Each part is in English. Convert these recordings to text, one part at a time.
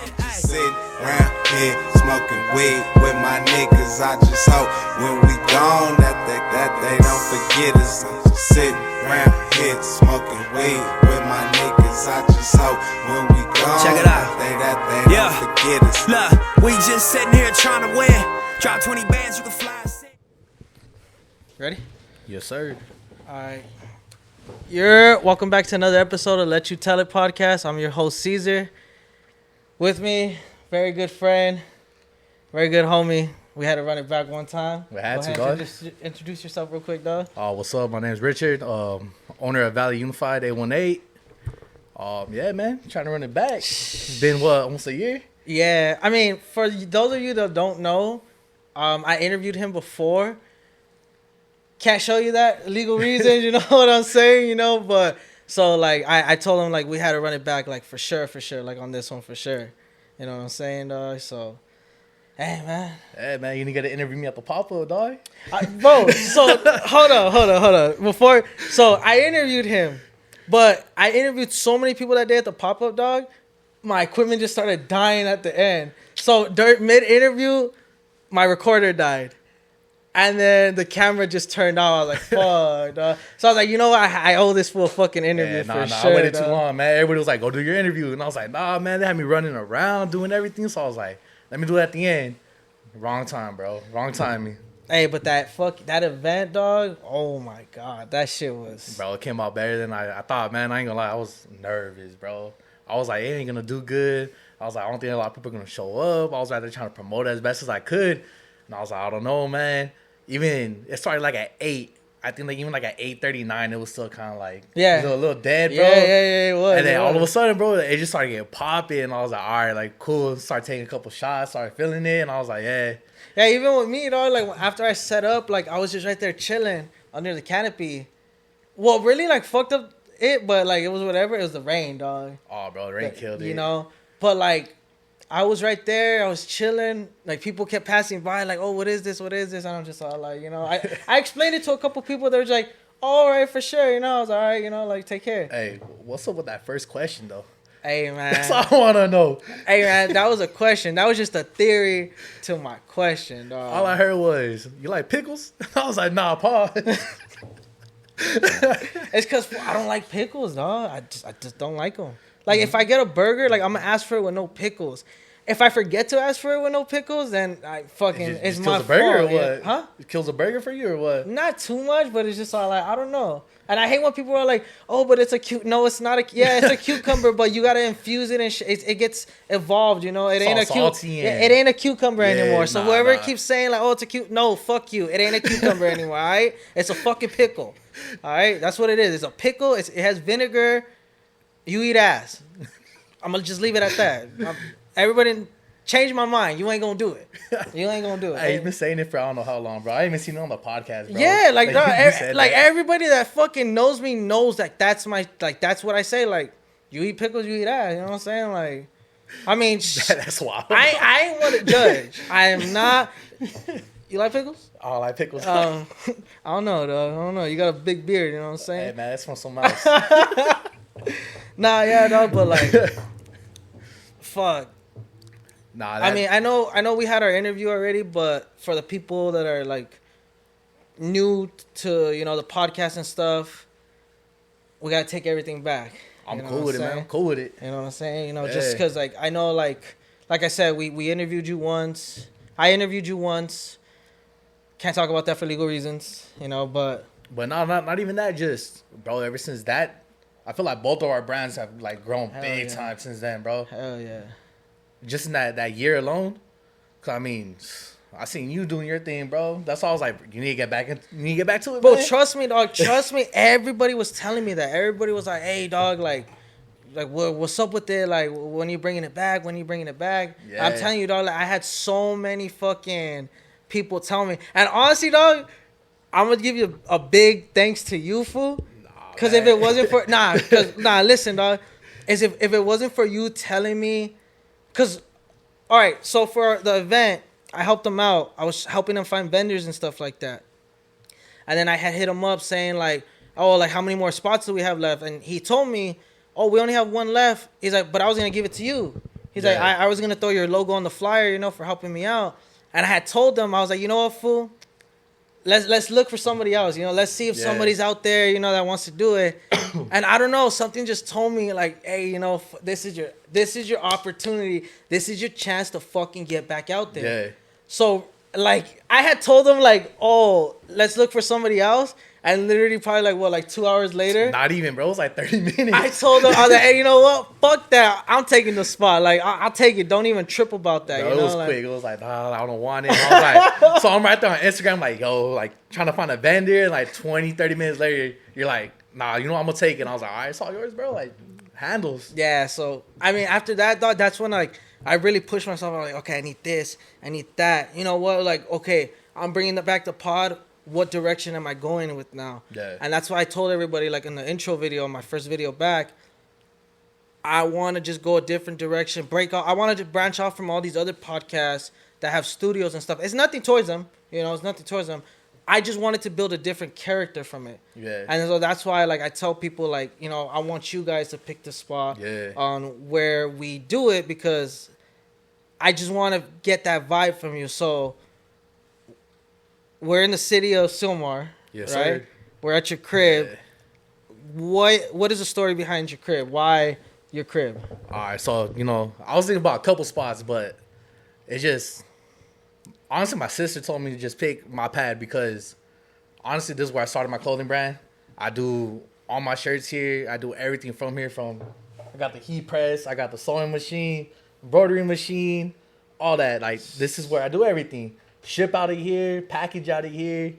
Just sitting around here smoking weed with my niggas. I just hope when we gone that they don't forget us. I'm just sitting around here smoking weed with my niggas. I just hope when we gone Check it out. that they don't forget us. Look, we just sitting here trying to win. Drop 20 bands, you can fly. Ready? Yes, sir. Alright. Welcome back to another episode of Let You Tell It podcast. I'm your host, Caesar. With me, very good friend, very good homie. We had to run it back one time. We had to, dog. dog. Introduce yourself real quick, dog. What's up? My name's Richard, owner of Valley Unified 818. Yeah, man, trying to run it back. It's been, almost a year? Yeah, I mean, for those of you that don't know, I interviewed him before. Can't show you that legal reasons, you know what I'm saying, you know, but so like I told him like we had to run it back like for sure, like on this one for sure, you know what I'm saying, dog. So hey man, you gotta interview me at the pop-up, dog. Bro, so hold on before, so I interviewed him, but I interviewed so many people that day at the pop-up, dog. My equipment just started dying at the end, so mid interview my recorder died. And then the camera just turned off. I was like, fuck, dog. So I was like, you know what? I owe this fool a fucking interview for sure. I waited too long, man. Everybody was like, go do your interview. And I was like, nah, man. They had me running around doing everything. So I was like, let me do it at the end. Wrong time, bro. Wrong timing. Hey, but that event, dog, oh my God. That shit was... Bro, it came out better than I thought, man. I ain't gonna lie. I was nervous, bro. I was like, it ain't gonna do good. I was like, I don't think a lot of people are gonna show up. I was out there trying to promote it as best as I could. And I was like, I don't know, man. Even it started like at 8. I think like even like at 8:39, it was still kind of like a little dead, bro. Yeah, it was. And then all of a sudden, bro, it just started getting popping. And I was like, all right, like cool. Started taking a couple shots, started feeling it, and I was like, yeah. Yeah, even with me, dog. Like after I set up, like I was just right there chilling under the canopy. Well, really like fucked up it, but like it was whatever. It was the rain, dog. Oh, bro, the rain killed it. You know, but like. I was right there. I was chilling. Like, people kept passing by, like, oh, what is this? What is this? And I'm just all like, you know, I explained it to a couple people. They were just like, all right, for sure. You know, I was all right, you know, like, take care. Hey, what's up with that first question, though? Hey, man. That's all I want to know. Hey, man, that was a question. That was just a theory to my question, dog. All I heard was, you like pickles? I was like, nah, pause. It's because I don't like pickles, dog. I just don't like them. Like, if I get a burger, like, I'm going to ask for it with no pickles. If I forget to ask for it with no pickles, then I fucking, it's my fault. Kills a burger or what? Yeah. Huh? It kills a burger for you or what? Not too much, but it's just all like, I don't know. And I hate when people are like, oh, but it's a cute, no, it's not it's a cucumber, but you got to infuse it and it gets evolved, you know? It ain't a cucumber anymore. So whoever keeps saying like, oh, it's a no, fuck you. It ain't a cucumber anymore, all right? It's a fucking pickle, all right? That's what it is. It's a pickle. It has vinegar. You eat ass. I'm going to just leave it at that. Everybody change my mind. You ain't going to do it. You ain't going to do it. Hey, you've been saying it for I don't know how long, bro. I ain't even seen it on the podcast, bro. Yeah, like everybody that fucking knows me knows that that's what I say. Like, you eat pickles, you eat ass. You know what I'm saying? Like, I mean, that's wild. I ain't want to judge. I am not. You like pickles? I don't like pickles. I don't know, though. I don't know. You got a big beard. You know what I'm saying? Hey, man, that's from something else. Nah, yeah, dog, but like, fuck. Nah, I mean, I know we had our interview already, but for the people that are like new to, you know, the podcast and stuff, we gotta take everything back. I'm cool with it, man. I'm cool with it. You know what I'm saying? You know, just because like I know like I said, we interviewed you once. I interviewed you once. Can't talk about that for legal reasons, you know, but not even that. Just bro, ever since that, I feel like both of our brands have like grown big time since then, bro. Hell yeah. Just in that year alone, cause I mean, I seen you doing your thing, bro. That's all I was like, you need to get back to it, bro. Man. Trust me, dog. Trust me. Everybody was telling me that. Everybody was like, hey, dog, like what's up with it? Like, when you bringing it back? Yeah. I'm telling you, dog. Like, I had so many fucking people tell me, and honestly, dog, I'm gonna give you a big thanks to you, fool. Cause if it wasn't for listen, dog. If it wasn't for you telling me. Because, all right, so for the event, I helped them out. I was helping them find vendors and stuff like that. And then I had hit him up saying, like, oh, like, how many more spots do we have left? And he told me, oh, we only have one left. He's like, but I was going to give it to you. He's Yeah. like, I was gonna throw your logo on the flyer, you know, for helping me out. And I had told them, I was like, you know what, fool? Let's look for somebody else. You know, let's see if Yeah. somebody's out there, you know, that wants to do it. And I don't know, something just told me like, hey, you know, this is your opportunity. This is your chance to fucking get back out there. Yeah. So like I had told them like, oh, let's look for somebody else. And literally probably like what, like 2 hours later, Not even, bro. It was like 30 minutes. I told them, I was like, hey, you know what? Fuck that. I'm taking the spot. Like, I'll take it. Don't even trip about that. Bro, you know? it was like, quick. It was like, nah, I don't want it. And I was like, so I'm right there on Instagram, like, yo, like trying to find a vendor. And like 20, 30 minutes later, you're like, nah, you know what, I'm gonna take it. And I was like, all right, it's all yours, bro. Like, handles. Yeah. So, I mean, after that, dog, that's when like I really pushed myself. I'm like, okay, I need this. I need that. You know what? Like, okay, I'm bringing back the pod. What direction am I going with now? Yeah. And that's why I told everybody, like in the intro video, my first video back, I want to just go a different direction, break out. I want to branch off from all these other podcasts that have studios and stuff. It's nothing towards them, you know. It's nothing towards them. I just wanted to build a different character from it. Yeah. And so that's why, like, I tell people, like, you know, I want you guys to pick the spot Yeah. on where we do it because I just want to get that vibe from you. So we're in the city of Sylmar, Yes, right? sir. We're at your crib. Yeah. What is the story behind your crib? Why your crib? All right, so, you know, I was thinking about a couple spots, but it's just, honestly, my sister told me to just pick my pad because, honestly, this is where I started my clothing brand. I do all my shirts here. I do everything from here. I got the heat press, I got the sewing machine, embroidery machine, all that. Like, this is where I do everything. Ship out of here, package out of here.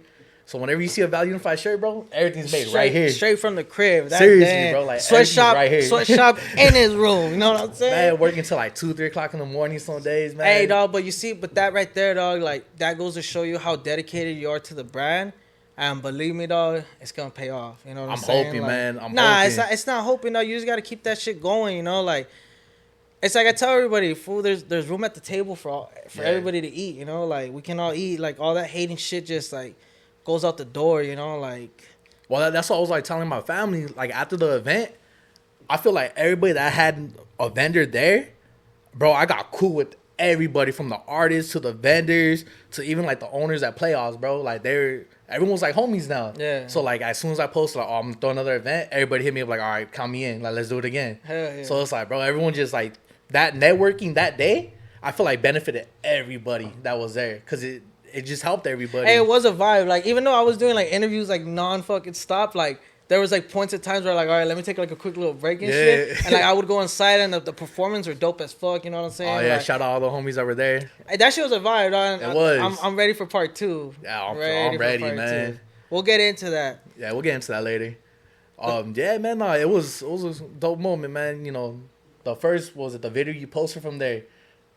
So whenever you see a Value Unified shirt, bro, everything's made right here. Straight from the crib. Seriously, bro, like, sweatshop, everything's right here. sweatshop in his room. You know what I'm saying? Man, working till like 2, 3 o'clock in the morning some days, man. Hey, dog, but you see, but that right there, dog, like, that goes to show you how dedicated you are to the brand. And believe me, dog, it's going to pay off. You know what I'm saying? hoping, Like, man. I'm nah, hoping. it's not hoping, dog. You just got to keep that shit going, you know? Like, it's like I tell everybody, fool, there's room at the table for Yeah. everybody to eat, you know? Like, we can all eat. Like, all that hating shit just, like, goes out the door, you know? Like, Well, that's what I was like telling my family. Like after the event, I feel like everybody that had a vendor there, bro, I got cool with everybody from the artists to the vendors to even like the owners at playoffs, bro. Like everyone's like homies now. Yeah. So like as soon as I posted like, oh, I'm gonna throw another event, everybody hit me up like, all right, count me in. Like let's do it again. Hell yeah. So it's like, bro, everyone just like that networking that day. I feel like benefited everybody that was there because it just helped everybody. hey, it was a vibe. Like, even though I was doing, like, interviews, like, non-fucking stop, like, there was, like, points at times where, like, all right, let me take, like, a quick little break and shit. And, like, I would go inside and the performance were dope as fuck, you know what I'm saying? Oh yeah, like, shout out all the homies that were there. hey, that shit was a vibe, dog. It was. I'm ready for part 2. Yeah, I'm for ready, part man. 2. We'll get into that. Yeah, we'll get into that later. Yeah, man, no, it was a dope moment, man. You know, the first was it the video you posted from there.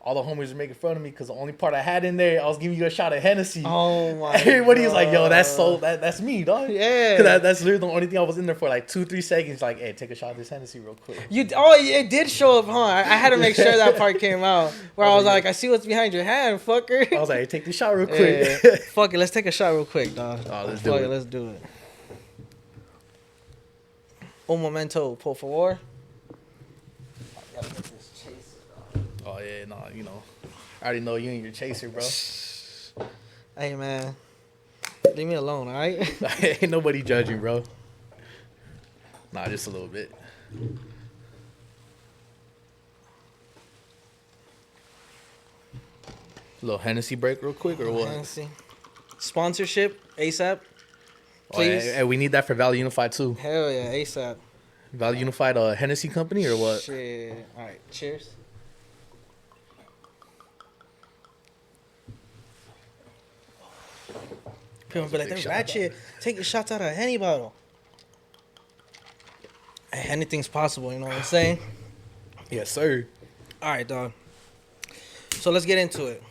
All the homies were making fun of me because the only part I had in there, I was giving you a shot of Hennessy. Oh, my Everybody was like, "Yo, God. that's me, dog." Yeah. because that's literally the only thing I was in there for, like 2-3 seconds. Like, hey, take a shot of this Hennessy real quick. It did show up, huh? I had to make sure that part came out. Where I was like, I see what's behind your hand, fucker. I was like, hey, take this shot real quick. Yeah. Fuck it, let's take a shot real quick, dog. Oh, let's Fuck do it. Let's do it. Un momento, por favor. Oh yeah, no, you know, I already know you and your chaser, bro. Hey, man. Leave me alone, all right? Ain't nobody judging, bro. Nah, just a little bit. Little Hennessy break real quick or what? Hennessy. Sponsorship, ASAP. Oh, yeah, Please. hey, we need that for Valley Unified too. Hell yeah, ASAP. Valley Unified Hennessy company or what? Shit. All right, cheers. People be like, big they're shot, ratchet. Taking shots out of a Henny bottle. Hey, anything's possible, you know what I'm saying? Yes, sir. All right, dog. So let's get into it.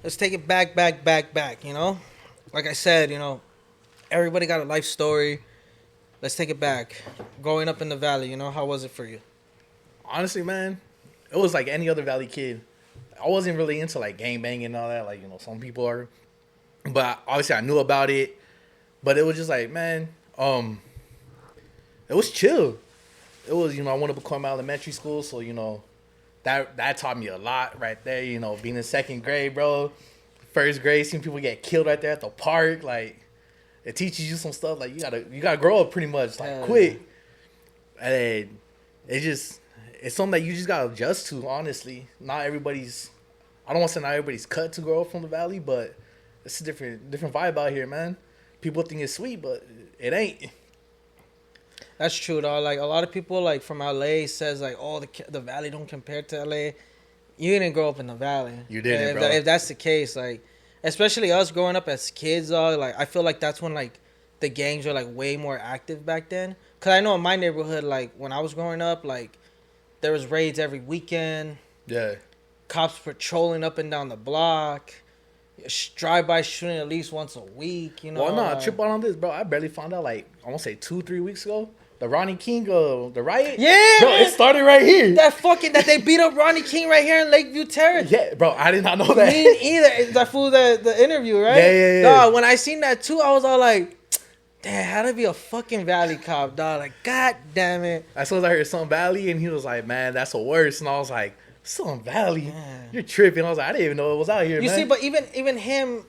Let's take it back, you know? Like I said, you know, everybody got a life story. Let's take it back. Growing up in the Valley, you know, how was it for you? Honestly, man, it was like any other Valley kid. I wasn't really into like gang banging and all that. Like, you know, some people are. But obviously I knew about it. But it was just like, man, it was chill. It was, you know, I wanted to become elementary school. So, you know, that taught me a lot right there. You know, being in second grade, bro. First grade, seeing people get killed right there at the park, like it teaches you some stuff. Like you gotta grow up pretty much, like quick. And then it's something that you just gotta adjust to. Honestly, not everybody's. I don't want to say not everybody's cut to grow up from the valley, but it's a different vibe out here, man. People think it's sweet, but it ain't. That's true, dog. Like a lot of people, like from LA, says like, "Oh, the valley don't compare to LA." You didn't grow up in the valley. You didn't, if bro. If that's the case, like, especially us growing up as kids, dog. Like, I feel like that's when like the gangs were like way more active back then. Cause I know in my neighborhood, like when I was growing up, like there was raids every weekend. Yeah. Cops patrolling up and down the block. Drive-by shooting at least once a week. You know. Well, no, trip out on this, bro. I barely found out like I want to say 2-3 weeks ago. The Ronnie King, the riot. Yeah, bro, it started right here. That they beat up Ronnie King right here in Lakeview Terrace. Yeah, bro, I did not know that. Me either. That fool, the interview, right? Yeah. Dog, when I seen that too, I was all like, damn, how to be a fucking Valley cop, dog? Like, god damn it. As soon as I heard Sun Valley, and he was like, man, that's the worst. And I was like, Sun Valley? Man. You're tripping. I was like, I didn't even know it was out here, You man. see, but even him,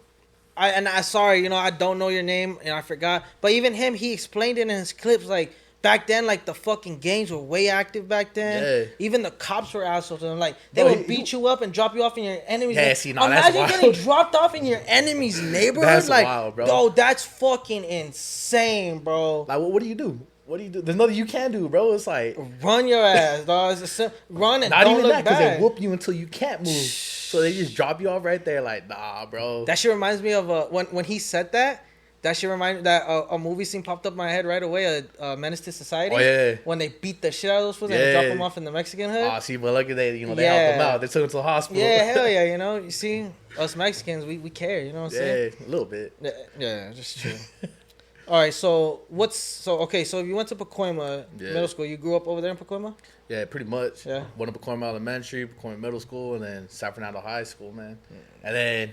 sorry, you know, I don't know your name, and I forgot. But even him, he explained it in his clips, like, back then, like, the fucking gangs were way active back then. Yeah. Even the cops were assholes. And like, they Bro, would beat you up and drop you off in your enemy's Yeah, neighborhood. see, no, that's Imagine wild. getting dropped off in your enemy's neighborhood. That's like, wild, bro. Yo, that's fucking insane, bro. Like, what do you do? What do you do? There's nothing you can do, bro. It's like, Run your ass, dog. Run and not don't even look that, because back. they whoop you until you can't move. So they just drop you off right there, like, nah, bro. That shit reminds me of when he said that. That shit reminded that a movie scene popped up in my head right away. Menace to Society. Oh, yeah. When they beat the shit out of those fools and Yeah. drop them off in the Mexican hood. Oh, see, but look at that. You know, they Yeah. helped them out. They took him to the hospital. Yeah, hell yeah. You know, you see, us Mexicans, we care. You know what I'm saying? Yeah, a little bit. Yeah, just true. All right, so if you went to Pacoima Middle School, you grew up over there in Pacoima? Yeah, pretty much. Yeah. Went to Pacoima Elementary, Pacoima Middle School, and then San Fernando High School, man. And then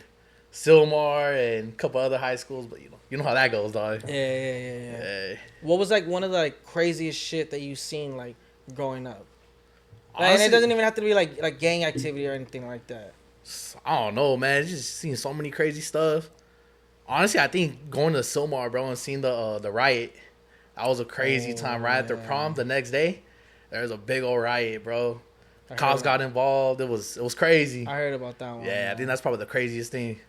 Silmar and a couple other high schools, but you know how that goes, dog. Yeah. What was like one of the like craziest shit that you seen like growing up? Like, and it doesn't even have to be like gang activity or anything like that. I don't know, man. Just seeing so many crazy stuff. Honestly, I think going to Silmar, bro, and seeing the riot, that was a crazy time. Right after prom, the next day, there was a big old riot, bro. Cops got involved. It was crazy. I heard about that one. Yeah, I think that's probably the craziest thing.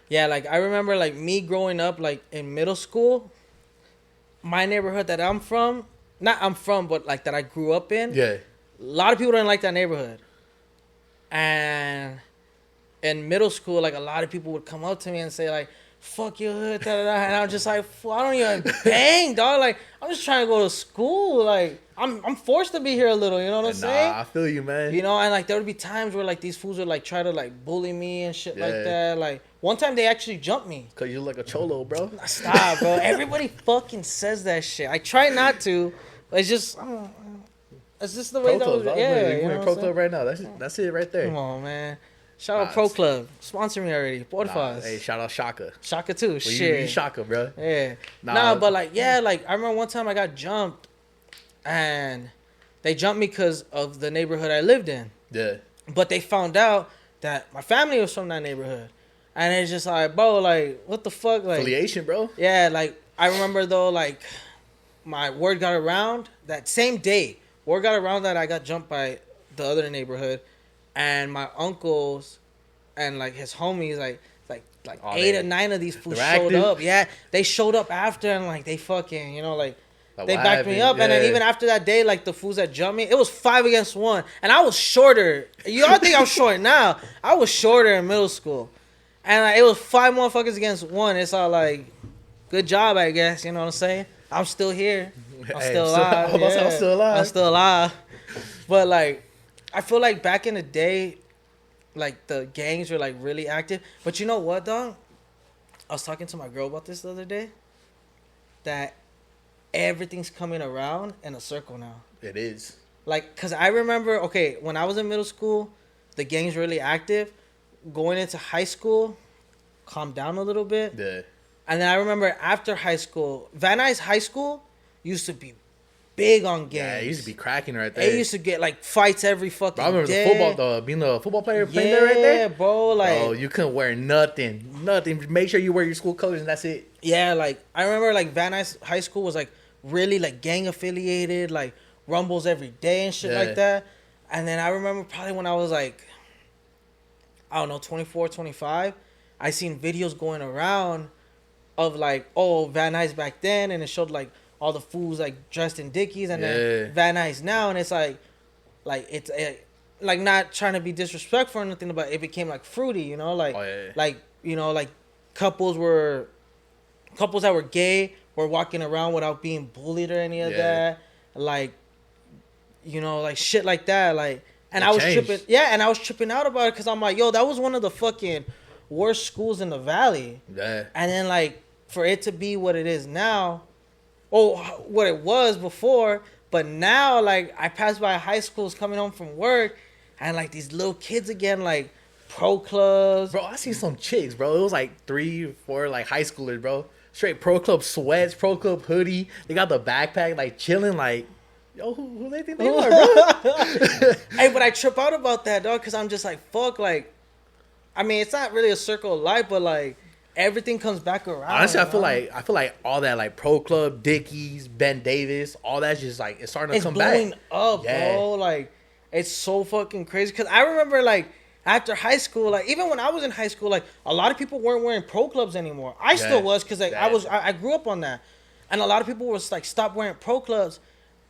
Yeah, like I remember like me growing up like in middle school, my neighborhood that but like that I grew up in. Yeah. A lot of people didn't like that neighborhood. And in middle school, like a lot of people would come up to me and say like, fuck your hood, da, da, da. And I was just like, I don't even bang, dog. Like, I'm just trying to go to school. Like, I'm forced to be here a little, you know what I'm saying? I feel you, man. You know, and like there would be times where like these fools would like try to like bully me and shit like that. Like one time they actually jumped me. Cause you look like a cholo, bro. Stop, bro. Everybody fucking says that shit. I try not to. But it's just, it's just the way that was. Yeah, you in Pro Club right now. That's it right there. Come on, man. Shout out Pro Club. Sponsor me already. Porfas. Hey, shout out Shaka. Shaka too. Well, shit. You Shaka, bro. Yeah. Nah, but like, yeah, like I remember one time I got jumped, and they jumped me because of the neighborhood I lived in. Yeah. But they found out that my family was from that neighborhood, and it's just like, bro, like, what the fuck, like, affiliation, bro. Yeah, like I remember though, like my word got around that same day. Word got around that I got jumped by the other neighborhood, and my uncles and like his homies, like 8 or 9 of these fools showed up. Yeah, they showed up after, and like they fucking, you know, like they backed me up. And then even after that day, like the fools that jumped me, it was 5 against 1, and I was shorter. You all think I'm short now? I was shorter in middle school, and like, it was 5 motherfuckers against 1. It's all like, good job, I guess. You know what I'm saying? I'm still here. I'm still alive. I'm still alive. I'm still alive. But like, I feel like back in the day, like the gangs were like really active. But you know what, dog? I was talking to my girl about this the other day. That everything's coming around in a circle now. It is. Like, cause I remember, okay, when I was in middle school, the gangs were really active. Going into high school, calmed down a little bit. Yeah. And then I remember after high school, Van Nuys High School used to be big on games. Yeah, it used to be cracking right there. It used to get like fights every fucking Bro, I remember day. the football, being a football player playing there right there. Yeah, bro. Like, Bro, you couldn't wear nothing. Make sure you wear your school colors and that's it. yeah, like I remember like Van Nuys High School was like really like gang affiliated, like rumbles every day and shit like that. And then I remember probably when I was like, I don't know, 24, 25, I seen videos going around of like, oh, Van Nuys back then, and it showed like all the fools like dressed in Dickies, and then Van Nuys now, and it's like it's like not trying to be disrespectful or anything, but it became like fruity, you know, like like you know, like couples that were gay were walking around without being bullied or any of that, like, you know, like shit like that, like, and I was tripping out about it because I'm like, yo, that was one of the fucking worst schools in the valley. Yeah. And then like for it to be what it is now, what it was before, but now like I pass by high schools coming home from work, and like these little kids again, like pro clubs. Bro, I see some chicks, bro. It was like 3 or 4 like high schoolers, bro. Straight pro club sweats, pro club hoodie. They got the backpack, like chilling, like, yo, who they think they are, bro? Hey, but I trip out about that, dog, because I'm just like, fuck, like, I mean, it's not really a circle of life, but like everything comes back around. Honestly, I feel like all that like pro club, Dickies, Ben Davis, all that's just like it's starting to come back. It's blowing up, bro. Like it's so fucking crazy. Cause I remember like after high school, like even when I was in high school, like a lot of people weren't wearing pro clubs anymore. I still was, cause like I grew up on that, and a lot of people was like stop wearing pro clubs,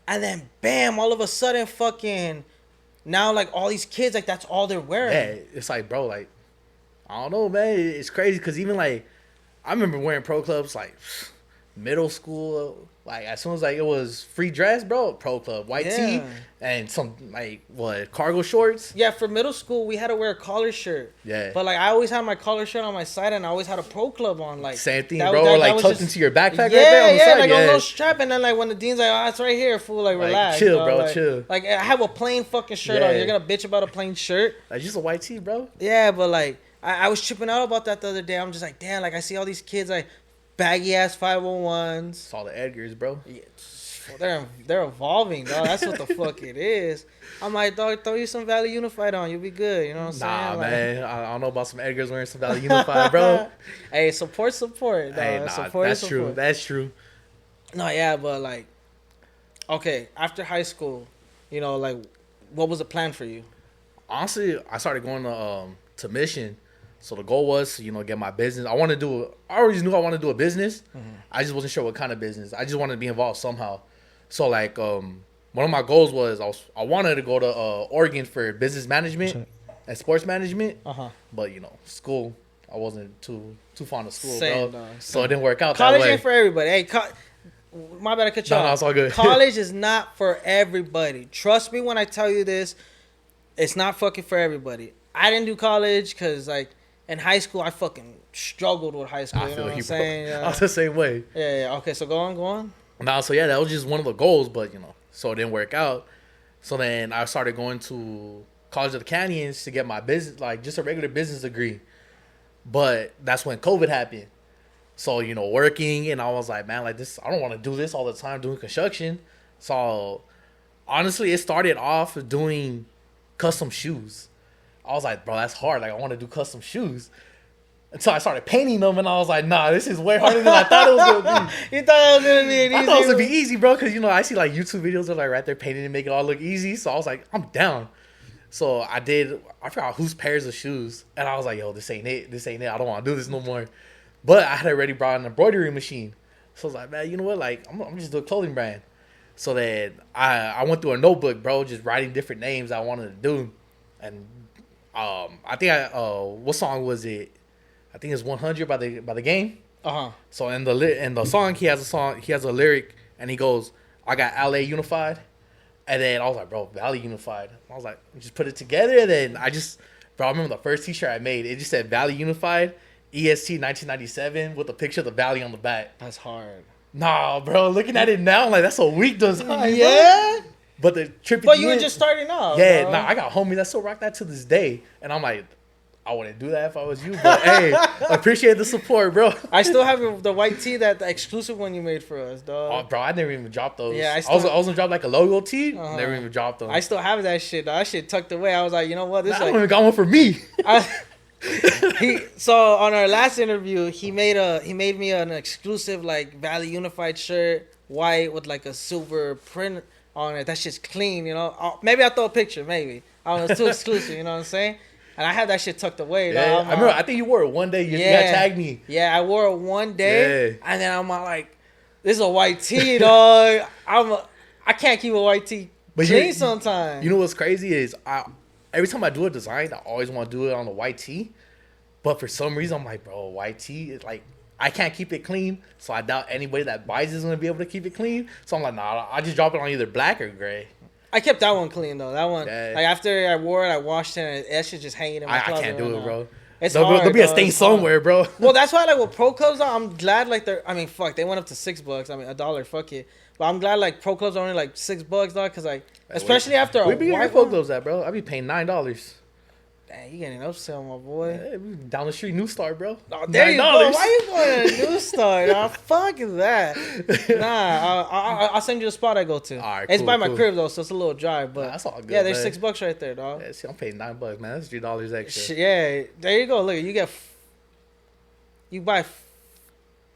and then bam, all of a sudden, fucking now like all these kids like that's all they're wearing. Yeah, it's like, bro, like I don't know, man. It's crazy because even like I remember wearing pro clubs like middle school. Like as soon as like it was free dress, bro, pro club, white tee, and some like cargo shorts. Yeah, for middle school we had to wear a collar shirt. Yeah, but like I always had my collar shirt on my side, and I always had a pro club on. Like same thing, bro. Like tucked into your backpack right there on the side. Like a little strap, and then like when the dean's like, oh, it's right here, fool. Like relax, chill, bro, like, chill. Like I have a plain fucking shirt on. You're gonna bitch about a plain shirt? Like just a white tee, bro. Yeah, but like I was tripping out about that the other day. I'm just like, damn, like I see all these kids like baggy ass 501s. It's all the Edgars, bro. Yeah, they're evolving, dog. That's what the fuck it is. I'm like, dog, throw you some Valley Unified on, you'll be good. You know what I'm saying? Nah, like, man, I don't know about some Edgars wearing some Valley Unified, bro. Hey, support, dog. Hey, nah, that's true. That's true. No, yeah, but like, okay, after high school, you know, like, what was the plan for you? Honestly, I started going to Mission. So the goal was to, you know, get my business. I always knew I wanted to do a business. Mm-hmm. I just wasn't sure what kind of business. I just wanted to be involved somehow. So like one of my goals was I wanted to go to Oregon for business management and sports management. But you know, school, I wasn't too fond of school, bro. So it didn't work out. College that way. ain't for everybody. Hey, my bad, I cut you off. No, it's all good. College is not for everybody. Trust me when I tell you this. It's not fucking for everybody. I didn't do college because like in high school I fucking struggled with high school. You know what I'm saying? I was the same way. Yeah. Okay, so go on. Nah, so yeah, that was just one of the goals, but you know, so it didn't work out. So then I started going to College of the Canyons to get my business, like just a regular business degree. But that's when COVID happened. So, you know, working, and I was like, man, like this, I don't want to do this all the time doing construction. So honestly, it started off doing custom shoes. I was like, bro, that's hard. Like I want to do custom shoes. Until I started painting them, and I was like, nah, this is way harder than I thought it was going to be. You thought it was going to be easy? I thought it was going to be easy, bro, because, you know, I see, like, YouTube videos of, like, right there painting and make it all look easy. So I was like, I'm down. So I forgot whose pairs of shoes. And I was like, yo, this ain't it. I don't want to do this no more. But I had already brought an embroidery machine. So I was like, man, you know what? Like, I'm just doing a clothing brand. So then I went through a notebook, bro, just writing different names I wanted to do. And I think what song was it? I think it's 100 by the Game. So in the song he has a lyric, and he goes, I got LA Unified. And then I was like, bro, Valley Unified. I was like, just put it together. And then I remember the first t-shirt I made, it just said Valley Unified, EST 1997 with a picture of the Valley on the back. That's hard. Nah, bro, looking at it now, I'm like, that's a weak design. Yeah. But the trip. But you were just starting off. Yeah, bro. I got homies that still rock that to this day. And I'm like, I wouldn't do that if I was you. But hey, appreciate the support, bro. I still have the white tee, the exclusive one you made for us, dog. Oh, bro, I never even dropped those. Yeah, I was gonna drop like a logo tee. Never even dropped them. I still have that shit, dog. That shit tucked away. I was like, you know what? This I like, don't even got one for me. So on our last interview, he made me an exclusive like Valley Unified shirt, white with like a silver print on it. That shit's clean, you know. Maybe I'll throw a picture, maybe. I don't know, it's too exclusive, you know what I'm saying? And I have that shit tucked away. Yeah, Dog. I remember. I think you wore it one day. You got tagged me. Yeah, I wore it one day, and then I'm like, "This is a white tee, dog." I can't keep a white tee clean sometimes. You know what's crazy is every time I do a design, I always want to do it on the white tee, but for some reason I'm like, bro, white tee is like I can't keep it clean, so I doubt anybody that buys it is gonna be able to keep it clean. So I'm like, nah, I just drop it on either black or gray. I kept that one clean though. That one, like after I wore it, I washed it, and that shit just hanging in my closet. I can't do it, bro. It's hard. There'll be a stain somewhere, bro. Well, that's why like with pro clubs, I'm glad like they're. I mean, fuck, they went up to $6. I mean, $1. Fuck it. But I'm glad like pro clubs are only like $6, dog. Cause like, especially after a where be your white pro one. clubs at, bro? I be paying $9. Dang, you getting an upsell, my boy. Hey, down the street, New Star, bro. Oh, there you go. Why you going to a New Star? Nah, fuck that. Nah, I'll send you the spot I go to. All right, it's cool, by my cool. crib though, so it's a little drive. But that's all good. Yeah, there's man. $6 right there, dog. Yeah, see, I'm paying $9, man. That's $3 extra. Yeah, there you go. Look, you buy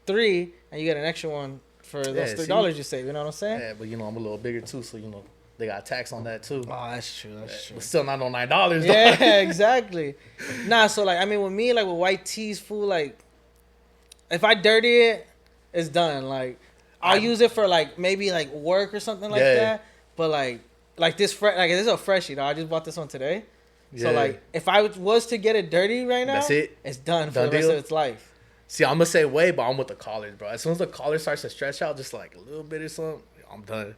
3 and you get an extra one for those $3 you save. You know what I'm saying? Yeah, but you know I'm a little bigger too, so you know they got tax on that too. Oh, that's true. That's true. But still not on $9. Yeah, exactly. Nah, so like I mean, with me, like with white tees, fool, like if I dirty it, it's done. Like I'll use it for like maybe like work or something like that. But like this this is a freshie, though. I just bought this one today. So like if I was to get it dirty right now, that's it. It's done for the rest of its life. See, I'm gonna say way, but I'm with the collars, bro. As soon as the collar starts to stretch out, just like a little bit or something, I'm done.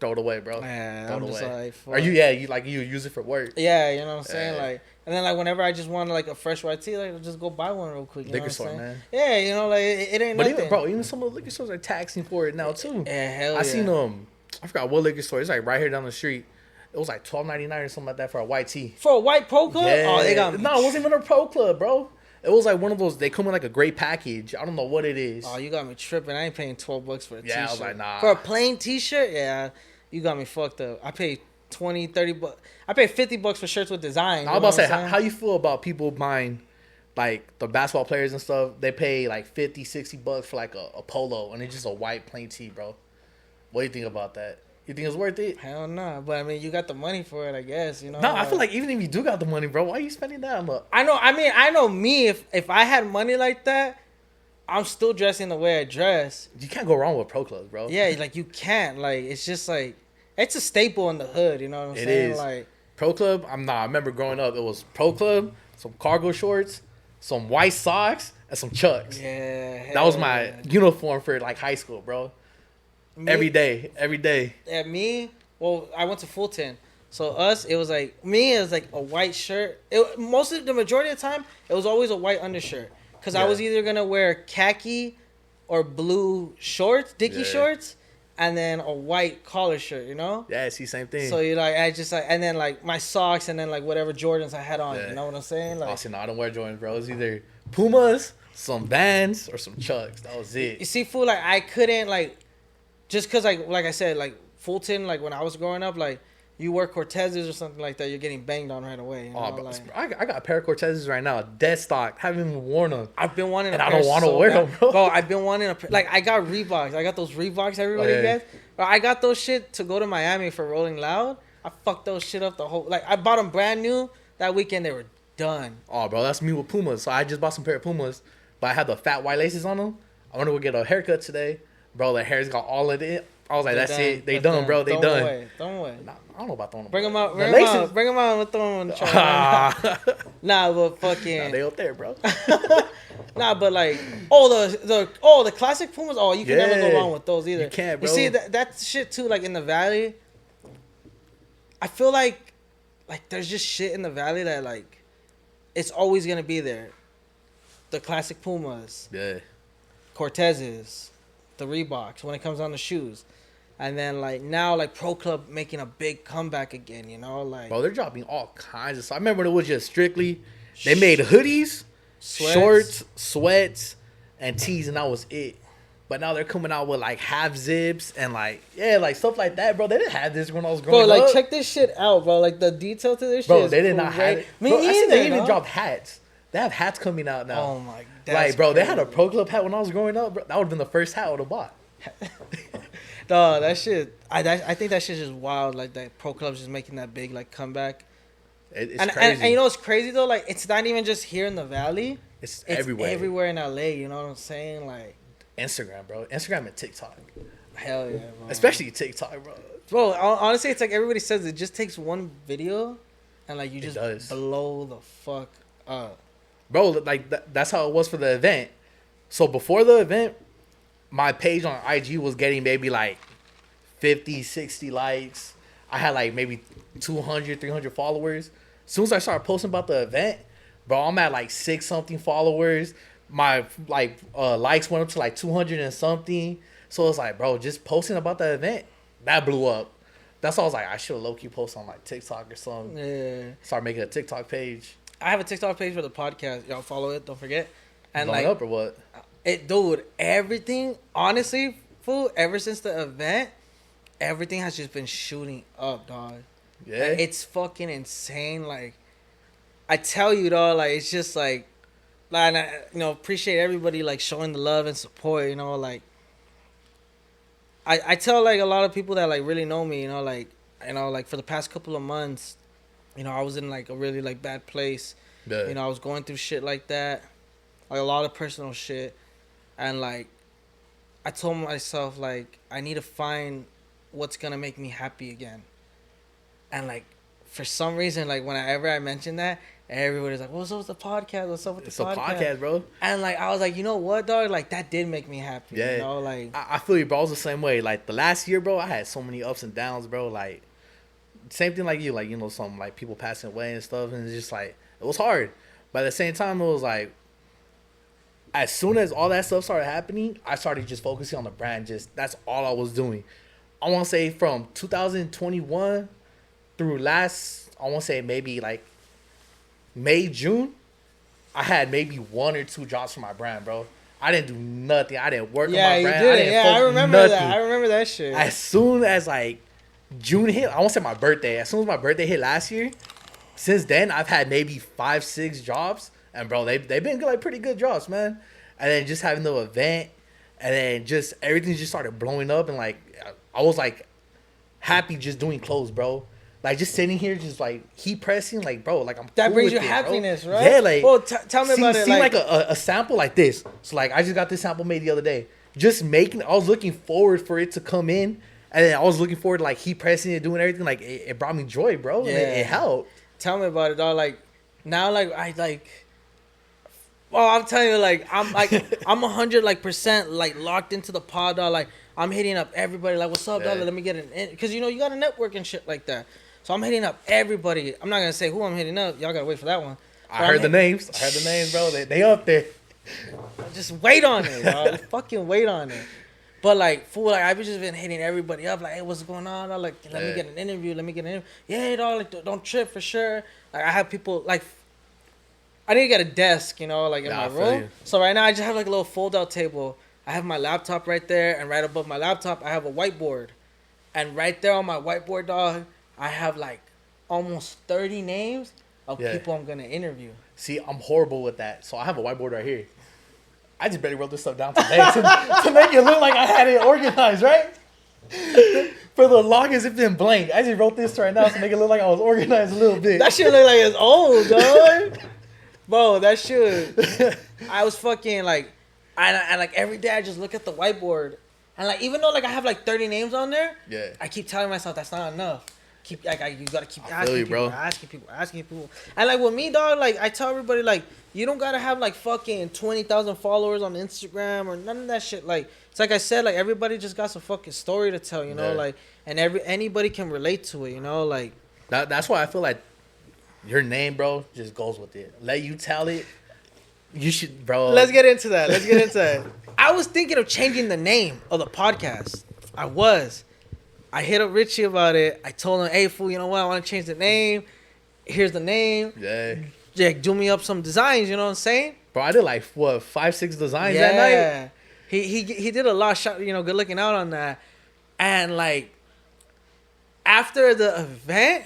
Throw it away, bro. Man, Throw I'm it just away. like, fuck. Are you? Yeah, you use it for work. Yeah, you know what I'm saying. Like, and then like whenever I just want like a fresh white tee, like I'll just go buy one real quick. You Liquor know store, what I'm saying? man. Yeah, you know, like it ain't But nothing. even some of the liquor stores are taxing for it now too. Yeah, hell I seen I forgot what liquor store. It's like right here down the street. It was like $12.99 or something like that for a white tee. For a white pro club? Yeah. Oh, they got me. No, it wasn't even a pro club, bro. It was like one of those. They come in like a great package. I don't know what it is. Oh, you got me tripping. I ain't paying $12 for a t-shirt. Yeah, I was like, nah. For a plain t-shirt, yeah, you got me fucked up. I paid $20-$30. I paid $50 for shirts with design. I was about to say, how you feel about people buying, like the basketball players and stuff? They pay like $50-$60 for like a polo, and it's just a white plain tee, bro. What do you think about that? You think it's worth it? Hell no, but I mean, you got the money for it, I guess. You know. No, I feel like even if you do got the money, bro, why are you spending that on the? I know. I mean, I know me. If I had money like that, I'm still dressing the way I dress. You can't go wrong with pro clubs, bro. Yeah, like you can't. Like it's just like it's a staple in the hood. You know what I'm saying? It is. Like pro club. I remember growing up, it was pro club, some cargo shorts, some white socks, and some Chucks. Yeah. That was my uniform for like high school, bro. Every day. At me, well, I went to Fulton. So it was like a white shirt. The majority of the time, it was always a white undershirt. Because I was either going to wear khaki or blue shorts, Dickie shorts, and then a white collar shirt, you know? Yeah, see, same thing. So you like, and then like my socks and then like whatever Jordans I had on, you know what I'm saying? Like, also, no, I don't wear Jordans, bro. It's either Pumas, some Vans, or some Chucks. That was it. You see, fool, like I couldn't like, just because like I said, like Fulton, like when I was growing up, like you wear Cortezes or something like that, you're getting banged on right away. You know? Bro, like, I got a pair of Cortezes right now, dead stock. Haven't even worn them. I've been wanting, and I don't want to wear them, bro. Bro, I've been wanting like I got Reeboks. I got those Reeboks everybody gets. But I got those shit to go to Miami for Rolling Loud. I fucked those shit up the whole. Like I bought them brand new that weekend. They were done. Oh, bro, that's me with Pumas. So I just bought some pair of Pumas, but I had the fat white laces on them. I want to go get a haircut today, bro. The hair's got all of it. I was like, that's it. They done, bro. They done. Don't wait. Nah, I don't know about throwing them. Bring them out. Bring them out. Bring them out and throw them in the truck. Nah, but fucking. Nah, they up there, bro. Nah, but like, the classic Pumas. Oh, you can never go wrong with those either. You can't, bro. You see that shit too. Like in the valley, I feel like there's just shit in the valley that like, it's always gonna be there. The classic Pumas. Yeah. Cortezes, the Reeboks when it comes down to shoes. And then like now like Pro Club making a big comeback again, you know, like bro, they're dropping all kinds of stuff. I remember it was just strictly They made hoodies, Sweats. shorts, sweats, and tees, and that was it. But now they're coming out with like half zips and like stuff like that, bro. They didn't have this when I was growing Bro, up. like check this shit out, bro. Like the detail to this shit. Bro, is they did not have great. it. Me Bro, I see either. they even dog. dropped hats. They have hats coming out now. Oh my god. Like, bro, they had a Pro Club hat when I was growing up, bro. That would have been the first hat I would have bought. Dog, that shit. I think that shit's just wild. Like that Pro Club's just making that big like comeback. It's And crazy. you know what's crazy though? Like it's not even just here in the valley. it's It's everywhere. everywhere in LA. You know what I'm saying? Like Instagram, bro. Instagram and TikTok. hell yeah, bro. Especially TikTok, bro. Bro, honestly, it's like everybody says it just takes one video, and like you It just does. blow the fuck up. Bro, like that's how it was for the event. So before the event, my page on IG was getting maybe like 50, 60 likes. I had like maybe 200, 300 followers. As soon as I started posting about the event, bro, I'm at like 6 something followers. My like likes went up to like 200 and something. So it's like, bro, just posting about the event, that blew up. That's why I was like, I should have low-key post on like TikTok or something. Yeah, Start making a TikTok page. I have a TikTok page for the podcast. Y'all follow it. Don't forget. And Blowing like up or what? it, dude. Everything, honestly, fool. Ever since the event, everything has just been shooting up, dog. Yeah. Like, it's fucking insane. Like, I tell you, dog. Like, it's just like, and I, you know, appreciate everybody like showing the love and support. You know, like, I tell like a lot of people that like really know me. You know, like for the past couple of months, you know, I was in like a really like bad place. Yeah. You know, I was going through shit like that, like a lot of personal shit, and like, I told myself like I need to find what's gonna make me happy again. And like, for some reason, like whenever I mention that, everybody's like, "What's up with the podcast? What's up with the It's a podcast?" podcast, bro. And like, I was like, you know what, dog? Like that did make me happy. Yeah. You know, like I feel you, bro. I was the same way. Like the last year, bro, I had so many ups and downs, bro. Like same thing like you, like, you know, some like people passing away and stuff, and it's just like it was hard. But at the same time, it was like as soon as all that stuff started happening, I started just focusing on the brand. Just that's all I was doing. I want to say from 2021 through last, I want to say maybe like May, June, I had maybe 1 or 2 drops for my brand, bro. I didn't do nothing. I didn't work yeah, on my you brand. did I it. didn't Yeah, I focus remember nothing. that. I remember that shit. As soon as like June hit, I won't say my birthday. As soon as my birthday hit last year, since then I've had maybe 5, 6 jobs, and bro, they've been like pretty good jobs, man. And then just having the event, and then just everything just started blowing up, and like I was like happy just doing clothes, bro. Like just sitting here, just like heat pressing, like bro, like I'm. that cool brings with you it, bro. happiness, right? Yeah, like. Well, tell me about it. See like a sample like this. So like I just got this sample made the other day. Just making, I was looking forward for it to come in, and then I was looking forward to like heat pressing it, doing everything. Like it brought me joy, bro. Yeah, it helped. Tell me about it, dog. Like now, like I like. Well, I'm telling you, like I'm 100% like locked into the pod, dog. Like I'm hitting up everybody. Like, what's up, dog? Yeah. Let me get an because you know you got to network and shit like that. So I'm hitting up everybody. I'm not gonna say who I'm hitting up. Y'all gotta wait for that one. I But heard I'm the names. I heard the names, bro. They up there. Just wait on it, dog. Fucking wait on it. But like, fool, like I've just been hitting everybody up, like, hey, what's going on? Dog? Like, let me Yeah. get an interview. Let me get an interview. Yeah, dog. Like, don't trip for sure. Like, I have people like. I need to get a desk, you know, like in Nah, I my feel room. you. So right now I just have like a little fold-out table. I have my laptop right there, and right above my laptop I have a whiteboard. And right there on my whiteboard, dog, I have like almost 30 names of Yeah. people I'm gonna interview. See, I'm horrible with that. So I have a whiteboard right here. I just barely wrote this stuff down today to make it look like I had it organized, right? For the longest, it's been blank. I just wrote this right now to make it look like I was organized a little bit. That shit look like it's old, dog. Bro, that shit. I was fucking like, and like every day I just look at the whiteboard, and like even though like I have like 30 names on there, Yeah. I keep telling myself that's not enough. Keep like you gotta keep I asking feel you, people, bro. asking people, and like with me, dog, like I tell everybody like you don't gotta have like fucking 20,000 followers on Instagram or none of that shit. Like it's like I said, like everybody just got some fucking story to tell, you know, Yeah. like and anybody can relate to it, you know, like. That's why I feel like your name, bro, just goes with it. Let you tell it. You should, bro. Let's get into that. I was thinking of changing the name of the podcast. I hit up Richie about it. I told him, hey, fool, you know what? I want to change the name. Here's the name. Yeah. do me up some designs. You know what I'm saying? Bro, I did like what 5-6 designs that night. He did a lot. Good looking out on that. And like after the event,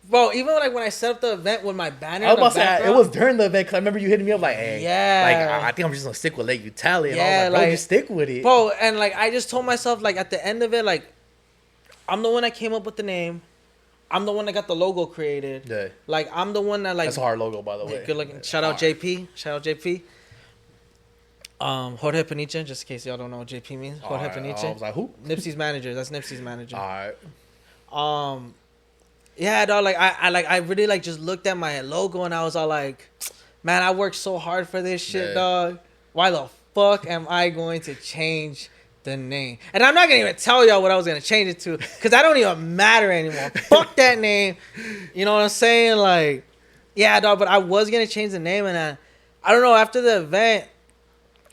bro, even like when I set up the event with my banner, I was about to say it was during the event because I remember you hitting me up like, hey, yeah, like I think I'm just gonna stick with Lake Utali. And yeah, I was like, bro, just stick with it, bro. And like I just told myself like at the end of it, like I'm the one that came up with the name. I'm the one that got the logo created. Yeah. Like I'm the one that like. That's a hard logo, by the way. Good looking. Shout out JP. Jorge Panicha, just in case y'all don't know what JP means. Jorge Panicha. I was like, who? Nipsey's manager. That's Nipsey's manager. All right. Yeah, dog. Like I really like just looked at my logo and I was all like, man, I worked so hard for this shit, dog. Why the fuck am I going to change the name? And I'm not gonna even tell y'all what I was gonna change it to, because that don't even matter anymore. Fuck that name. You know what I'm saying? Like, yeah, dog. But I was gonna change the name, and I don't know. After the event,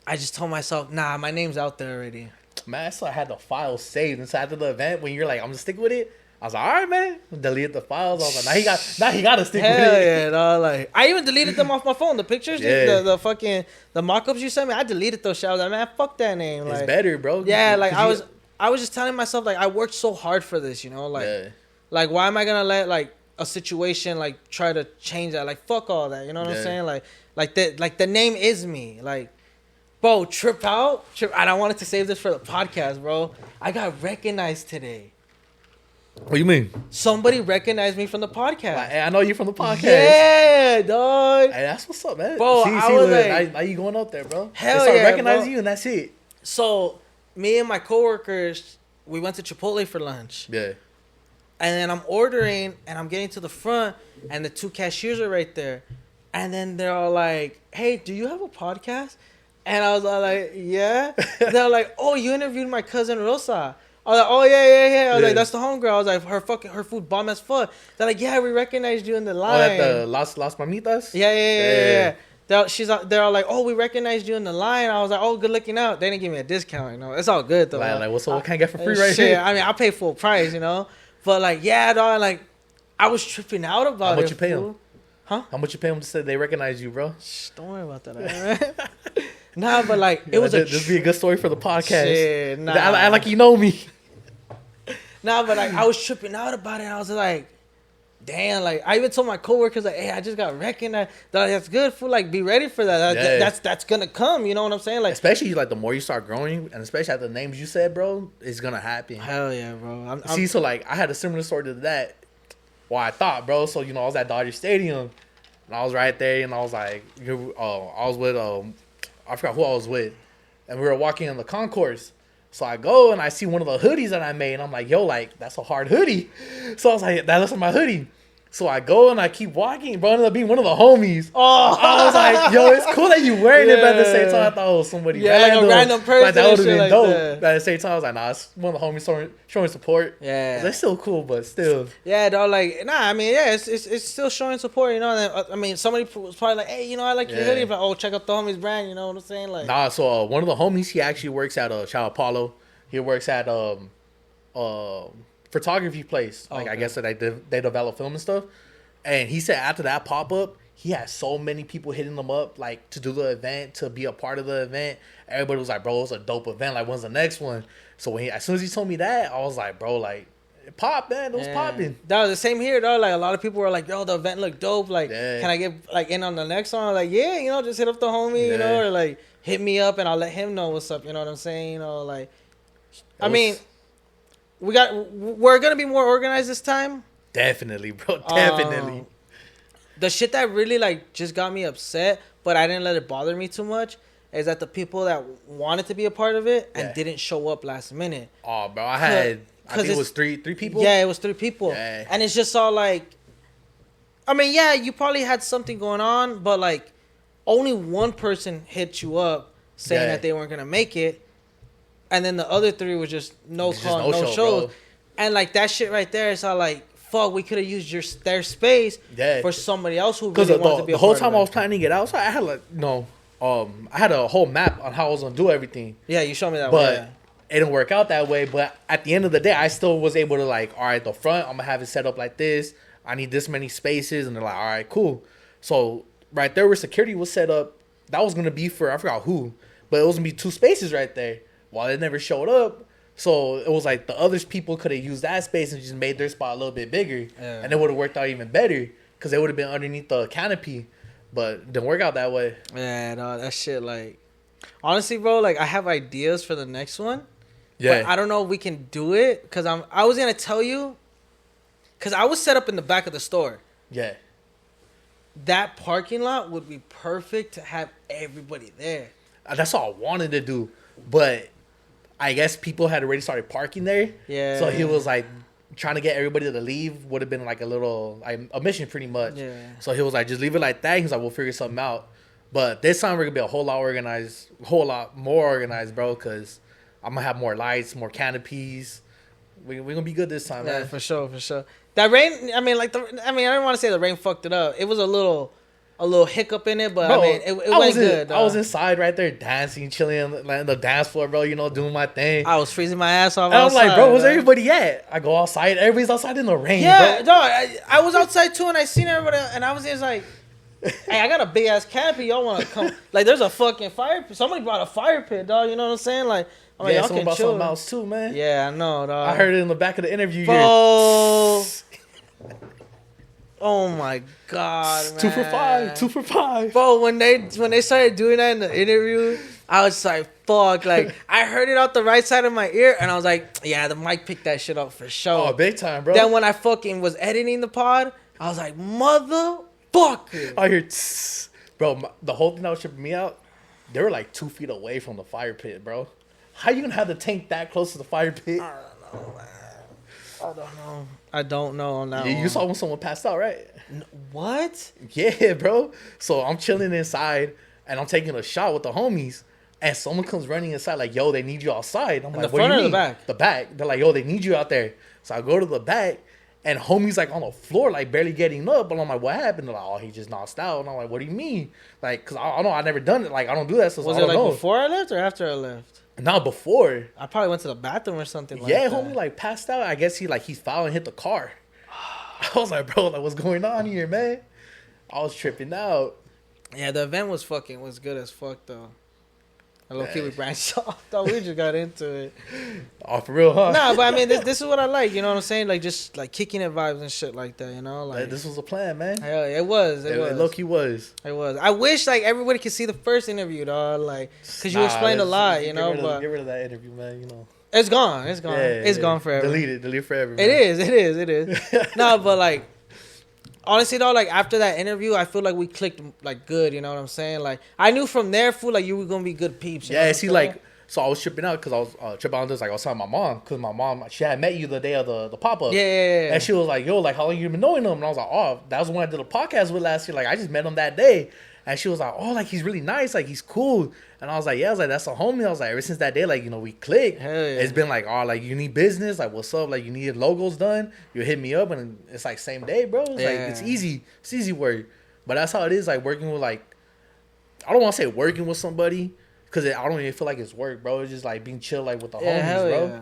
I just told myself, nah, my name's out there already. Man, I had the file saved inside after the event. When you're like, I'm gonna stick with it. I was like, all right, man. Deleted the files. I was like, now he got to stick with it. Hell yeah, dog. Like, I even deleted them off my phone. The pictures, the fucking the mock-ups you sent me, I deleted those shit. I was like, man, fuck that name. Like, it's better, bro. Yeah, like I was just telling myself like I worked so hard for this, you know, like like why am I gonna let like a situation like try to change that? Like fuck all that, you know what I'm saying? Like the name is me. Like, bro, Trip. And I wanted to save this for the podcast, bro. I got recognized today. What do you mean? Somebody recognized me from the podcast. Like, hey, I know you from the podcast. Yeah, dog. Hey, that's what's up, man. Bro, I was like, now you going up there, bro. Hell they start yeah, recognizing bro. you, and that's it. So, me and my coworkers, we went to Chipotle for lunch. Yeah. And then I'm ordering, and I'm getting to the front, and the two cashiers are right there. And then they're all like, hey, do you have a podcast? And I was all like, yeah. They're like, oh, you interviewed my cousin Rosa. I was like, oh, yeah. I was like, that's the homegirl. I was like, her food bomb as fuck. They're like, yeah, we recognized you in the line. Oh, at the Las Mamitas? Yeah. They're all like, oh, we recognized you in the line. I was like, oh, good looking out. They didn't give me a discount, you know. It's all good, though. Like what can I get for free right shit, here? I mean, I'll pay full price, you know. But, like, yeah, dog, like, I was tripping out about it. How much you pay them? Huh? How much you pay them to say they recognize you, bro? Shh, don't worry about that, man. Nah, but, like, it was this be a good story for the podcast. Shit, nah. I like you know me. Nah, but like I was tripping out about it. I was like, damn, like I even told my coworkers like, hey, I just got recognized. That's good fool. Like, be ready for that. That's gonna come. You know what I'm saying? Like, especially like the more you start growing, and especially at the names you said, bro, it's gonna happen. Hell yeah, bro. So like I had a similar story to that. Well, I thought, bro. So I was at Dodger Stadium, and I was right there, and I was like, I was with I forgot who I was with, and we were walking in the concourse. So I go and I see one of the hoodies that I made, and I'm like, yo, like, that's a hard hoodie. So I was like, that looks like my hoodie. So I go and I keep walking, bro. Ended up being one of the homies. Oh, I was like, yo, it's cool that you wearing it, but at the same time, I thought it was somebody random. Like a random person. Like, that would have been like dope. that. But at the same time, I was like, nah, it's one of the homies showing support. Yeah. It's still cool, but still. Yeah, dog. Like, nah, I mean, yeah, it's still showing support, you know. And, I mean, somebody was probably like, hey, you know, I like your hoodie. But, oh, check out the homies brand, you know what I'm saying? Like, nah, so one of the homies, he actually works at Chao Paulo. He works at photography place. Like, I guess that they develop film and stuff. And he said after that pop-up, he had so many people hitting him up, like, to do the event, to be a part of the event. Everybody was like, bro, it's a dope event. Like, when's the next one? So as soon as he told me that, I was like, bro, like, it popped, man. It was popping. That was the same here, though. Like, a lot of people were like, yo, the event looked dope. Like, can I get, like, in on the next one? Like, yeah, you know, just hit up the homie, you know, or, like, hit me up and I'll let him know what's up. You know what I'm saying? You know, like, I mean, we're going to be more organized this time. Definitely, bro. Definitely. The shit that really, like, just got me upset, but I didn't let it bother me too much, is that the people that wanted to be a part of it and didn't show up last minute. Oh, bro. I think it was three people. Yeah, it was 3 people. Yeah. And it's just all like, I mean, yeah, you probably had something going on, but, like, only one person hit you up saying that they weren't going to make it. And then the other 3 was just no call, no shows. And, like, that shit right there is all like, fuck, we could have used their space for somebody else who really wanted to be a part of it. The whole time I was planning it out, so I had, like, I had a whole map on how I was going to do everything. Yeah, you showed me that one. But it didn't work out that way. But at the end of the day, I still was able to, like, all right, the front, I'm going to have it set up like this. I need this many spaces, and they're like, all right, cool. So right there where security was set up, that was gonna be for I forgot who, but it was gonna be 2 spaces right there. Well, it never showed up, so it was like the other people could have used that space and just made their spot a little bit bigger, and it would have worked out even better because they would have been underneath the canopy, but it didn't work out that way. Yeah, no, that shit, like, honestly, bro, like, I have ideas for the next one. Yeah, But I don't know if we can do it because I was gonna tell you, because I was set up in the back of the store. yeah. That parking lot would be perfect to have everybody there. That's all I wanted to do, but I guess people had already started parking there. Yeah. So he was like trying to get everybody to leave would have been like a little like a mission pretty much. Yeah. So he was like, just leave it like that. He's like, we'll figure something out. But this time we're gonna be a whole lot more organized, bro. Cause I'm gonna have more lights, more canopies. We're gonna be good this time, Yeah, man. for sure, for sure. That rain, I mean, I don't want to say the rain fucked it up. It was a little hiccup in it, but Bro, I mean, it went good. I was inside right there dancing, chilling, like on the dance floor, bro. You know, doing my thing. I was freezing my ass off. And I'm like, outside, bro, where's man. everybody at? I go outside. Everybody's outside in the rain, Yeah, bro. no, I was outside too, and I seen everybody, and I was just like, hey, I got a big ass canopy. Y'all want to come? Like, there's a fucking fire pit. Somebody brought a fire pit, dog. You know what I'm saying? Like, I'm like, Yeah, y'all someone can about chill. something else too, man. Yeah, I know, dog. I heard it in the back of the interview. Bro. Oh my god, man. 2 for 5. 2 for 5. Bro, when they started doing that in the interview, I was like, fuck. Like, I heard it out the right side of my ear, and I was like, yeah, the mic picked that shit up for sure. Oh, big time, bro. Then when I fucking was editing the pod, I was like, motherfucker. I hear, bro. The whole thing that was tripping me out. They were like 2 feet away from the fire pit, bro. How you gonna have the tank that close to the fire pit? I don't know on that Yeah, one. you saw when someone passed out, right? What? Yeah, bro. So I'm chilling inside and I'm taking a shot with the homies, and someone comes running inside like, "Yo, they need you outside." I'm like, the "What front do you or the mean?" back? The back. They're like, "Yo, they need you out there." So I go to the back, and homie's like on the floor, like barely getting up. But I'm like, "What happened?" They're like, "Oh, he just knocked out." And I'm like, "What do you mean?" Like, cause I don't know, I never done it. Like, I don't do that. So Was I it don't like know. before I left or after I left? Not before. I probably went to the bathroom or something like Yeah, that. homie like passed out. I guess he fell and hit the car. I was like, bro, like what's going on here, man? I was tripping out. Yeah, the event was good as fuck though. I low-key we Yeah. branched off though. We just got into it. Oh, for real, huh? Nah, but I mean, this is what I like. You know what I'm saying? Like, just like kicking it vibes and shit like that. You know, like This was a plan, man. hell, it was. It was. Low-key was. It was. I wish like everybody could see the first interview, dog. Like, cause you Nah, explained a let's- lot. You know, get but rid of that interview, man. You know, it's gone. It's gone. It's gone forever. Delete it forever. It is. It is. No, but like, honestly though, like after that interview, I feel like we clicked like good. You know what I'm saying? Like, I knew from there, fool, like you were gonna be good peeps. You know Yeah, what see, I'm saying? like, so I was tripping out because I was tripping out this. Like, I was telling my mom because my mom, she had met you the day of the pop up. Yeah. And she was like, "Yo, like, how long you been knowing him?" And I was like, "Oh, that was when I did a podcast with last year. Like, I just met him that day." And she was like, "Oh, like he's really nice. Like he's cool." And I was like, "Yeah." I was like, "That's a homie." I was like, "Ever since that day, like you know, we clicked. Hell yeah. It's been like, oh, like you need business. Like, what's up? Like you need logos done. You hit me up, and it's like same day, bro. It's like it's Yeah. easy. It's easy work. But that's how it is. Like working with like, I don't want to say working with somebody because I don't even feel like it's work, bro. It's just like being chill, like with the Yeah, homies, hell bro. yeah.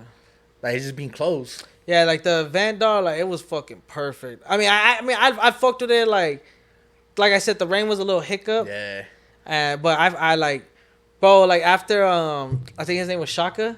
Like it's just being close. Yeah, like the event, dog, like it was fucking perfect. I mean, I fucked with it. Like I said, the rain was a little hiccup. Yeah. But I like, bro, like after I think his name was Shaka.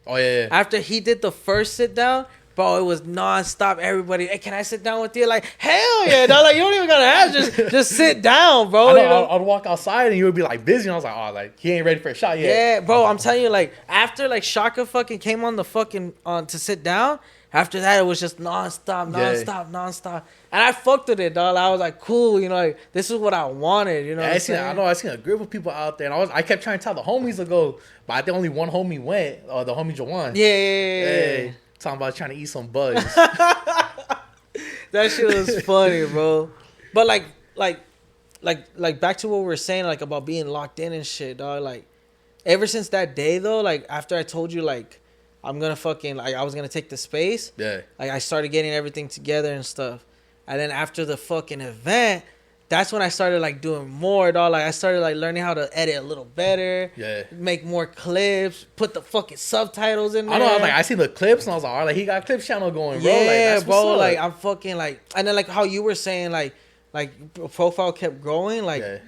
Oh yeah. After he did the first sit down, bro, it was nonstop. Everybody, hey, can I sit down with you? Like, hell yeah, dog. Like you don't even gotta ask, just sit down, bro. I know, You know? I'd walk outside and you would be like busy, and I was like, oh, like he ain't ready for a shot yet. Yeah, bro, I'm telling you, like after like Shaka fucking came on the fucking to sit down. After that, it was just nonstop. And I fucked with it, dog. I was like, cool, you know, like, this is what I wanted, you know what I'm saying? I seen a group of people out there, and I kept trying to tell the homies to go, but I think only one homie went, the homie Jawan. Yeah. Hey, talking about trying to eat some bugs. That shit was funny, bro. But like back to what we were saying, like about being locked in and shit, dog. Like, ever since that day, though, like after I told you, like, I'm gonna fucking, like, I was gonna take the space. Yeah. Like, I started getting everything together and stuff. And then after the fucking event, that's when I started like doing more, dog. Like I started like learning how to edit a little better. Yeah. Make more clips. Put the fucking subtitles in there. I know. I was like, I seen the clips and I was like, all right, he got clips channel going, bro. Yeah, like, that's bro. what's up. Like I'm fucking like, and then like how you were saying like profile kept growing. Like, yeah,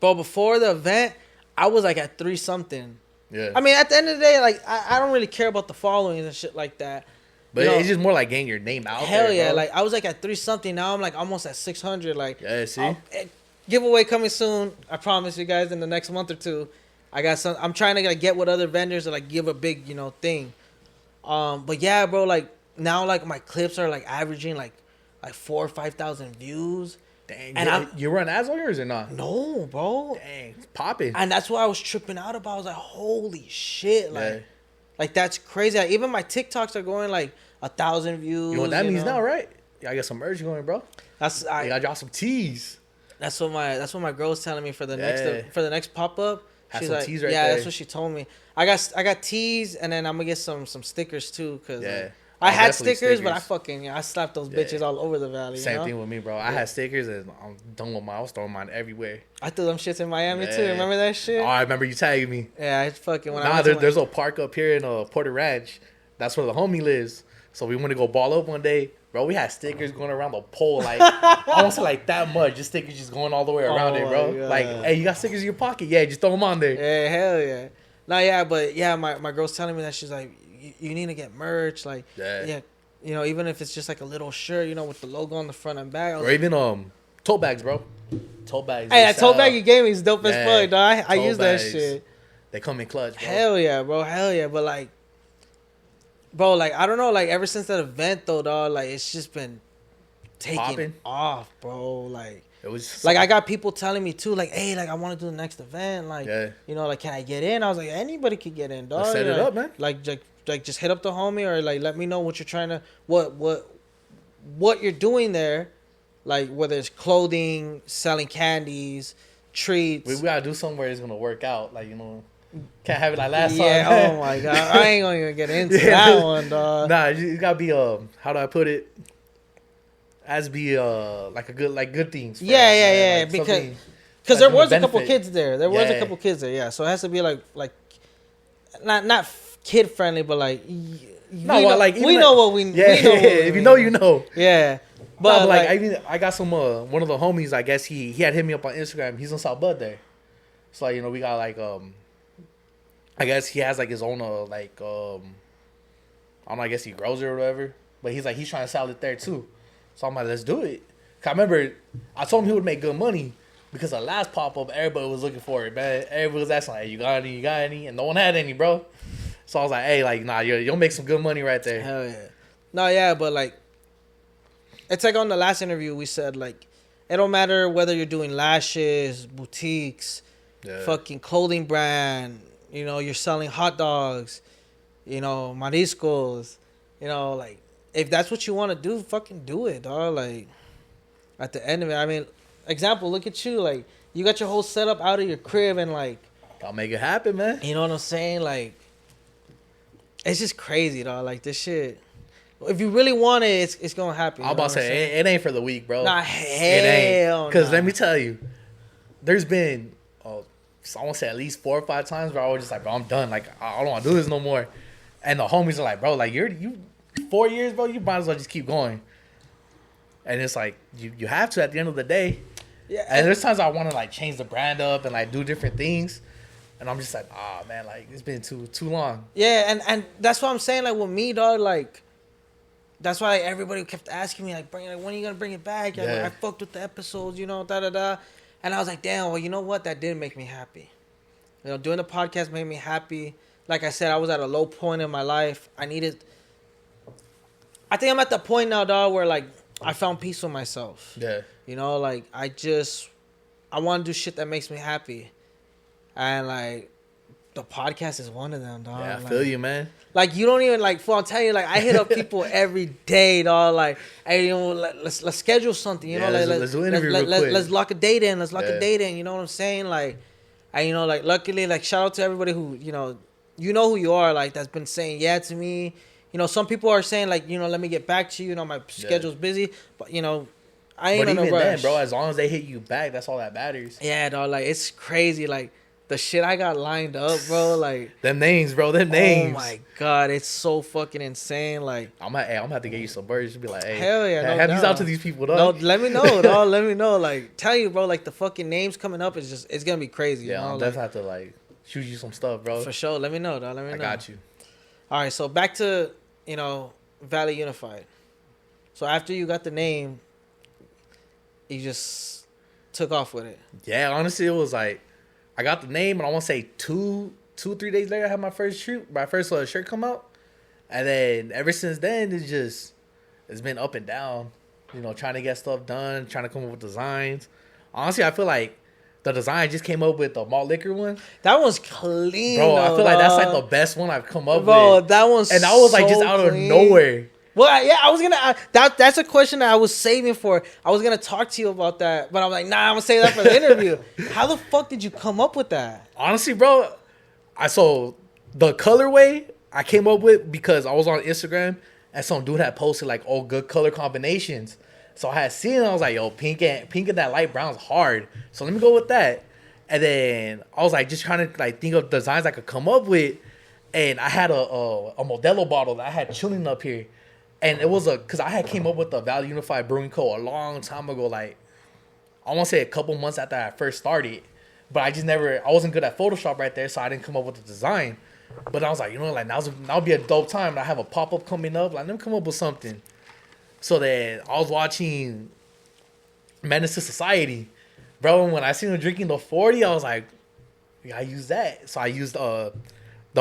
bro, before the event, I was like at 3 something. yeah. I mean, at the end of the day, like I don't really care about the followings and shit like that. But you know, it's just more like getting your name out hell there. yeah, Bro. like I was like at 3 something. Now I'm like almost at 600. Like, Yeah, see? Giveaway coming soon. I promise you guys in the next month or two. I got some. I'm trying to like get with other vendors to like give a big thing. But yeah, bro, like now like my clips are like averaging like 4,000 or 5,000 views. Dang, And you run ads on yours or not? No, bro. Dang, it's popping. And that's what I was tripping out about. I was like, holy shit, like. Yeah. Like that's crazy. Like, even my TikToks are going like 1,000 views. You know what that means know? now, right? Yeah, I got some merch going, bro. That's I gotta drop some tees. That's what my girl's telling me for the Yeah. next pop up. Have She's some like, tees right yeah, there. that's what she told me. I got tees, and then I'm gonna get some stickers too, cause Yeah. I had Definitely stickers, but I stickers. fucking I slapped those bitches all over the valley. Same you know? thing with me, bro. I had stickers and I'm done with mine. I was throwing mine everywhere. I threw them shits in Miami too. Yeah. Remember that shit? Oh, I remember you tagging me. Yeah, I fucking when I Nah, went to there's a park up here in Porter Ranch. That's where the homie lives. So we went to go ball up one day. Bro, we had stickers going around the pole, like, I won't say like that much. Just stickers just going all the way around it, bro. my God. Like, hey, you got stickers in your pocket? Yeah, just throw them on there. Yeah, hell yeah. No, yeah, but yeah, my girl's telling me that she's like, you need to get merch, like, Yeah. you know, even if it's just like a little shirt, you know, with the logo on the front and back. I was Or even tote bags, bro. Tote bags. Hey, they that tote sell. bag you gave me is dope as Yeah, fuck, dog. I tote use that bags. shit. They come in clutch, bro. Hell yeah, bro. Hell yeah. But like, bro, like I don't know, like ever since that event though, dog, like it's just been taking Popping. off, bro. Like, It was I got people telling me too, like, hey, like I want to do the next event, like, Yeah. you know, like can I get in? I was like, anybody could get in, dog. Let's set it Like- up, man. Like just hit up the homie or like let me know what you're trying to what you're doing there, like whether it's clothing, selling candies, treats. we gotta do something where it's gonna work out. Like, you know, can't have it like last Yeah, time. oh my god, I ain't gonna even get into Yeah. that one, dog. Nah, you gotta be how do I put it? As be like a good things. first, Yeah, man. Like, because something because that's there gonna was a couple benefit. kids there. There was a Yeah. couple kids there, yeah. So it has to be like not kid friendly, but like No, well, like, even we like- know what we yeah, we know what we if you mean. know, you know. Yeah, But but like I got some one of the homies. I guess he had hit me up on Instagram. He's in South Bud there, so like, you know, we got like I guess he has like his own I don't know, I guess he grows it or whatever. But he's trying to sell it there too. So I'm like, let's do it. 'Cause I remember I told him he would make good money because the last pop up everybody was looking for it, man. Everybody was asking like, hey, you got any, and no one had any, bro. So I was like, hey, like, nah, you'll make some good money right there. hell yeah, no, yeah, but like it's like on the last interview we said like it don't matter whether you're doing lashes, boutiques, Yeah. fucking clothing brand, you know, you're selling hot dogs, you know, mariscos, you know, like if that's what you want to do, fucking do it, dog. Like at the end of it, I mean, example, look at you, like you got your whole setup out of your crib and like, I'll make it happen, man. you know what I'm saying? Like it's just crazy, dog. Like this shit. If you really want it, it's gonna happen. I'm about to say it ain't for the weak, bro. Nah, It ain't. hell, Because nah. let me tell you, there's been, I want to say at least 4 or 5 times where I was just like, bro, I'm done. Like, I don't want to do this no more. And the homies are like, bro, like, you 4 years, bro, you might as well just keep going. And it's like, you have to at the end of the day. Yeah, And there's times I want to, like, change the brand up and, like, do different things. And I'm just like, man, like, it's been too long. yeah, and that's what I'm saying. Like with me, dog, like that's why everybody kept asking me, like, when are you gonna bring it back? Like, Yeah. I fucked with the episodes, you know, da da da. And I was like, damn, well, you know what? That did make me happy. You know, doing the podcast made me happy. Like I said, I was at a low point in my life. I think I'm at the point now, dog, where like I found peace with myself. Yeah. You know, like I want to do shit that makes me happy, and like the podcast is one of them, dog. Yeah, I Like, feel you, man. Like you don't even like. I'm telling you, like I hit up people every day, dog. Like, hey, you know, let's schedule something. You Yeah, know, let's do an interview real quick. let's lock a date in. Let's lock Yeah. a date in. You know what I'm saying? Like, and you know, like luckily, like shout out to everybody who you know who you are. Like that's been saying yeah to me. You know, some people are saying like, you know, let me get back to you. You know, my schedule's busy, but you know, I ain't But on no even rush. then, bro, as long as they hit you back, that's all that matters. Yeah, dog. Like it's crazy. Like the shit I got lined up, bro. Like Them names, bro. Them names. oh my god, it's so fucking insane. Like I'm gonna have to get you some birds. Just be like, hey, hell yeah, no have these doubt. out to these people, No, dog. let me know, dog. Let me know. Like tell you, bro. Like the fucking names coming up is just it's gonna be crazy. Yeah, you know? I'll definitely have to like shoot you some stuff, bro. For sure. Let me know, dog. Let me know. I got you. All right, so back to Valley Unified. So after you got the name, you just took off with it. Yeah, honestly, it was like I got the name, and I want to say 3 days later, I had my first shirt come out, and then ever since then, it's been up and down. You know, trying to get stuff done, trying to come up with designs. Honestly, I feel like the design just came up with the malt liquor one. That one's clean, Bro, I though, feel like that's dog. like the best one I've come up Bro, with. that one's And that was like just so out of clean. nowhere. Well, yeah, I was gonna. That's a question that I was saving for. I was gonna talk to you about that, but I'm like, nah, I'm gonna save that for the interview. How the fuck did you come up with that? Honestly, bro, so the colorway I came up with because I was on Instagram and some dude had posted like, oh, good color combinations. So I had seen it, I was like, yo, pink and that light brown's hard. So let me go with that. And then I was like, just trying to like think of designs I could come up with. And I had a Modelo bottle that I had chilling up here. And it was because I had came up with the Valley Unified Brewing Co. a long time ago, like I want to say a couple months after I first started. But I wasn't good at Photoshop right there, so I didn't come up with the design. But I was like, like now would be a dope time. I have a pop-up coming up. Like, let me come up with something. So then I was watching Menace to Society. Bro, when I seen him drinking the 40, I was like, yeah, I use that. So I used the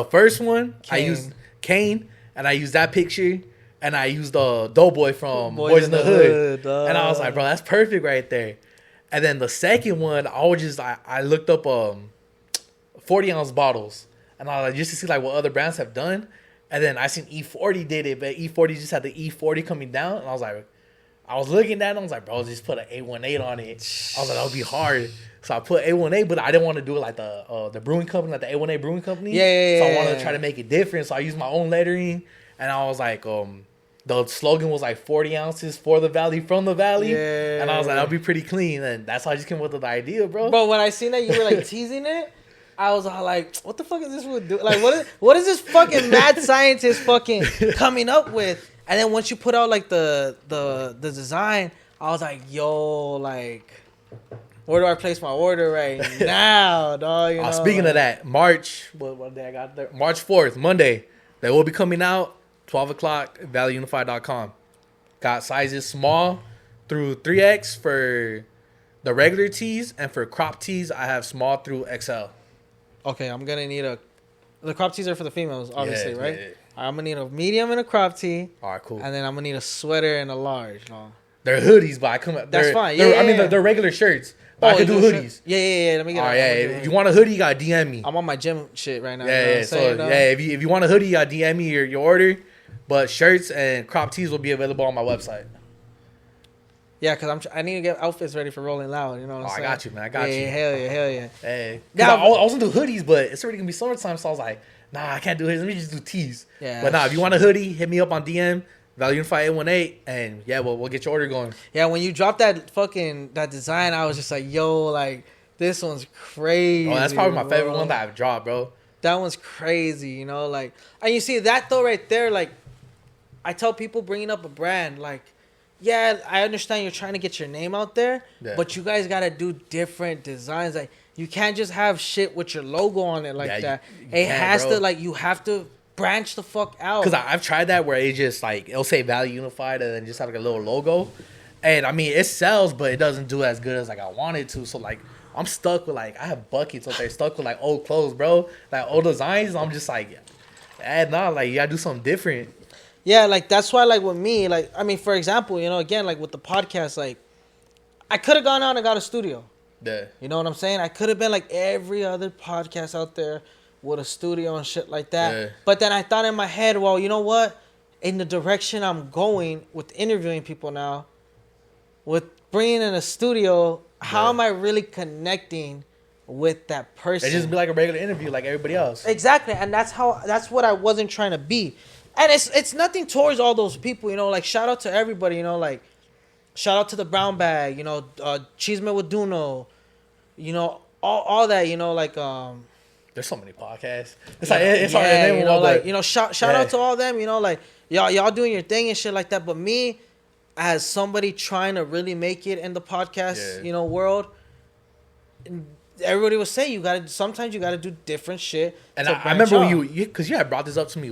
first one. I used Kane, and I used that picture. And I used the Doughboy from Boys in the Hood. And I was like, bro, that's perfect right there. And then the second one, I looked up 40-ounce bottles. And I was like, just to see like what other brands have done. And then I seen E40 did it, but E40 just had the E40 coming down. And I was looking at it and I was like, bro, just put an 818 on it. I was like, that would be hard. So I put 818, but I didn't want to do it like the brewing company, like the 818 brewing company. Yeah. So I wanted to try to make it different. So I used my own lettering. And I was like, the slogan was like 40 ounces for the Valley, from the Valley. Yeah. And I was like, that'll be pretty clean. And that's how I just came up with the idea, bro. Bro, when I seen that you were like teasing it, I was all like, what the fuck is this would do? Like, what is this fucking mad scientist fucking coming up with? And then once you put out like the design, I was like, yo, like, where do I place my order right now, dog? You know, Speaking of that, March, what day I got there? March 4th, Monday. They will be coming out, 12 o'clock, valleyunified.com. Got sizes small through 3X for the regular tees, and for crop tees, I have small through XL. Okay, I'm gonna need the crop tees are for the females, obviously, Yeah, right? yeah. I'm gonna need a medium and a crop tee, All right, cool. and then I'm gonna need a sweater and a large. No. They're hoodies, but I come up. That's fine. I mean, Yeah. they're regular shirts, but I could do you hoodies. Yeah. Let me get. All right, it. yeah. I'm gonna If do you want a hoodie, you gotta DM me. I'm on my gym shit right now. Yeah, you know what I'm So saying, dog? yeah, if you want a hoodie, you gotta DM me your order. But shirts and crop tees will be available on my website. Yeah, because I need to get outfits ready for Rolling Loud. You know what I'm Oh, I saying? got you, man. I got you. Hell yeah. Hey, Yeah, I was gonna do hoodies, but it's already gonna be summertime, so I was like, nah, I can't do hoodies. Let me just do tees. Yeah. But nah, if you want a hoodie, hit me up on DM, Valley Unified 818, and yeah, we'll get your order going. Yeah, when you dropped that design, I was just like, yo, like this one's crazy. Oh, that's probably my favorite bro. one that I've dropped, bro. That one's crazy, you know, like, and you see that though right there, like, I tell people bringing up a brand, like, yeah, I understand you're trying to get your name out there, Yeah. but you guys gotta do different designs. Like, you can't just have shit with your logo on it like Yeah, that. you It can't, has bro. to, like, you have to branch the fuck out. Because I've tried that where it just like it'll say Valley Unified and then just have like a little logo, and I mean it sells, but it doesn't do as good as like I wanted to. So like I'm stuck with like I have buckets up there stuck with like old clothes, bro, like old designs. I'm just like, nah, like you gotta do something different. Yeah, like that's why, like with me, like I mean, for example, you know, again, like with the podcast, like I could have gone out and got a studio. Yeah. You know what I'm saying? I could have been like every other podcast out there with a studio and shit like that. Yeah. But then I thought in my head, well, you know what? In the direction I'm going with interviewing people now, with bringing in a studio, how Yeah. am I really connecting with that person? It just be like a regular interview, like everybody else. Exactly, and that's what I wasn't trying to be. And it's nothing towards all those people, you know, like shout out to everybody, you know, like shout out to the Brown Bag, you know, Chisme with Duno, you know, all that, you know, like There's so many podcasts. It's like it's hard to name you them know, all, like but you know, shout out to all them, you know, like y'all doing your thing and shit like that. But me, as somebody trying to really make it in the podcast, you know, world, everybody was saying sometimes you gotta do different shit. And I remember when because you had brought this up to me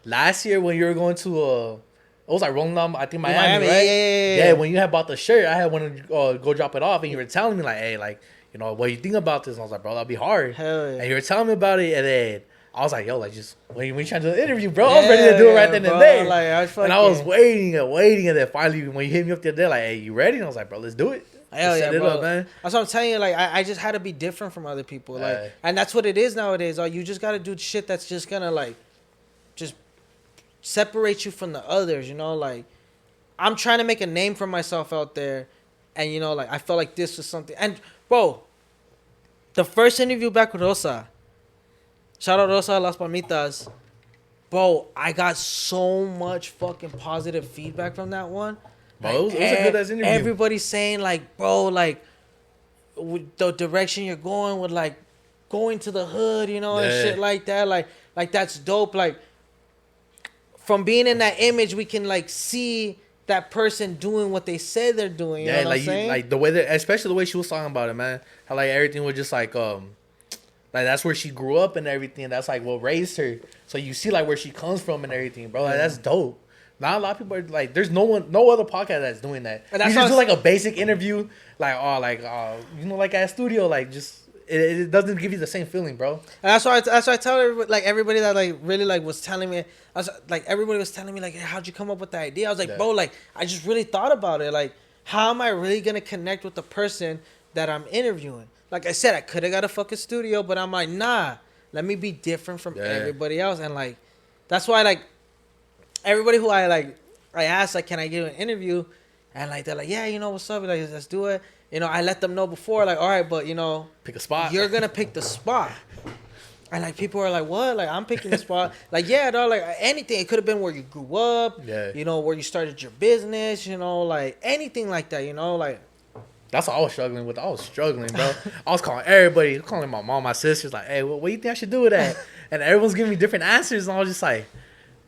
last year when you were going to it was like rolling down, I think Miami, right? Yeah. When you had bought the shirt, I had wanted to go drop it off, and you were telling me like, hey, like, you know, what do you think about this? And I was like, bro, that'd be hard. Hell yeah. And you were telling me about it, and then I was like, yo, like, just when you trying to do the interview, bro, I was ready to do it right then and there. Like, I was waiting, and then finally when you hit me up the other day, like, hey, you ready? And I was like, bro, let's do it. Hell yeah, set it bro. up, man. That's what I'm telling you. Like, I just had to be different from other people. Like, and that's what it is nowadays. You just gotta do shit that's just gonna like, just separate you from the others. You know, like, I'm trying to make a name for myself out there, and you know, like, I felt like this was something. And bro, the first interview back with Rosa, shout out Rosa Las Palmitas, bro, I got so much fucking positive feedback from that one. Bro, it was a good ass interview. Everybody's saying like, bro, like, with the direction you're going with, like, going to the hood, you know, and shit like that, like that's dope. Like, from being in that image, we can like see that person doing what they said they're doing. You know what I'm saying? Like the way that, especially the way she was talking about it, man. How like everything was just like that's where she grew up and everything. That's like what raised her. So you see like where she comes from and everything, bro. Like that's dope. Not a lot of people are like, there's no other podcast that's doing that. And you just do like a basic interview, like you know, like at a studio, like just it doesn't give you the same feeling, bro. And that's why I tell everybody that like really like was telling me, everybody was telling me like, hey, how'd you come up with the idea? I was like, bro, like I just really thought about it. Like, how am I really gonna connect with the person that I'm interviewing? Like I said, I could have got a fucking studio, but I'm like, nah, let me be different from everybody else. And like, that's why like everybody who I asked, like, can I give an interview? And like, they're like, yeah, you know, what's up? Like, let's do it. You know, I let them know before, like, all right, but you know, pick a spot. You're gonna pick the spot. And like, people are like, what? Like, I'm picking the spot. Like, yeah, dog, like anything. It could have been where you grew up. Yeah. You know, where you started your business. You know, like anything like that. You know, like. That's what I was struggling with. I was struggling, bro. I was calling everybody, calling my mom, my sisters, like, hey, what do you think I should do with that? And everyone's giving me different answers, and I was just like,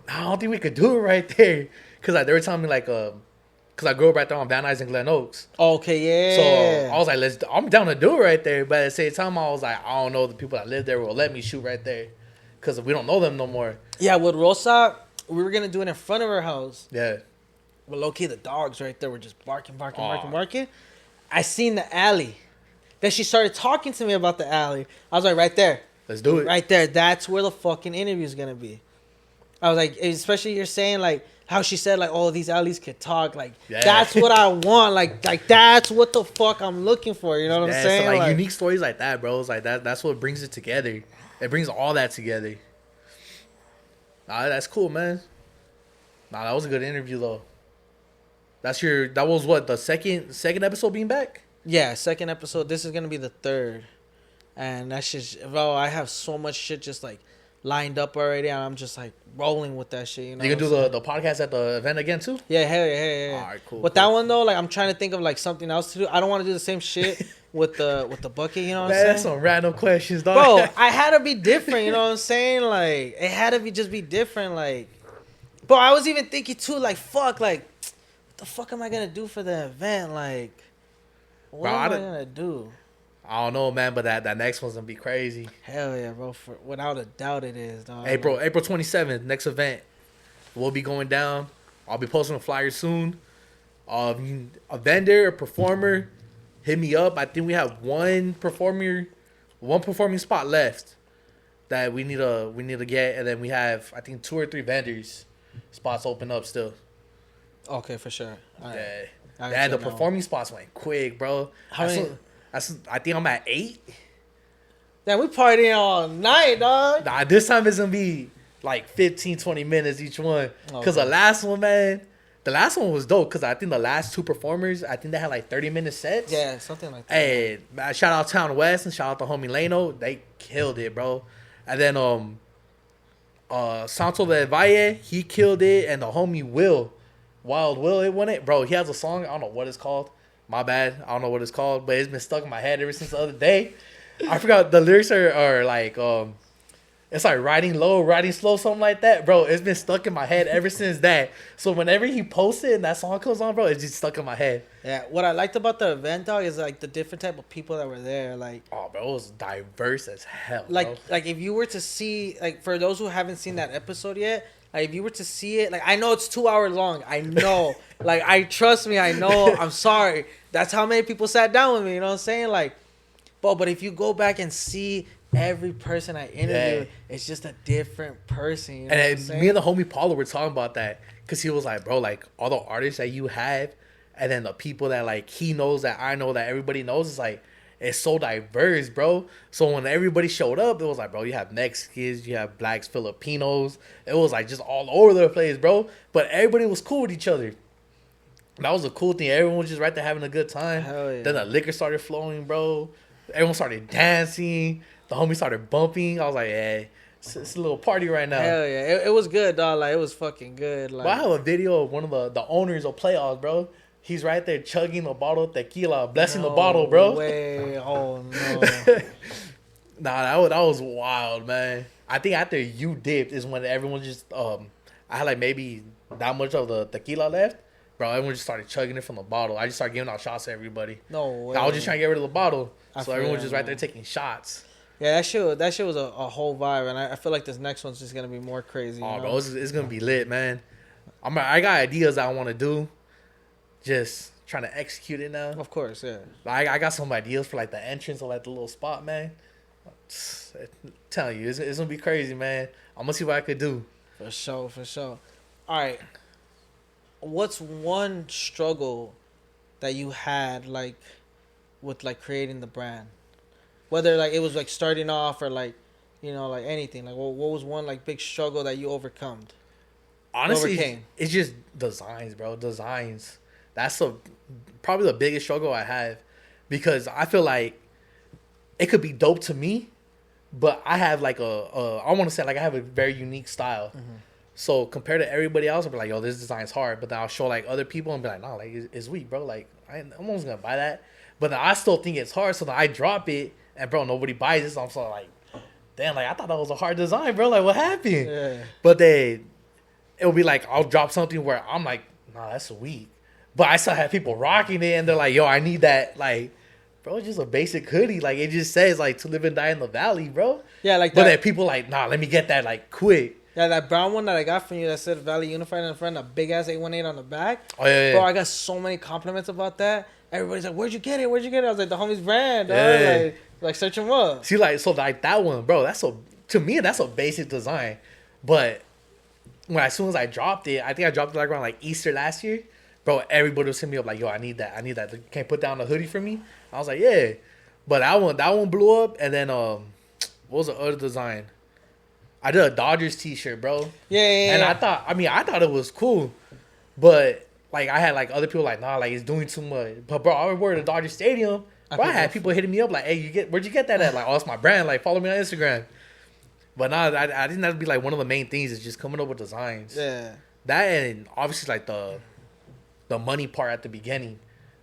I don't think we could do it right there. Because like, they were telling me, like, because I grew up right there on Van Nuys and Glen Oaks. Okay, yeah. So I was like, I'm down to do it right there. But at the same time, I was like, I don't know the people that live there will let me shoot right there. Because we don't know them no more. Yeah, with Rosa, we were going to do it in front of her house. Yeah. But low-key, the dogs right there were just barking. I seen the alley. Then she started talking to me about the alley. I was like, right there. Let's do it. Right there. That's where the fucking interview is going to be. I was like, especially you're saying, like, how she said, like, oh, these alleys could talk. Like, that's what I want. Like, that's what the fuck I'm looking for. You know what I'm saying? So, like, unique stories like that, bro. It's like, that's what brings it together. It brings all that together. Nah, that's cool, man. Nah, that was a good interview, though. That was what, the second episode being back? Yeah, second episode. This is going to be the third. And that's just, bro, I have so much shit just, like, lined up already, and I'm just like rolling with that shit. You know, you can do the podcast at the event again too. Yeah, hell yeah. All right, cool. But that one though, like I'm trying to think of like something else to do. I don't want to do the same shit with the bucket. You know what I'm saying? That's some random questions, dog. Bro, I had to be different. You know what I'm saying? Like it had to be different. Like, bro, I was even thinking too. Like, fuck, like what the fuck am I gonna do for the event? Like, what am I gonna do? I don't know, man, but that next one's gonna be crazy. Hell yeah, bro! Without a doubt, it is, dog. April 27th, next event, will be going down. I'll be posting a flyer soon. A vendor, a performer, hit me up. I think we have one performing spot left that we need to get, and then we have I think 2 or 3 vendors spots open up still. Okay, for sure. Yeah, and the performing spots went quick, bro. I think I'm at 8. Damn, we partying all night, dog. Nah, this time it's going to be like 15, 20 minutes each one. Because the last one, man, was dope. Because I think the last 2 performers, I think they had like 30-minute sets. Yeah, something like that. Hey, shout out Town West and shout out to homie Leno. They killed it, bro. And then Santo del Valle, he killed it. And the homie Will Wild Will, it won it. Bro, he has a song. I don't know what it's called. My bad. I don't know what it's called, but it's been stuck in my head ever since the other day. I forgot the lyrics are like it's like riding low, riding slow, something like that, bro. It's been stuck in my head ever since that. So whenever he posts it and that song comes on, bro, it's just stuck in my head. Yeah, what I liked about the event, dog, is like the different type of people that were there. Like, Oh, bro, it was diverse as hell. like, bro. like if you were to see, like, for those who haven't seen that episode yet, like, if you were to see it, like, I know it's 2 hours long. I know, like, trust me, I know. I'm sorry. That's how many people sat down with me. You know what I'm saying? Like, but if you go back and see every person I interviewed, it's just a different person. You know what I'm And saying? me and the homie Paulo were talking about that because he was like, bro, like all the artists that you have, and then the people that like he knows that I know that everybody knows, is like it's so diverse, bro. So when everybody showed up, it was like, bro, you have Mexicans, you have blacks, Filipinos. It was like just all over the place, bro. But everybody was cool with each other. That was a cool thing. Everyone was just right there having a good time. Hell yeah. Then the liquor started flowing, bro. Everyone started dancing. The homie started bumping. I was like, hey, it's a little party right now. Hell yeah, it was good, dog. Like, it was fucking good. Like, But I have a video of one of the owners of Playoffs, bro. He's right there chugging a bottle of tequila, blessing the bottle, bro. Way, oh no. Nah, that was wild, man. I think after you dipped is when everyone just I had like maybe that much of the tequila left. Bro, everyone just started chugging it from the bottle. I just started giving out shots to everybody. No way. I was just trying to get rid of the bottle. I So feel everyone was that, just right there man. taking shots. Yeah, that shit was a whole vibe, and I feel like this next one's just gonna be more crazy. Oh, you bro, know? it's going to be lit, man. I got ideas I want to do. Just trying to execute it now. Of course, yeah. Like, I got some ideas for like the entrance or like the little spot, man. I'm telling you, it's gonna be crazy, man. I'm gonna see what I could do. For sure, for sure. All right. What's one struggle that you had, like, with, like, creating the brand? Whether, like, it was, like, starting off or, like, you know, like, anything. Like, what was one, like, big struggle that you overcome? Honestly, Overcame. it's just designs, bro. Designs. That's probably the biggest struggle I have, because I feel like it could be dope to me, but I have like I want to say like I have a very unique style. Mm-hmm. So compared to everybody else, I'll be like, yo, this design's hard. But then I'll show like other people and be like, nah, like it's weak, bro. Like I'm almost gonna buy that. But then I still think it's hard. So then I drop it and bro, nobody buys it. So I'm sort of like, damn, like I thought that was a hard design, bro. Like what happened? Yeah. But then it'll be like, I'll drop something where I'm like, nah, that's weak. But I still have people rocking it and they're like, yo, I need that. Like, bro, it's just a basic hoodie. Like it just says like to live and die in the valley, bro. Yeah, like But that. then people like, nah, let me get that like quick. Yeah, that brown one that I got from you that said Valley Unified in the front, a big ass 818 on the back. Oh yeah, Bro, yeah. I got so many compliments about that. Everybody's like, "Where'd you get it? Where'd you get it?" I was like, "The homie's brand, dog." Yeah. Like search him up. See, like, so like that one, bro, to me, that's a basic design. But as soon as I dropped it, I think I dropped it like around like Easter last year. Bro, everybody was hitting me up like, yo, I need that. You can't put down the hoodie for me? I was like, yeah. But that one blew up. And then, what was the other design? I did a Dodgers t-shirt, bro. Yeah. And I thought it was cool. But, like, I had, like, other people like, nah, like, it's doing too much. But, bro, I wore the Dodger Stadium. Bro, I had people hitting me up like, hey, where'd you get that at? Like, oh, it's my brand. Like, follow me on Instagram. But, nah, I think that'd be, like, one of the main things is just coming up with designs. Yeah. That and obviously, like, the money part at the beginning.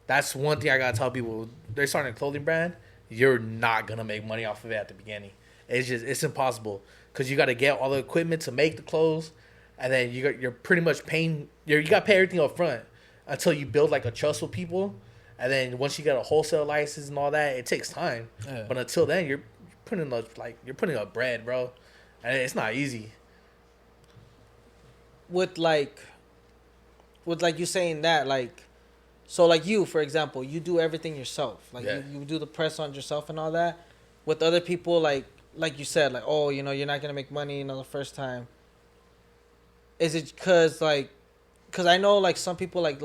That's one thing I gotta tell people. They're starting a clothing brand. You're not gonna make money off of it at the beginning. It's impossible because you got to get all the equipment to make the clothes, and then you're pretty much paying. You got to pay everything up front until you build like a trust with people, and then once you get a wholesale license and all that, it takes time. Yeah. But until then, you're putting up bread, bro, and it's not easy. With like you saying that, like, so like you, for example, you do everything yourself. Like Yeah. you do the press on yourself and all that. With other people, like you said, like, oh, you know, you're not gonna make money, you know, the first time. Is it because I know like some people like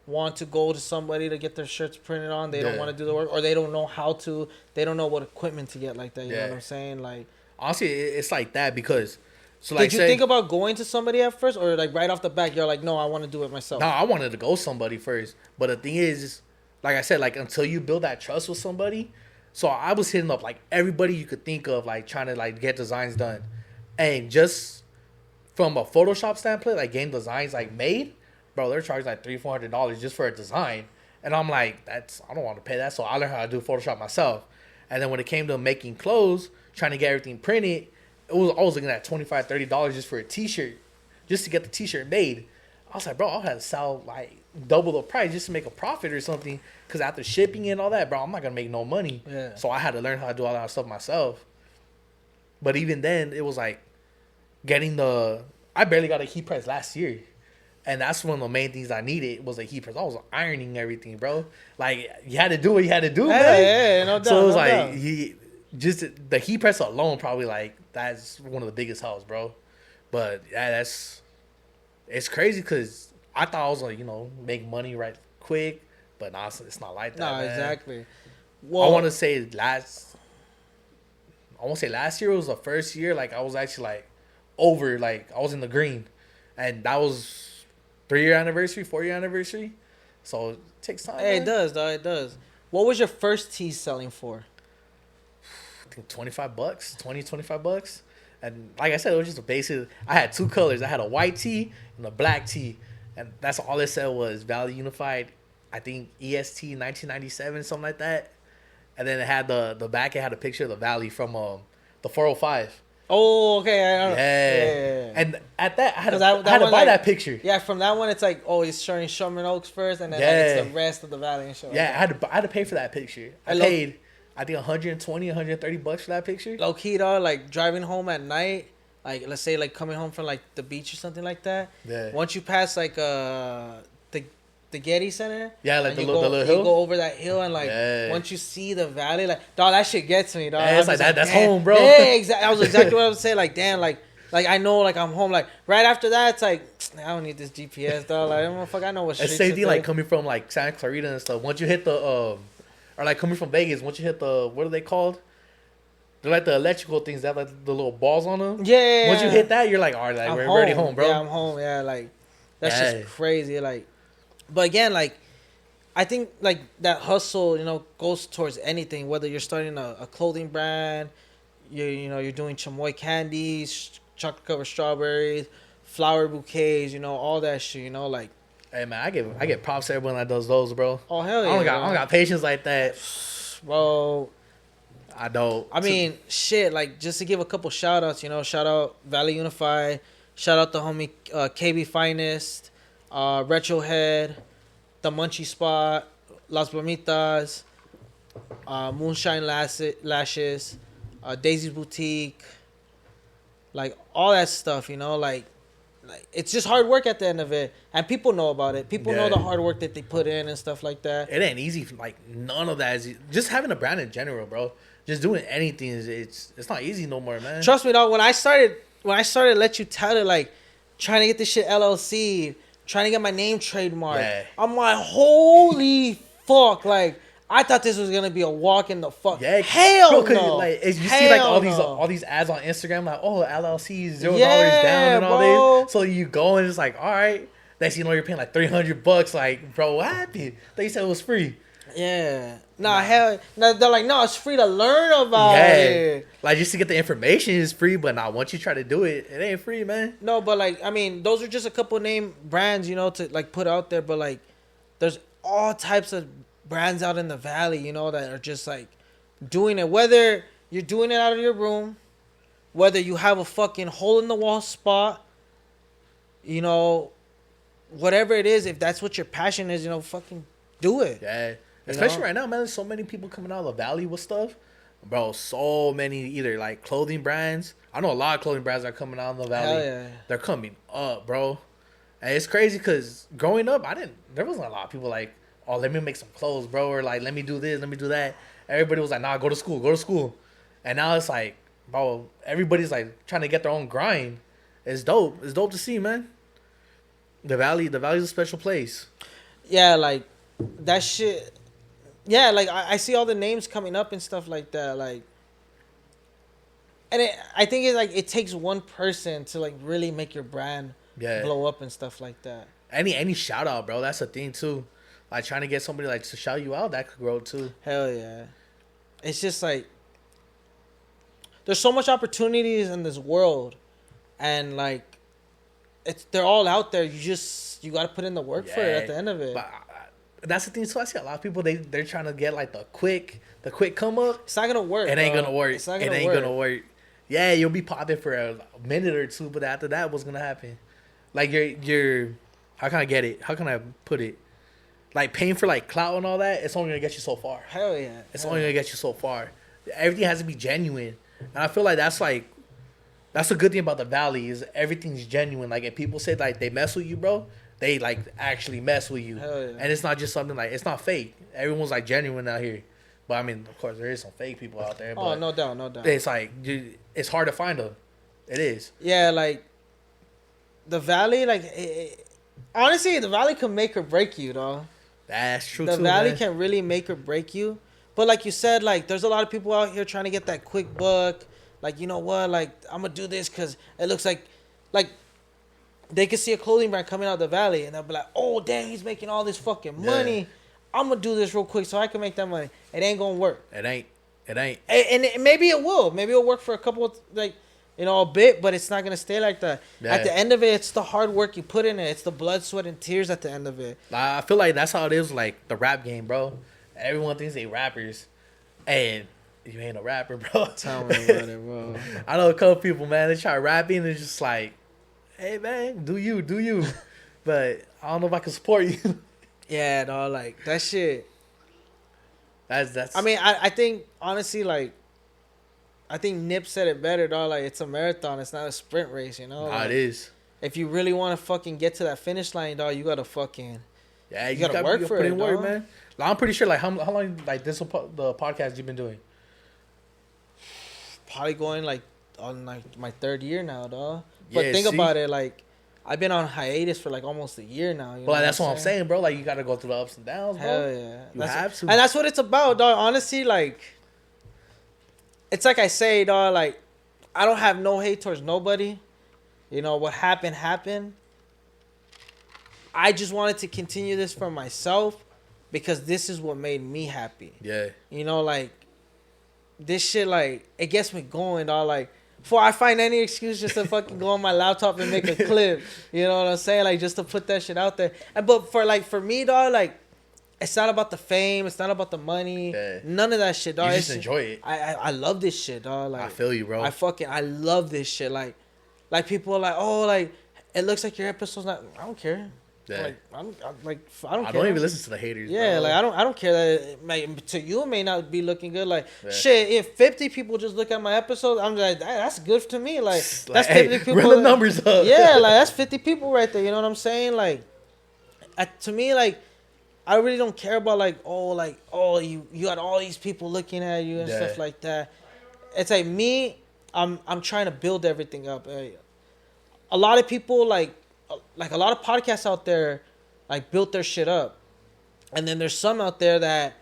want to go to somebody to get their shirts printed on. They don't Yeah. want to do the work, or they don't know how to. They don't know what equipment to get like that. You know Yeah. what I'm saying? Like, Honestly, it's like that because. So like, did you think about going to somebody at first, or like right off the back, you're like, no, I want to do it myself? No, I wanted to go somebody first. But the thing is, like I said, like until you build that trust with somebody. So I was hitting up like everybody you could think of, like trying to like get designs done. And just from a Photoshop standpoint, like getting designs like made, bro, they're charging like $300-$400 just for a design. And I'm like, I don't want to pay that. So I learned how to do Photoshop myself. And then when it came to making clothes, trying to get everything printed, I was looking at $25-$30 just for a t-shirt, just to get the t-shirt made. I was like, bro, I'll have to sell like double the price just to make a profit or something. Because after shipping and all that, bro, I'm not gonna make no money. Yeah. So I had to learn how to do all that stuff myself. But even then, it was like I barely got a heat press last year. And that's one of the main things I needed was a heat press. I was ironing everything, bro. Like, you had to do what you had to do, man. Yeah, no doubt. So it was no like, doubt. just the heat press alone, probably like, that's one of the biggest helps, bro. But yeah, it's crazy because I thought I was like, make money right quick. But nah, it's not like that, No, man. exactly. I want to say last year was the first year, like, I was actually like over, like, I was in the green. And that was 3-year anniversary, 4-year anniversary. So it takes time. Hey, man. it does, though. It does. What was your first tee selling for? I think $25. And like I said, it was just a basic. I had two colors. I had a white tee and a black tee. And that's all it said was Valley Unified, I think EST 1997, something like that. And then it had the back, it had a picture of the Valley from the 405. Oh, okay. I don't know. Yeah. And at that, I had to one, buy that picture. Yeah, from that one, it's like, it's showing Sherman Oaks first, and then like, it's the rest of the valley and shit. Yeah, I had to pay for that picture. I paid, I think, $120-$130 for that picture. Low key, though, like driving home at night, like let's say like coming home from like the beach or something like that. Yeah. Once you pass like the Getty Center. Yeah, like and the little hill. You go over that hill and like once you see the valley, like dog, that shit gets me, dog. Yeah, it's like that. That's home, bro. Yeah, exactly. That was exactly what I was saying. Like, damn, like I know, like I'm home. Like right after that, it's like I don't need this GPS, dog. Like, motherfucker, I know what. It's same thing, like coming from like Santa Clarita and stuff. Once you hit the or like coming from Vegas, once you hit the, what are they called? They're like the electrical things that have like the little balls on them. Yeah. Once you hit that, you're like, all right, like, we're already home, bro. Yeah, I'm home. Yeah, like that's just crazy. Like, but again, like I think like that hustle, goes towards anything. Whether you're starting a clothing brand, you're doing chamoy candies, chocolate covered strawberries, flower bouquets, all that shit. Like, hey man, I get props to everyone that does those, bro. Oh hell yeah! I don't got patience like that, bro. I don't. I mean, shit. Like, just to give a couple shout outs, shout out Valley Unified, shout out the homie KB Finest, Retro Head, The Munchie Spot, Las Bromitas, Moonshine Lashes, Daisy's Boutique, like all that stuff, like it's just hard work at the end of it, and people know about it. People know the hard work that they put in and stuff like that. It ain't easy. Like, none of that is just having a brand in general, bro. Just doing anything it's not easy no more, man. Trust me, dog. When I started, let you tell it, like trying to get this shit LLC, trying to get my name trademarked. Yeah. I'm like, holy fuck! Like, I thought this was gonna be a walk in the fuck. Yeah, hell bro, no. Like, you see like all these ads on Instagram, like, oh, LLC $0 down and all bro. this. So you go and it's like, all right. Next thing you know, you're paying like $300. Like, bro, what happened? They said it was free. Yeah. Hell. No, they're like, no, it's free to learn about it. Like, just to get the information is free, but now once you try to do it, it ain't free, man. No, but like, I mean, those are just a couple name brands, to like put out there. But like, there's all types of brands out in the valley, that are just like doing it. Whether you're doing it out of your room, whether you have a fucking hole in the wall spot, whatever it is, if that's what your passion is, fucking do it. Yeah. Especially right now, man. There's so many people coming out of the valley with stuff. Bro, so many either like clothing brands. I know a lot of clothing brands are coming out of the valley. Hell yeah. They're coming up, bro. And it's crazy because growing up, there wasn't a lot of people like, oh, let me make some clothes, bro. Or like, let me do this, let me do that. Everybody was like, nah, go to school. And now it's like, bro, everybody's like trying to get their own grind. It's dope. It's dope to see, man. The valley's a special place. Yeah, like that shit. Yeah, like I see all the names coming up and stuff like that, like, and I think it's like it takes one person to like really make your brand blow up and stuff like that. Any shout out, bro. That's a thing too. Like trying to get somebody like to shout you out, that could grow too. Hell yeah, it's just like there's so much opportunities in this world, and like they're all out there. You got to put in the work for it at the end of it. But that's the thing. So I see a lot of people they're trying to get like the quick come up. It's not gonna work. It ain't gonna work. It's not It gonna ain't work. gonna work. Yeah, you'll be popping for a minute or two, but after that, what's gonna happen? Like you're how can I get it? How can I put it? Like paying for like clout and all that, it's only gonna get you so far. Hell yeah. It's only gonna get you so far. Everything has to be genuine, and I feel like that's a good thing about the Valley is everything's genuine. Like if people say like they mess with you, bro, they like actually mess with you, Hell yeah. and it's not just something like it's not fake. Everyone's like genuine out here, but I mean, of course, there is some fake people out there. But Oh, no doubt, no doubt. it's like it's hard to find them. It is. Yeah, like the Valley, like honestly, the Valley can make or break you, though. That's true. The too, Valley man. can really make or break you. But like you said, like there's a lot of people out here trying to get that quick buck. Like, you know what? Like I'm gonna do this because it looks like they could see a clothing brand coming out of the Valley and they'll be like, oh damn, he's making all this fucking money. Yeah. I'm gonna do this real quick so I can make that money. It ain't gonna work. It ain't. And maybe it will. Maybe it'll work for a couple of, like, you know, a bit, but it's not gonna stay like that. Yeah. At the end of it, it's the hard work you put in it. It's the blood, sweat, and tears at the end of it. I feel like that's how it is. Like the rap game, bro. Everyone thinks they rappers, and you ain't a rapper, bro. Tell me about it, bro. I know a couple people, man. They try rapping, and it's just like, hey, man, do you? But I don't know if I can support you. Yeah, dog, like that shit. That's. I mean, I think honestly, like, I think Nip said it better, dog. Like, it's a marathon. It's not a sprint race, you know. Nah, Like, it is. if you really want to fucking get to that finish line, dog, you gotta fucking. Yeah, You gotta work for put it, in work, dog. man. Like, I'm pretty sure. Like how long like the podcast you've been doing? Probably going like on like my third year now, dog. But Yeah, think see? about it, like I've been on hiatus for like almost a year now. You know Well, that's what I'm saying, bro. Like you got to go through the ups and downs, bro. Hell yeah, You have to. and that's what it's about, dog. Honestly, like it's like I say, dog. Like I don't have no hate towards nobody. You know what happened. I just wanted to continue this for myself because this is what made me happy. Yeah. You know, like this shit, like it gets me going, dog. Like before I find any excuse just to fucking go on my laptop and make a clip, you know what I'm saying? Like just to put that shit out there. And but for me, dog, like it's not about the fame, it's not about the money, Yeah. none of that shit, dog. You It's just enjoy it. I love this shit, dog. Like I feel you, bro. I love this shit. Like people are like, oh, like it looks like your episode's not. I don't care. Yeah. Like I don't I care. don't even listen to the haters. Yeah, bro. like I don't care that to you it may not be looking good. Like Yeah. shit, if 50 people just look at my episode, I'm like that's good to me. Like that's Like, 50 hey, people. run the numbers up. Yeah, like that's 50 people right there. You know what I'm saying? Like, to me, like I really don't care about like you got all these people looking at you and Yeah. stuff like that. It's like me, I'm trying to build everything up. A lot of people like a lot of podcasts out there like built their shit up, and then there's some out there that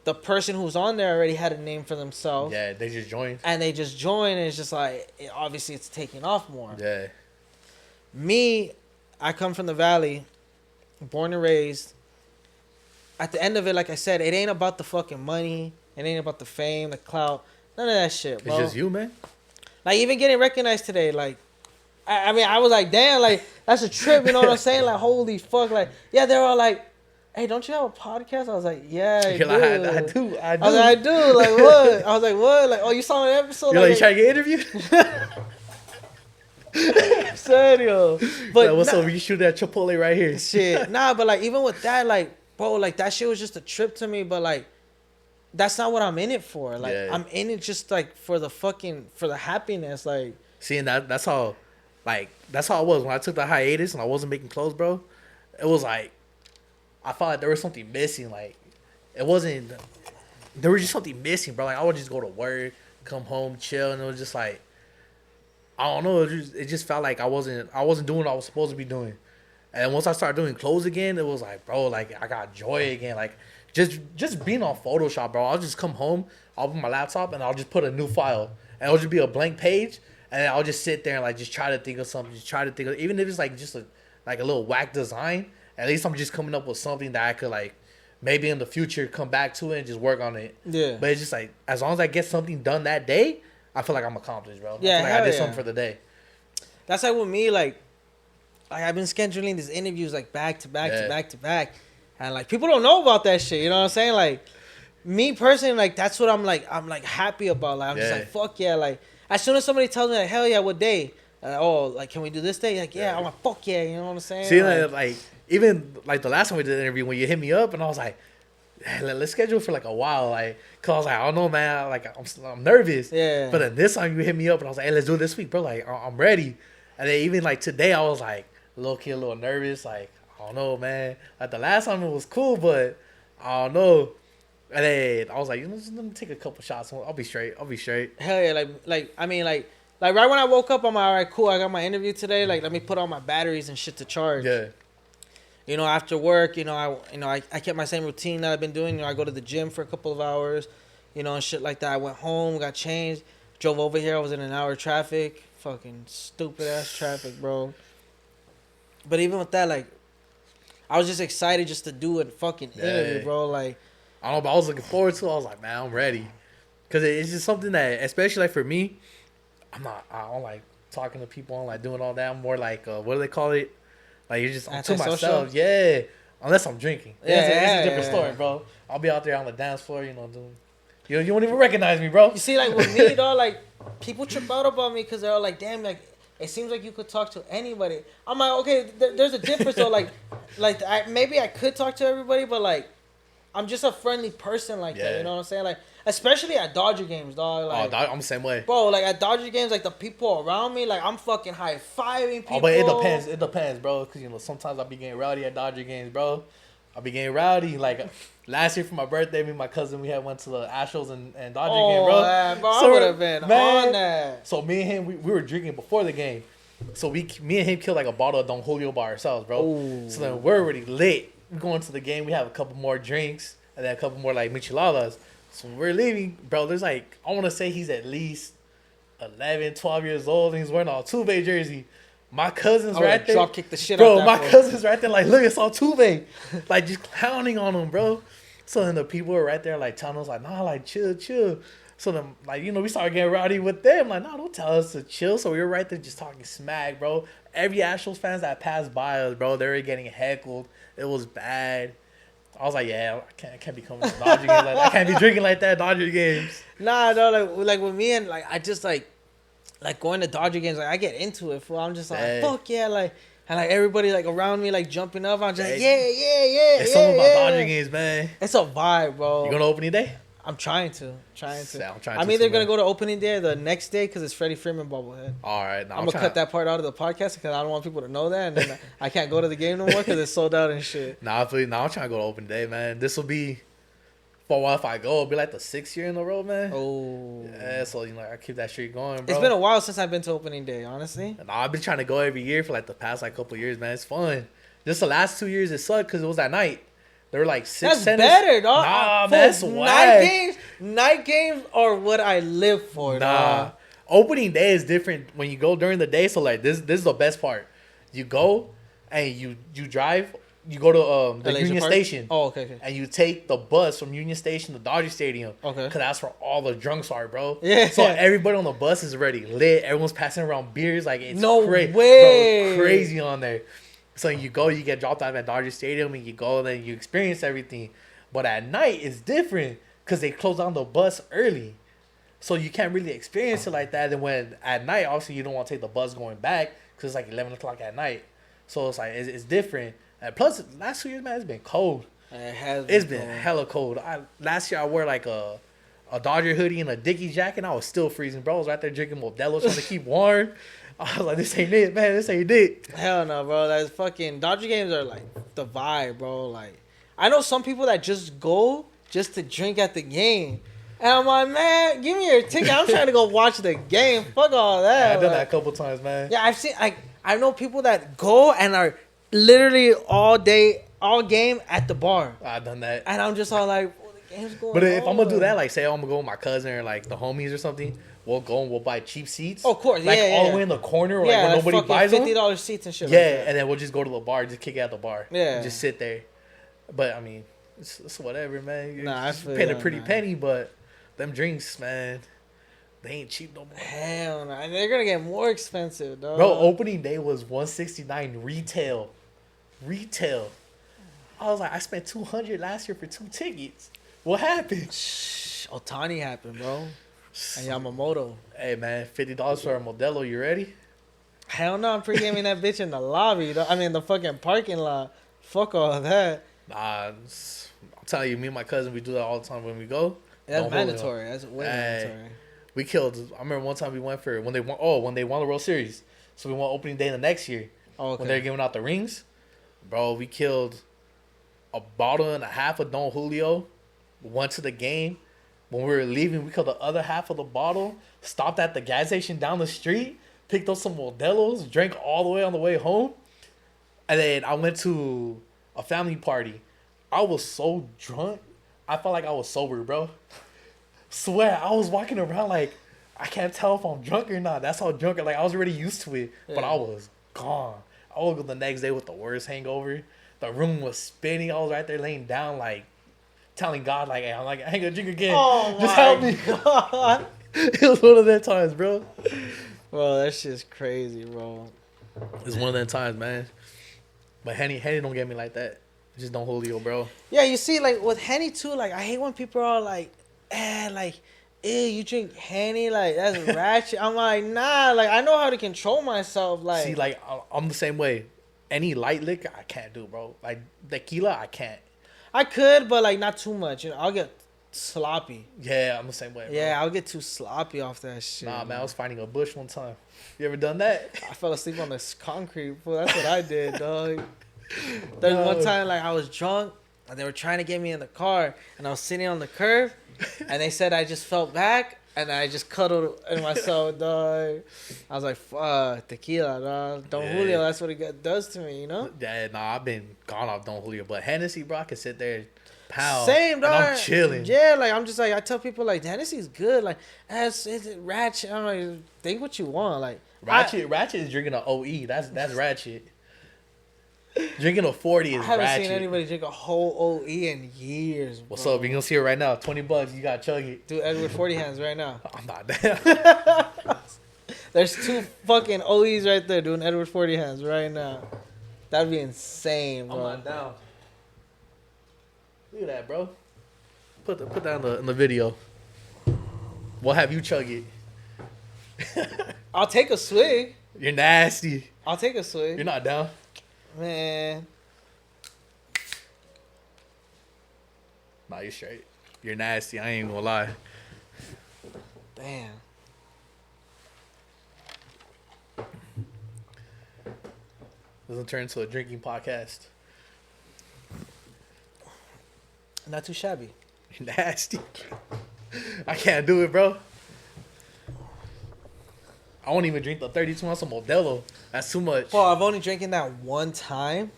the person who's on there already had a name for themselves. Yeah, they just joined. And they just join, and it's just like obviously it's taking off more. Yeah. Me, I come from the Valley, born and raised. At the end of it, like I said, it ain't about the fucking money. It ain't about the fame, the clout, none of that shit, bro. It's just you, man. Like even getting recognized today, like I mean, I was like, damn, like that's a trip. You know what I'm saying? Like holy fuck, like yeah, they're all like, hey, don't you have a podcast? I was like, yeah, I do. I do. I was like, I do. Like what? I was like, what? Like oh, you saw an episode? You're like, you trying to get interviewed? Serio. But Like, what's nah, up? You shoot that Chipotle right here. shit. Nah, but like even with that, like bro, like that shit was just a trip to me. But like that's not what I'm in it for. Like Yeah. I'm in it just like for the happiness. Like Seeing that's how, like, that's how it was when I took the hiatus and I wasn't making clothes, bro. It was like, I felt like there was something missing. Like, it wasn't, there was just something missing, bro. Like, I would just go to work, come home, chill, and it was just like, I don't know. It just felt like I wasn't doing what I was supposed to be doing. And once I started doing clothes again, it was like, bro, like I got joy again. Like just being on Photoshop, bro. I'll just come home, I'll open my laptop, and I'll just put a new file, and it'll just be a blank page, and I'll just sit there and like just try to think of something, even if it's like just a little whack design. At least I'm just coming up with something that I could like maybe in the future come back to it and just work on it. Yeah. But it's just like as long as I get something done that day, I feel like I'm accomplished, bro. Yeah, I feel like I hell did yeah. something for the day. that's like with me. Like like I've been scheduling these interviews like back to back Yeah. to back to back, and like people don't know about that shit. You know what I'm saying? Like me personally, like that's what I'm like happy about. Like I'm just Yeah. like fuck yeah. Like as soon as somebody tells me like hell yeah, what day? Oh, like can we do this day? Like yeah, I'm like fuck yeah. You know what I'm saying? See, like even like the last time we did the interview, when you hit me up, and I was like, "Hey, let's schedule for like a while," like, cause I was like, I don't know, man, like I'm nervous. Yeah. But then this time you hit me up, and I was like, hey, let's do it this week, bro. Like I'm ready. And then even like today, I was like a little nervous. Like I don't know, man. Like the last time it was cool, but I don't know. And then I was like, just let me take a couple shots. I'll be straight. Hell yeah, like I mean like right when I woke up, I'm like, all right, cool. I got my interview today. Like let me put all my batteries and shit to charge. Yeah. You know, after work, I kept my same routine that I've been doing. You know, I go to the gym for a couple of hours, you know, and shit like that. I went home, got changed, drove over here. I was in an hour of traffic. Fucking stupid ass traffic, bro. But even with that, like, I was just excited just to do a fucking interview, bro. Like, I don't know, but I was looking forward to it. I was like, man, I'm ready. Because it's just something that, especially like for me, I don't like talking to people. I don't like doing all that. I'm more like, what do they call it? Like, you're just to Antisocial? myself. Yeah. Unless I'm drinking. Yeah, It's a different story, bro. I'll be out there on the dance floor, you know, doing. You won't even recognize me, bro. you see, like, with me, dog, like, people trip out about me because they're all like, damn, like, it seems like you could talk to anybody. I'm like, okay, there's a difference, though. Like maybe I could talk to everybody, but, like, I'm just a friendly person like that, you know what I'm saying? Like, especially at Dodger games, dog. Like, I'm the same way. bro, like, at Dodger games, like, the people around me, like, I'm fucking high-fiving people. Oh, but it depends, bro. Because, you know, sometimes I'll be getting rowdy at Dodger games, bro. I'll be getting rowdy. Like, last year for my birthday, me and my cousin, we had went to the Astros and Dodger game, bro. Bro, So, I would have been on that. So me and him, we were drinking before the game. So me and him killed like a bottle of Don Julio by ourselves, bro. Ooh. So then we're already lit. We go into the game. We have a couple more drinks and then a couple more like micheladas. So when we're leaving, bro, there's like, I want to say he's at least 11, 12 years old. And he's wearing a Altuve jersey. My cousin's I would've right there. drop kicked the shit bro, out my that fool. cousin's right there like, look, it's Altuve. Like just clowning on him, bro. So then the people were right there like telling us like, nah, like chill. So then, like, you know, we started getting rowdy with them. Like, no, don't tell us to chill. So we were right there just talking smack, bro. Every Astros fans that passed by us, bro, they were getting heckled. It was bad. I was like, yeah, I can't be coming to Dodger games like that. I can't be drinking like that at Dodger games. Nah, no, like with me and, like, I just, like going to Dodger games, like, I get into it, fool. I'm just like, Hey. fuck yeah, like, and, like, everybody, like, around me, like, jumping up. I'm just like, Hey. yeah. It's something about Dodger games, man. It's a vibe, bro. You going to opening day? I'm trying to. Yeah, I'm trying I'm to either too, gonna man. go to opening day or the next day because it's Freddie Freeman bobblehead. All right. I'm gonna cut that part out of the podcast because I don't want people to know that, and then I can't go to the game no more because it's sold out and shit. Nah, I'm trying to go to opening day, man. This will be, for a while if I go, it'll be like the 6th year in a row, man. Oh, Yeah, so, you know, I keep that streak going, bro. it's been a while since I've been to opening day, honestly. Nah, I've been trying to go every year for like the past like couple years, man. It's fun. Just the last 2 years it sucked because it was at night. There were like 6 That's centers. better, dog. Nah, Fool, man, that's whack. Night games are what I live for, Nah, dog. opening day is different when you go during the day. So like this is the best part. You go and you drive. You go to the Leisure Union Park? Station. Oh, okay. And you take the bus from Union Station to Dodger Stadium. Okay. Because that's where all the drunks are, bro. Yeah. So everybody on the bus is already lit. Everyone's passing around beers. Like, it's No way. way. Bro, crazy on there. So you go, you get dropped off at Dodger Stadium, and you go, and then you experience everything. But at night, it's different because they close down the bus early. So you can't really experience it like that. And when at night, obviously, you don't want to take the bus going back because it's like 11 o'clock at night. So it's like, it's different. And plus, last 2 years, man, it's been cold. It's been hella cold. Last year, I wore like a Dodger hoodie and a Dickies jacket. And I was still freezing, bro. I was right there drinking Modelo trying to keep warm. I was like, this ain't it, man. This ain't it. Hell no, bro. That's fucking Dodger games are like the vibe, bro. Like, I know some people that just go just to drink at the game. And I'm like, man, give me your ticket. I'm trying to go watch the game. Fuck all that. I've done Like, that a couple times, man. yeah, I've seen, like, I know people that go and are literally all day, all game at the bar. I've done that. And I'm just all like, well, the game's going But if on. I'm gonna do that, like say I'm gonna go with my cousin or like the homies or something, we'll go and we'll buy cheap seats. Oh, of course, like yeah, all yeah. the way in the corner, or yeah, like where nobody fucking buys them. $50 seats and shit. Yeah, like that. and then we'll just go to the bar, just kick it at the bar. Yeah. and just sit there. But I mean, it's whatever, man. You're Nah, I just feel paying a that, pretty man. penny, but them drinks, man. They ain't cheap no more. Hell no. And they're gonna get more expensive, dog. Bro, opening day was $169 retail. Retail. I was like, I spent $200 last year for 2 tickets. What happened? Otani happened, bro. And Yamamoto. Hey man, $50 for a Modelo. You ready? Hell no, I'm pre-gaming that bitch in the lobby. I mean, the fucking parking lot. Fuck all that. Nah, I'm telling you, me and my cousin, we do that all the time when we go. That's Don't hold it mandatory. That's way mandatory. We killed. I remember one time we went for when they won the World Series. So we went opening day the next year. Oh, okay. When they're giving out the rings, bro, we killed a bottle and a half of Don Julio. Went to the game. When we were leaving, we killed the other half of the bottle. Stopped at the gas station down the street. Picked up some Modelos. Drank all the way on the way home. And then I went to a family party. I was so drunk. I felt like I was sober, bro. Swear, I was walking around like, I can't tell if I'm drunk or not. That's how drunk, like, I was already used to it. But I was gone. I woke up the next day with the worst hangover. The room was spinning. I was right there laying down, like, telling God, like, hey, I ain't gonna drink again. Oh, just help me. God. It was one of them times, bro. Bro, that shit's crazy, bro. It's one of them times, man. But Henny don't get me like that. Just don't hold you, bro. Yeah, you see, like, with Henny, too, like, I hate when people are like, you drink Henny, like, that's ratchet. I'm like, nah, like, I know how to control myself, like. See, like, I'm the same way. Any light liquor, I can't do, bro. Like, tequila, I can't. I could, but, like, not too much. You know, I'll get sloppy. Yeah, I'm the same way, bro. Yeah, I'll get too sloppy off that shit. Nah, man, I was finding a bush one time. You ever done that? I fell asleep on this concrete, fool. That's what I did, dog. There's one time, like, I was drunk, and they were trying to get me in the car, and I was sitting on the curb, and they said I just fell back, and I just cuddled in myself, dog. I was like, fuck, tequila, dog. Don Julio, that's what it does to me, you know? Yeah, nah, I've been gone off Don Julio, but Hennessy, bro, I can sit there, pound. Same, dog. And I'm chilling. Yeah, like, I'm just like, I tell people, like, Hennessy's good. Like, is it ratchet? I'm like, think what you want. Like, Ratchet is drinking an OE. That's ratchet. Drinking a 40 is ratchet. I haven't seen anybody drink a whole OE in years, bro. What's up? You gonna see it right now. $20. You gotta chug it. Do Edward 40 hands right now. I'm not down. There's 2 fucking OEs right there doing Edward 40 hands right now. That'd be insane, bro. I'm not down. Look at that, bro. Put that in the video. We'll have you chug it. I'll take a swig. You're nasty. I'll take a swig. You're not down. Man. Nah, you're straight. You're nasty. I ain't gonna lie. Damn. Doesn't turn into a drinking podcast. Not too shabby. You're nasty. I can't do it, bro. I won't even drink the 32 ounce of Modelo. That's too much. Well, I've only drinking that one time.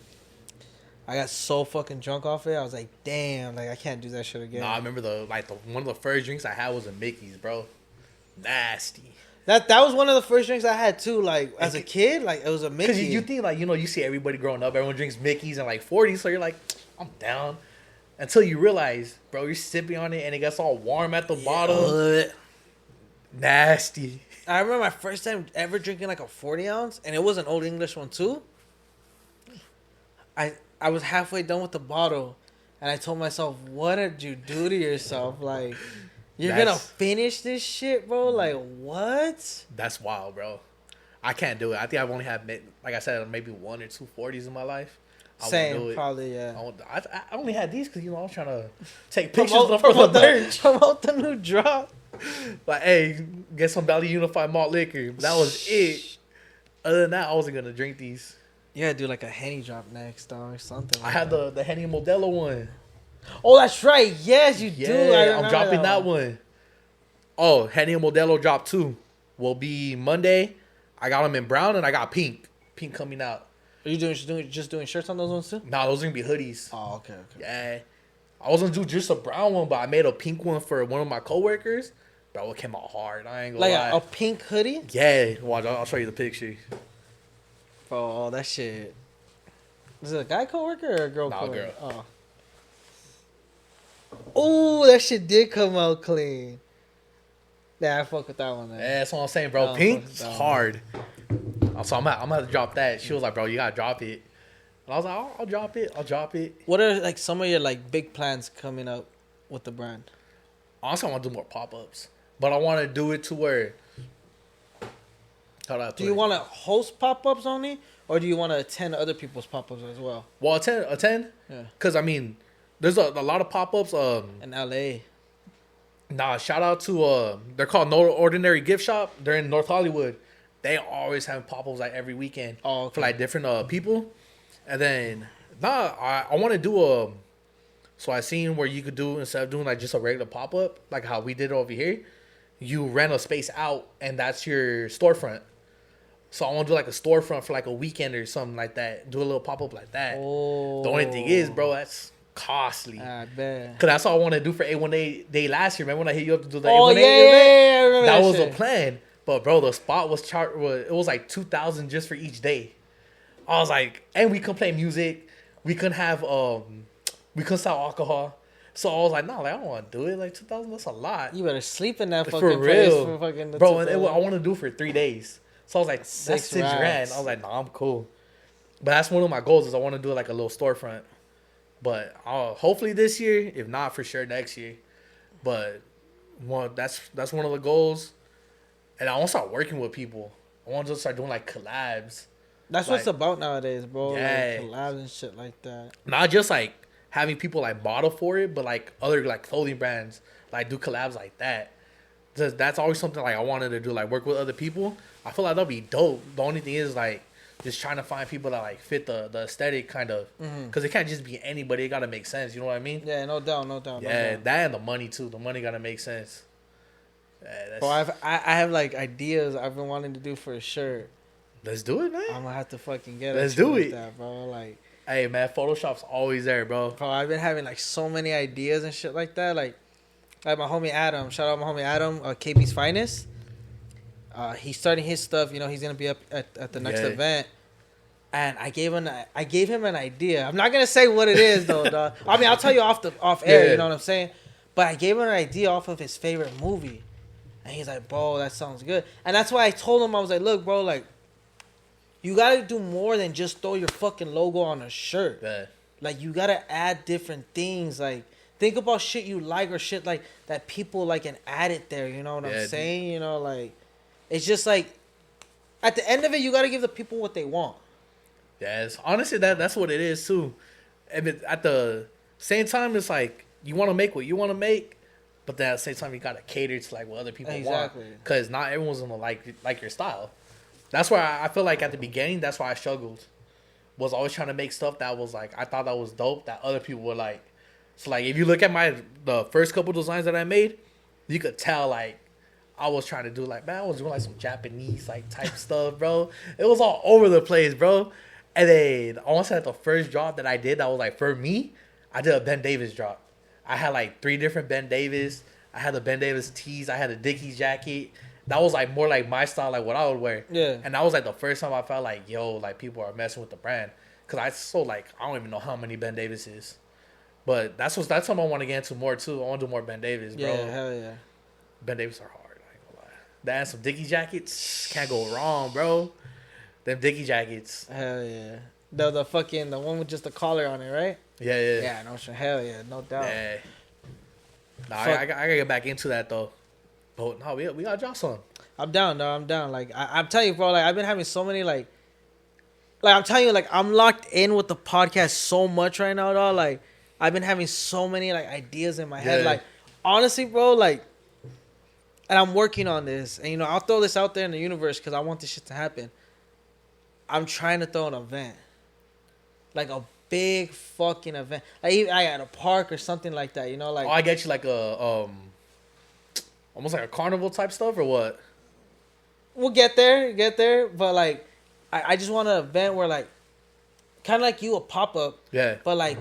I got so fucking drunk off it. I was like, damn, like I can't do that shit again. Nah, I remember one of the first drinks I had was a Mickey's, bro. Nasty. That was one of the first drinks I had too. Like as a kid, like it was a Mickey. Because you think like you see everybody growing up, everyone drinks Mickey's and like 40, so you're like, I'm down. Until you realize, bro, you're sipping on it and it gets all warm at the bottom. Nasty. I remember my first time ever drinking like a 40 ounce, and it was an Old English one too. I was halfway done with the bottle, and I told myself, "What did you do to yourself? Like, you're gonna finish this shit, bro? Like, what?" That's wild, bro. I can't do it. I think I've only had, like I said, maybe 1 or 2 40s in my life. Same, probably, yeah. I only had these because, I was trying to take pictures from the bench. Promote the new drop. Like, hey, get some Valley Unified malt liquor. That was it. Other than that, I wasn't going to drink these. Yeah, do like a Henny drop next, dog, or something. I had the Henny Modelo one. Oh, that's right. Yes, you do. I'm dropping that one. Oh, Henny Modelo drop 2 will be Monday. I got them in brown and I got pink. Pink coming out. Are you just doing shirts on those ones too? Nah, those are going to be hoodies. Oh, okay. Yeah. I was going to do just a brown one, but I made a pink one for one of my coworkers. Bro, it came out hard. I ain't gonna lie. Like a pink hoodie? Yeah. Watch, I'll show you the picture. Bro, that shit. Is it a guy coworker or a girl coworker? Girl. Oh, that shit did come out clean. Yeah, I fuck with that one. Man. Yeah, that's what I'm saying, bro. No, Pink's fuck that hard. So I'm gonna have to drop that. She was like, bro, you gotta drop it. And I was like, I'll drop it. I'll drop it. What are like some of your like big plans coming up with the brand? Honestly, I want to do more pop-ups, but I want to do it to where. Do you want to host pop-ups only, or do you want to attend other people's pop-ups as well? Well, attend. Yeah. Cause I mean, there's a lot of pop-ups. In LA. Nah, shout out to they're called No Ordinary Gift Shop. They're in North Hollywood. They always have pop-ups like every weekend for like different people. And then I want to do so I seen where you could do, instead of doing like just a regular pop-up, like how we did over here, you rent a space out and that's your storefront. So I want to do like a storefront for like a weekend or something like that. Do a little pop-up like that. Oh. The only thing is, bro, that's costly. I bet. Cause that's all I want to do for A1A Day last year. Remember when I hit you up to do the Oh A1A yeah, I remember that that was shit. the plan. But bro, the spot was it was like 2,000 just for each day. I was like, and we couldn't play music. We couldn't have we couldn't sell alcohol. So I was like, nah, like I don't want to do it. Like 2,000, that's a lot. You better sleep in that fucking For place real, for fucking the bro. And I 2000. want to do it for 3 days. So I was like, that's 6 grand. racks. I was like, nah, I'm cool. But that's one of my goals is I want to do like a little storefront. But hopefully this year, if not for sure next year. But that's one of the goals. And I want to start working with people. I want to start doing like collabs. That's what it's about nowadays, bro. Yeah. Like collabs and shit like that. Not just like having people like model for it, but like other like clothing brands like do collabs like that. That's always something like I wanted to do, like work with other people. I feel like that'll be dope. The only thing is like just trying to find people that like fit the aesthetic kind of, because it can't just be anybody. It gotta make sense. You know what I mean? Yeah, no doubt. Yeah, no doubt. that and the money too. The money gotta make sense. Yeah, Bro, I have like ideas I've been wanting to do for a shirt. Let's do it, man. I'm gonna have to fucking get Let's it. do with it. that, bro. Like, Hey man, Photoshop's always there, bro. I've been having like so many ideas and shit like that. Like my homie Adam. Shout out my homie Adam, KB's Finest. He's starting his stuff. You know, he's gonna be up at the next event. And I gave him an idea. I'm not gonna say what it is though, dog. I mean, I'll tell you off air. Yeah. You know what I'm saying? But I gave him an idea off of his favorite movie, and he's like, "Bro, that sounds good." And that's why I told him, I was like, "Look, bro, like, you gotta do more than just throw your fucking logo on a shirt. Yeah. Like, you gotta add different things. Like, think about shit you like or shit like that people like and add it there. You know what I'm saying? You know, like, it's just like, at the end of it, you gotta give the people what they want. Yes, honestly, that's what it is too. And at the same time, it's like you want to make what you want to make, but then at the same time, you gotta cater to like what other people want, because not everyone's gonna like your style. That's why I feel like at the beginning, that's why I struggled. Was always trying to make stuff that was like I thought that was dope that other people would like. So like if you look at the first couple designs that I made, you could tell like I was trying to do like, man, I was doing like some Japanese like type stuff, bro. It was all over the place, bro. And then almost at the first drop that I did, that was like for me, I did a Ben Davis drop. I had like 3 different Ben Davis. I had the Ben Davis tees. I had a Dickies jacket. That was like more like my style, like what I would wear. Yeah. And that was like the first time I felt like, yo, like people are messing with the brand. Cause I sold like, I don't even know how many Ben Davis is. But that's something I want to get into more too. I want to do more Ben Davis, bro. Yeah, hell yeah. Ben Davis are hard. I ain't gonna lie. That and some Dickies jackets, can't go wrong, bro. Them Dickie jackets. Hell yeah. The fucking, the one with just the collar on it, right? Yeah. Yeah, no shit. Hell yeah, no doubt. Yeah. Nah, I gotta get back into that though. But no, we gotta drop some. I'm down, though. I'm down. Like, I'm telling you, bro, like, I've been having so many, like, I'm telling you, like, I'm locked in with the podcast so much right now, dog. Like, I've been having so many, like, ideas in my head. Yeah. Like, honestly, bro, like, and I'm working on this. And, you know, I'll throw this out there in the universe because I want this shit to happen. I'm trying to throw an event. Like, a big fucking event. Like, even at a park or something like that, you know? Like, Oh, I get you like a, almost like a carnival type stuff or what? we'll get there. But, like, I just want an event where, like, kind of like you, a pop-up. Yeah. But, like,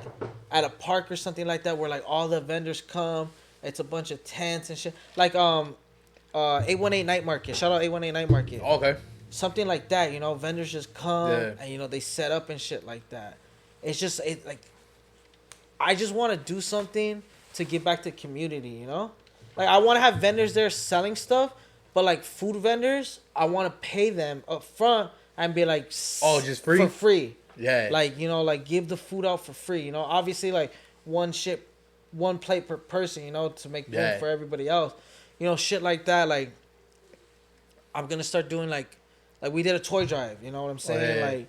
at a park or something like that where, like, all the vendors come. It's a bunch of tents and shit. Like, 818 Night Market. Shout out 818 Night Market. Okay. Something like that, you know. Vendors just come Yeah. and, you know, they set up and shit like that. It's just, like, I just want to do something to give back to the community, you know? Like I want to have vendors there selling stuff, but like food vendors, I want to pay them up front and be like, oh, just free for free. Yeah. Like, you know, like give the food out for free. You know, obviously like one plate per person. You know, to make room for everybody else. You know, shit like that. Like I'm gonna start doing like we did a toy drive. You know what I'm saying? Like.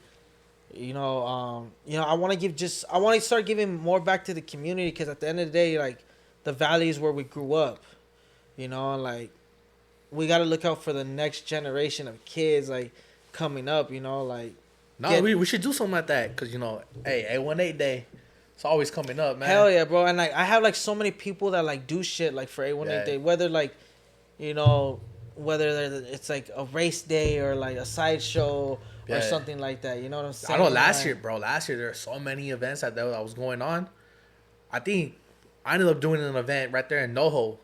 You know, I want to start giving more back to the community because at the end of the day, like, the valley is where we grew up, you know, and like, we got to look out for the next generation of kids, like, coming up, you know, like. No, we should do something like that because, you know, hey, A18 Day, it's always coming up, man. Hell yeah, bro. And like, I have like so many people that like do shit like for A18 Day, whether like, you know, whether it's like a race day or like a sideshow. Or something like that, you know what I'm saying? I know last year there were so many events that was going on. I think I ended up doing an event right there in NoHo.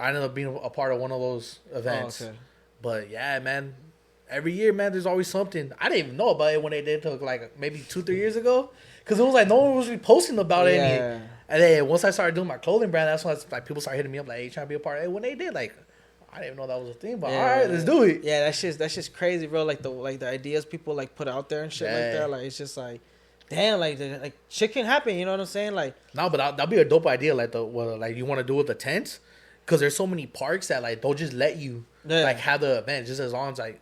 I ended up being a part of one of those events. Oh, okay. But yeah, man, every year, man, there's always something. I didn't even know about it when they did it like maybe 2-3 years ago, because it was like no one was really posting about it. And then once I started doing my clothing brand, that's when like people started hitting me up like, "Hey, trying to be a part of it?" When they did, like. I didn't even know that was a thing, but all right, let's do it. Yeah, that's just crazy, bro. Like the ideas people like put out there and shit like that. Like it's just like, damn, like shit can happen. You know what I'm saying? Like no, but that'd be a dope idea. Like like you want to do with the tents, because there's so many parks that like they'll just let you like have the event just as long as like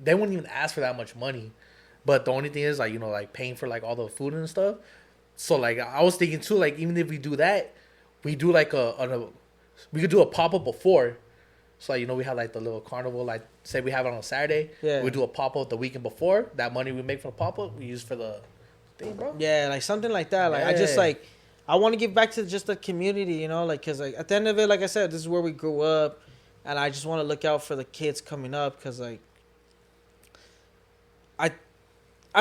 they wouldn't even ask for that much money. But the only thing is like, you know, like paying for like all the food and stuff. So like I was thinking too, like even if we do that, we do like we could do a pop up before. So, like, you know, we have, like, the little carnival, like, say we have it on a Saturday. Yeah. We do a pop-up the weekend before. That money we make from the pop-up, we use for the thing, bro. Yeah, like, something like that. Like, I just, like, I want to give back to just the community, you know? Like, because, like, at the end of it, like I said, this is where we grew up. And I just want to look out for the kids coming up because, like, I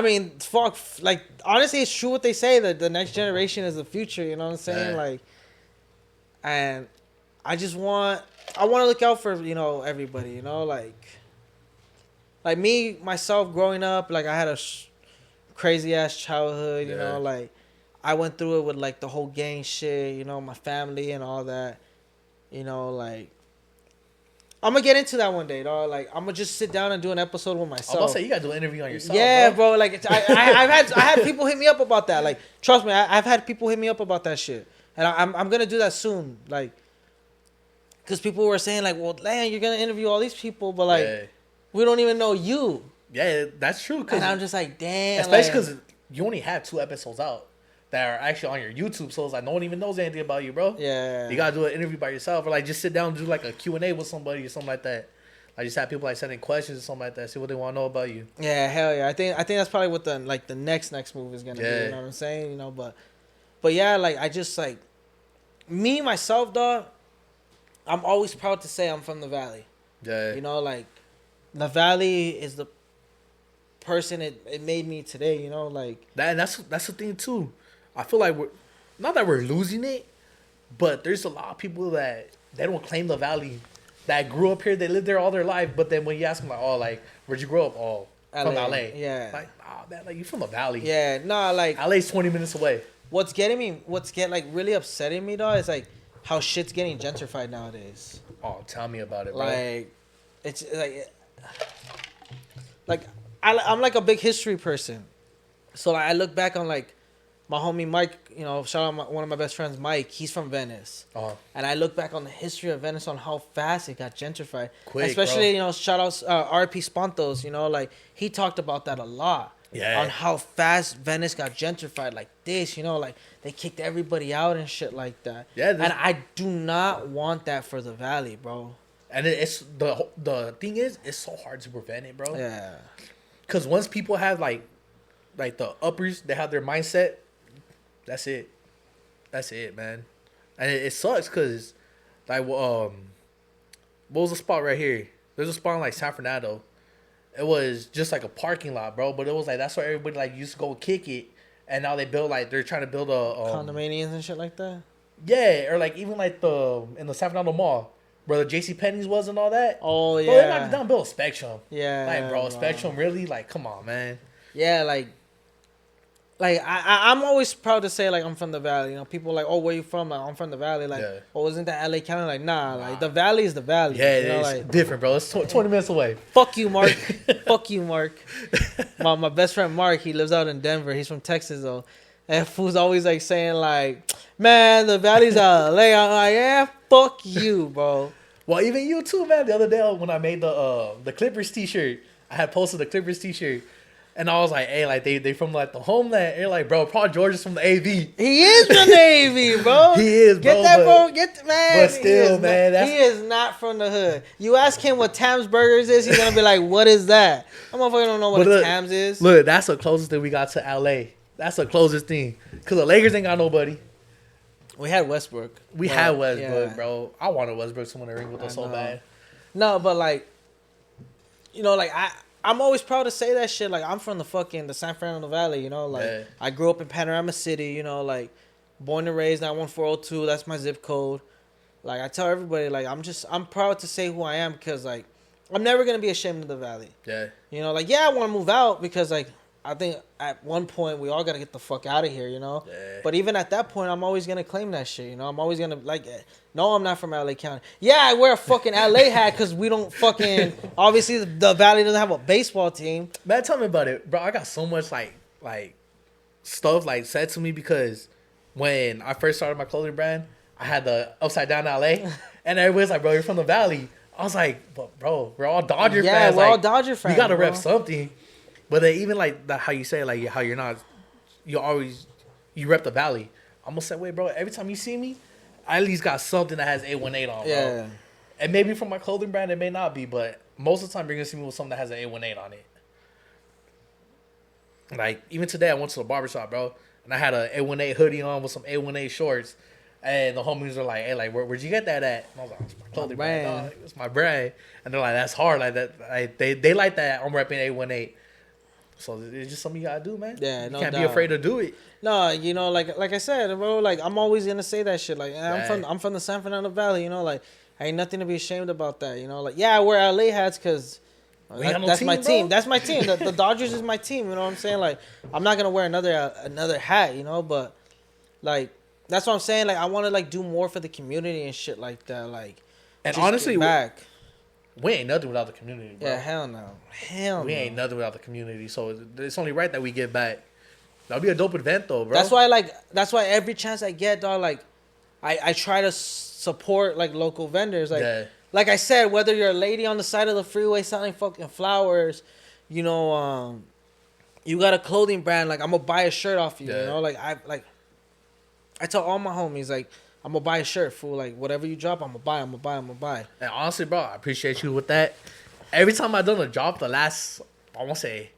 mean, fuck. Like, honestly, it's true what they say, that the next generation is the future, you know what I'm saying? Yeah. Like, and I want to look out for, you know, everybody, you know, like me, myself, growing up, like, I had a crazy-ass childhood, you know, like, I went through it with, like, the whole gang shit, you know, my family and all that, you know, like, I'm going to get into that one day, dog. Like, I'm going to just sit down and do an episode with myself. I was about to say, you got to do an interview on yourself, yeah, bro. Like, I had people hit me up about that. Like, trust me, I've had people hit me up about that shit. And I'm going to do that soon, like, because people were saying, like, well, damn, you're going to interview all these people, but, like, we don't even know you. Yeah, that's true. And I'm just like, damn. Especially because you only have 2 episodes out that are actually on your YouTube, so it's like no one even knows anything about you, bro. Yeah. You got to do an interview by yourself, or, like, just sit down and do, like, a Q&A with somebody or something like that. Like, just have people, like, sending questions or something like that, see what they want to know about you. Yeah, hell yeah. I think that's probably what the next move is going to be, you know what I'm saying? You know, but yeah, like, I just, like, me, myself, dog, I'm always proud to say I'm from the Valley. Yeah. You know, like, the Valley is the person it made me today, you know, like. That's the thing, too. I feel like not that we're losing it, but there's a lot of people that they don't claim the Valley, that grew up here, they lived there all their life, but then when you ask them, like, oh, like, where'd you grow up? Oh, from LA. Yeah. Like, oh, man, like, you from the Valley. Yeah, nah, like. LA's 20 minutes away. What's like, really upsetting me, though, is, like, how shit's getting gentrified nowadays. Oh, tell me about it, bro. Like, it's like I'm like a big history person, so like, I look back on like my homie Mike. You know, shout out one of my best friends, Mike. He's from Venice, and I look back on the history of Venice, on how fast it got gentrified. Quick, especially, bro. You know, shout outs R.P. Spontos. You know, like he talked about that a lot. Yeah. On how fast Venice got gentrified, like this, you know, like they kicked everybody out and shit like that. Yeah. And I do not want that for the Valley, bro. And it's the thing is, it's so hard to prevent it, bro. Yeah. Because once people have like the uppers, they have their mindset. That's it. That's it, man. And it sucks because like what was the spot right here? There's a spot in like San Fernando. It was just like a parking lot, bro. But it was like that's where everybody like used to go kick it, and now they build like they're trying to build a condominiums and shit like that. Yeah, or like even like in the San Fernando Mall, where the JCPenney's was and all that. Oh yeah. Bro, they knocked down, build a Spectrum. Yeah. Like, bro, Spectrum really, like, come on, man. Yeah, like like I'm always proud to say like I'm from the Valley. You know, people like, oh, where you from? Like, I'm from the Valley. Like, oh, isn't that LA County? Like, nah, like the Valley is the Valley. Yeah, you know, it's like, different, bro. It's 20 minutes away. fuck you, Mark. Fuck you, Mark. My best friend Mark, he lives out in Denver. He's from Texas though, and fool's always like saying like, man, the Valley's LA. I'm like, yeah, fuck you, bro. Well, even you too, man. The other day when I made the Clippers t-shirt, I had posted the Clippers t-shirt. And I was like, hey, like they from like the homeland. And you're like, bro, Paul George is from the AV. He is from the AV, bro. He is, bro. Get that, bro. Man. But still, man, he is not from the hood. You ask him what Tam's Burgers is, he's gonna be like, what is that? I'm motherfucker don't know what Tam's is. Look, that's the closest thing we got to LA. That's the closest thing. Cause the Lakers ain't got nobody. We had Westbrook. We had Westbrook, bro. I wanted Westbrook to win a ring with us so bad. No, but like, you know, like I'm always proud to say that shit. Like, I'm from the San Fernando Valley, you know? Like, I grew up in Panorama City, you know? Like, born and raised 91402. That's my zip code. Like, I tell everybody, like, I'm proud to say who I am because, like, I'm never going to be ashamed of the Valley. Yeah. You know, like, yeah, I want to move out because, like, I think at one point we all got to get the fuck out of here, you know? Yeah. But even at that point, I'm always going to claim that shit, you know? I'm always going to, like, no, I'm not from LA County. Yeah, I wear a fucking LA hat because we don't fucking, obviously the Valley doesn't have a baseball team. Man, tell me about it, bro. I got so much, like stuff, like, said to me because when I first started my clothing brand, I had the Upside Down LA, and everybody's like, bro, you're from the Valley. I was like, but bro, we're all Dodger fans. Yeah, we're all Dodger fans. We got to rep something. But then even like how you say, like how you're not, you rep the Valley. I'm gonna say, wait, bro. Every time you see me, I at least got something that has 818 on, bro. Yeah. And maybe from my clothing brand, it may not be, but most of the time you're gonna see me with something that has an 818 on it. Like even today, I went to the barbershop, bro, and I had a 818 hoodie on with some 818 shorts, and the homies were like, hey, like where'd you get that at? And I was like, it's my clothing brand. Dog. It's my brand. And they're like, that's hard, like that. Like, they like that. I'm repping 818. So it's just something you gotta do, man. Yeah, no doubt. You can't be afraid to do it. No, you know, like I said, bro, like I'm always gonna say that shit. Like I'm from the San Fernando Valley, you know, like I ain't nothing to be ashamed about that, you know. Like yeah, I wear LA hats because that's my team. That's my team. The Dodgers is my team. You know what I'm saying? Like I'm not gonna wear another hat, you know. But like that's what I'm saying. Like I want to like do more for the community and shit like that. Like and honestly, we ain't nothing without the community, bro. Yeah, hell no. We ain't nothing without the community. So it's only right that we give back. That'll be a dope event, though, bro. That's why every chance I get, dog, like, I try to support, like, local vendors. Like I said, whether you're a lady on the side of the freeway selling fucking flowers, you know, you got a clothing brand, like, I'm going to buy a shirt off you, you know? Like, I tell all my homies, like, I'm going to buy a shirt, fool. Like, whatever you drop, I'm going to buy. And honestly, bro, I appreciate you with that. Every time I've done a drop the last, I want to say,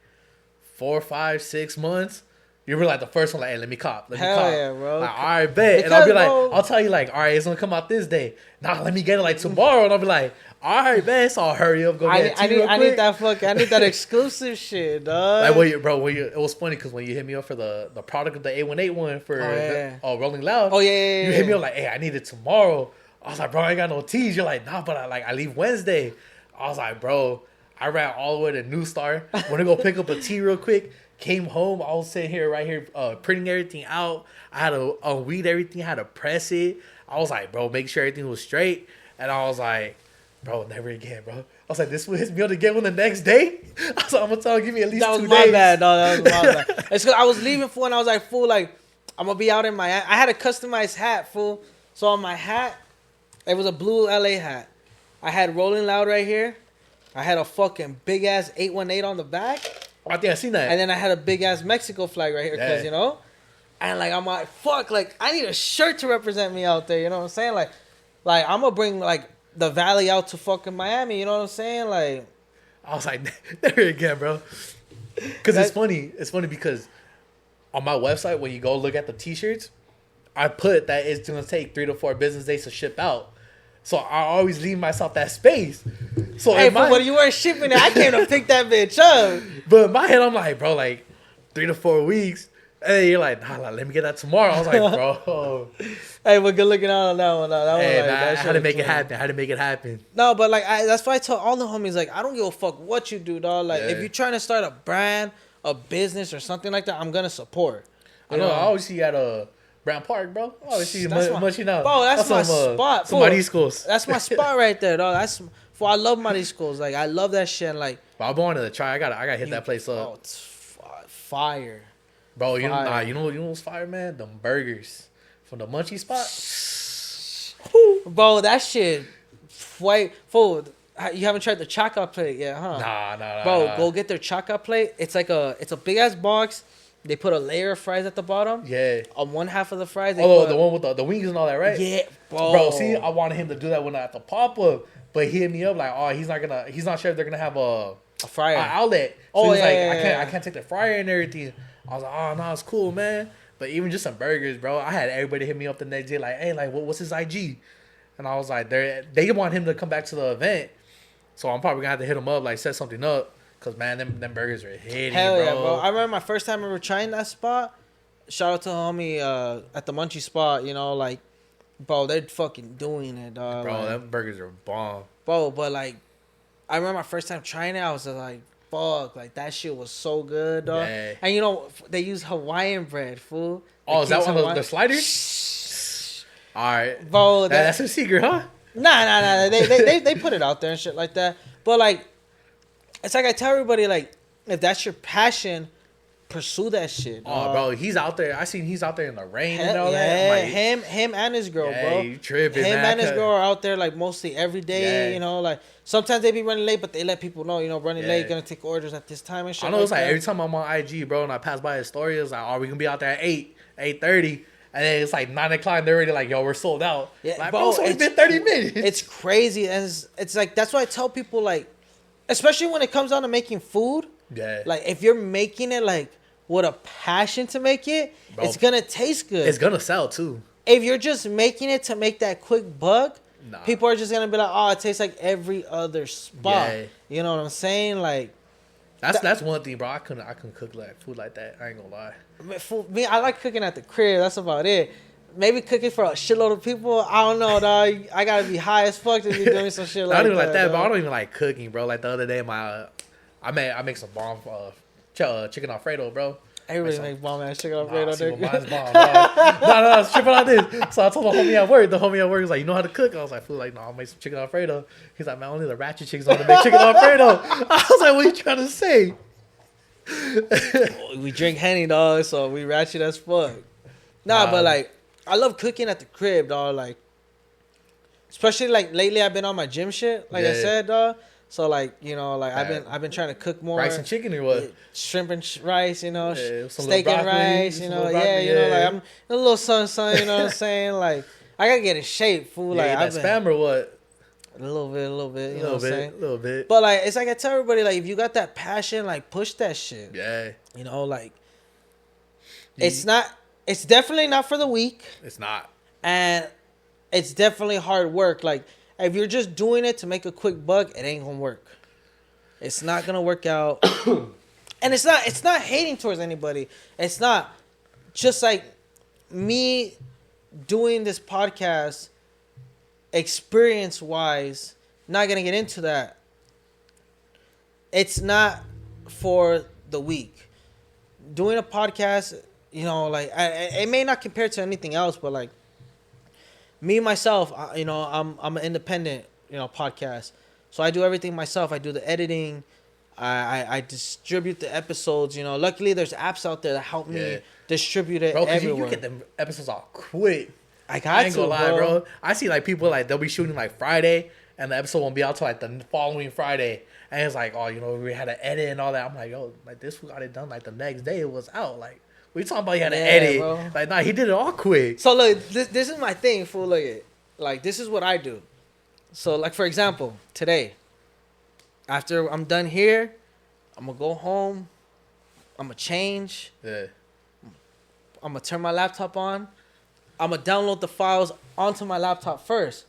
4, 5, 6 months, you were like the first one, like, hey, let me cop. Hell yeah, bro. Like, all right, bet. Because, and I'll be like, I'll tell you, like, all right, it's going to come out this day. Nah, let me get it, like, tomorrow. And I'll be like, all right, man, so I'll hurry up, go get it. I need that exclusive shit, dog. Like, it was funny because when you hit me up for the product of the 818 one for Rolling Loud. Oh, yeah. You hit me up like, hey, I need it tomorrow. I was like, bro, I ain't got no tees. You're like, nah, but I leave Wednesday. I was like, bro, I ran all the way to New Star. Went to go pick up a tee real quick. Came home. I was sitting here, right here, printing everything out. I had to unweed everything. I had to press it. I was like, bro, make sure everything was straight. And I was like, bro, never again, bro. I was like, this will hit me up to get one the next day. I was like, I'm gonna tell him, give me at least 2 days. That was my bad, dog. That was my bad. It's because I was leaving, fool, and I was like, fool, like, I'm gonna be out in my. I had a customized hat, fool. So on my hat, it was a blue LA hat. I had Rolling Loud right here. I had a fucking big ass 818 on the back. I think I seen that. And then I had a big ass Mexico flag right here, because you know, and like I'm like, fuck, like I need a shirt to represent me out there. You know what I'm saying? Like I'm gonna bring like the Valley out to fucking Miami. You know what I'm saying? Like, I was like, there again, bro. Because it's funny. It's funny because on my website, when you go look at the t-shirts, I put that it's gonna take 3 to 4 business days to ship out. So I always leave myself that space. So hey, but when you weren't shipping it, I came to pick that bitch up. But in my head, I'm like, bro, like 3 to 4 weeks. And you're like, nah, let me get that tomorrow. I was like, bro. Hey, but good looking out on that one. Hey, man, I had to make it happen. No, but like, that's why I tell all the homies, like, I don't give a fuck what you do, dog. Like, if you're trying to start a brand a business or something like that, I'm gonna support. I know. I always see you at Brown Park, bro. I always see you much, you know. Bro, that's my spot. Some of these schools. That's my spot right there, dog. I love my schools. Like I love that shit. And, like, but I wanted to try. I gotta hit that place up. Oh, it's fire. Bro, you know what's fire, man? Them burgers from the Munchie spot. Bro, that shit. Wait, fool. You haven't tried the chocolate plate yet, huh? Nah. Bro, go get their chocolate plate. It's a big ass box. They put a layer of fries at the bottom. Yeah. On one half of the fries. The one with the wings and all that, right? Yeah, bro. Bro, see, I wanted him to do that when at the pop up, but he hit me up like, oh, he's not sure if they're gonna have a fryer outlet. So oh he's yeah, I can't take the fryer and everything. I was like, oh no, it's cool, man. But even just some burgers, bro. I had everybody hit me up the next day like, hey, like, what's his IG? And I was like, they want him to come back to the event, so I'm probably gonna have to hit him up, like, set something up, cause man, them burgers are hitting. Hell bro. yeah, bro. I remember my first time ever trying that spot. Shout out to homie at the Munchie spot. You know, like, bro, they're fucking doing it, dog. Bro, like, them burgers are bomb. Bro, but like, I remember my first time trying it. I was like, fuck, like that shit was so good, dog. Yeah. And you know, they use Hawaiian bread, fool. Oh, is that one of the sliders? All right, bro. That's a secret, huh? Nah. They put it out there and shit like that. But like, it's like I tell everybody, like, if that's your passion, pursue that shit. Oh, bro, he's out there. I seen he's out there in the rain and all that. Like, him and his girl, bro. You tripping, him man. and his girl are out there like mostly every day. Yeah. You know, like sometimes they be running late, but they let people know, you know, running Yeah. late, gonna take orders at this time and shit. I know it's like that. every time I'm on IG, bro, and I pass by his story, it's like, oh, we gonna be out there at 8:30. And then it's like 9 o'clock and they're already like, yo, we're sold out. Yeah, like, bro, it's been 30 minutes. It's crazy. And it's like, that's why I tell people, like, especially when it comes down to making food. Yeah. Like, if you're making it, like, with a passion to make it, Bro, it's gonna taste good. It's gonna sell, too. If you're just making it to make that quick buck, Nah. people are just gonna be like, oh, it tastes like every other spot. Yeah. You know what I'm saying? Like, That's one thing, bro. I couldn't cook like food like that. I ain't gonna lie. for me, I like cooking at the crib. That's about it. Maybe cooking for a shitload of people. I don't know, dog. I gotta be high as fuck to be doing some shit like that. Not even like that, dog. but I don't even like cooking, bro. Like the other day, I make some bomb chicken Alfredo, bro. Everybody make bomb ass chicken Alfredo. See, well, mine's bomb, dog. No, it's tripping on this. So I told the homie at work. The homie at work was like, you know how to cook? I was like, fool, like, no, I'll make some chicken Alfredo. He's like, man, only the ratchet chicks want to make chicken Alfredo. I was like, what are you trying to say? We drink Henny, dog, so we ratchet as fuck. Nah, but like, I love cooking at the crib, dog. Like, especially like lately, I've been on my gym shit. Like I said, dog. So like, you know, like I've been trying to cook more Rice and chicken or what? Shrimp and rice, you know, some steak and broccoli, rice, you know, you know, like I'm a little son, you know what I'm saying? Like, I gotta get in shape, fool. Yeah, Like, that spam or what? A little bit, you know what I'm saying? A little bit. But like, it's like I tell everybody, like, if you got that passion, like, push that shit. Yeah. You know, like, it's definitely not for the weak. It's not. And it's definitely hard work. Like, if you're just doing it to make a quick buck, it ain't gonna work. It's not gonna work out. And it's not hating towards anybody. It's not just like me doing this podcast experience wise, not gonna get into that. It's not for the weak. Doing a podcast, you know, like it may not compare to anything else, but like me myself, you know, I'm an independent, you know, podcast. So I do everything myself. I do the editing. I distribute the episodes. You know, luckily there's apps out there that help me distribute it, bro. Because everywhere. you get them episodes all quick. I ain't gonna lie, bro. I see like people like they'll be shooting like Friday, and the episode won't be out till like the following Friday. And it's like, oh, you know, we had to edit and all that. I'm like, yo, like this we got it done like the next day it was out. Like, we talking about you had to edit. Bro. Like, nah, he did it all quick. So look, this is my thing, fool. Look at, like, this is what I do. So like, for example, today, after I'm done here, I'm gonna go home. I'm gonna change. Yeah. I'm gonna turn my laptop on. I'm gonna download the files onto my laptop first.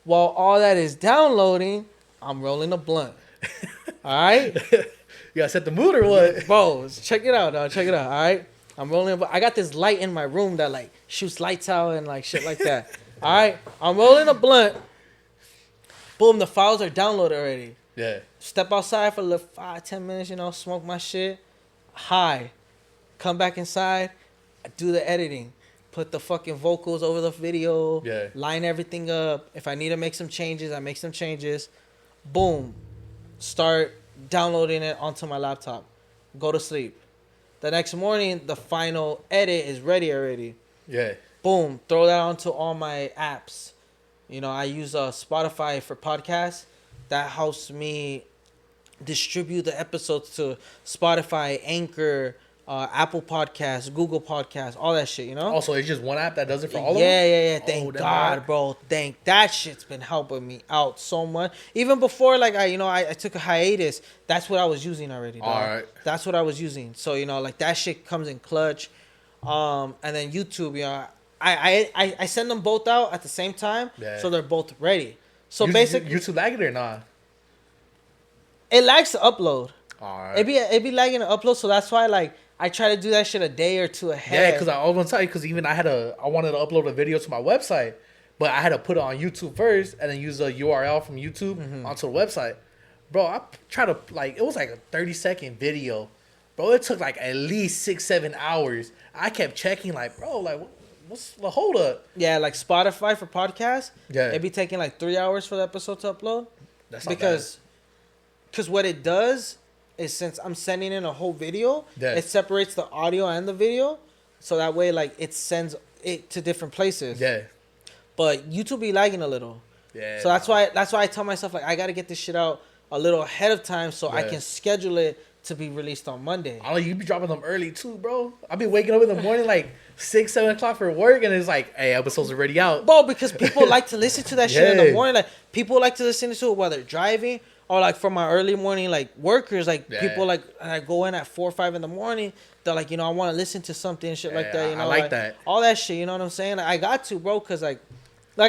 While all that is downloading, I'm rolling a blunt. All right? You gotta set the mood or what? Bro, check it out, dog. Check it out. All right? I'm rolling. I got this light in my room that like shoots lights out and like shit like that. All right? I'm rolling a blunt. Boom, the files are downloaded already. Yeah. Step outside for a little 5-10 minutes, you know, smoke my shit. high, come back inside, do the editing, put the fucking vocals over the video, line everything up. If I need to make some changes, I make some changes. Boom, start downloading it onto my laptop. Go to sleep. The next morning, the final edit is ready already. Yeah. Boom, throw that onto all my apps. You know, I use Spotify for podcasts. That helps me distribute the episodes to Spotify, Anchor, Apple Podcasts, Google Podcasts, all that shit, you know? Also, it's just one app that does it for all of them? Yeah. Thank God, bro. That shit's been helping me out so much. Even before, like, I took a hiatus. That's what I was using already, dog. All right. That's what I was using. So, you know, like, that shit comes in clutch. And then YouTube, you know, I send them both out at the same time, so they're both ready. So basically, YouTube lagging or not? It lags to upload. All right. It be lagging to upload, so that's why like I try to do that shit a day or two ahead. Yeah, because I was gonna tell you, because even I wanted to upload a video to my website, but I had to put it on YouTube first and then use a URL from YouTube onto the website. Bro, I tried to it was like a 30-second video. Bro, it took like at least 6-7 hours. I kept checking bro, what's the hold up? Yeah, like Spotify for podcasts. Yeah. It'd be taking like 3 hours for the episode to upload. That's not because what it does is, since I'm sending in a whole video, it separates the audio and the video, so that way like it sends it to different places. Yeah. But YouTube be lagging a little. Yeah. So that's why I tell myself like I gotta get this shit out a little ahead of time so I can schedule it to be released on Monday. I know you be dropping them early too, bro. I be waking up in the morning like 6-7 o'clock for work, and it's like, hey, episodes already out. Bro, because people like to listen to that shit in the morning. Like people like to listen to it while they're driving, or like for my early morning like workers. Like people like I go in at 4 or 5 in the morning. They're like, you know, I want to listen to something and shit like that. You know, I like that. All that shit. You know what I'm saying? Like, I got to, bro, because like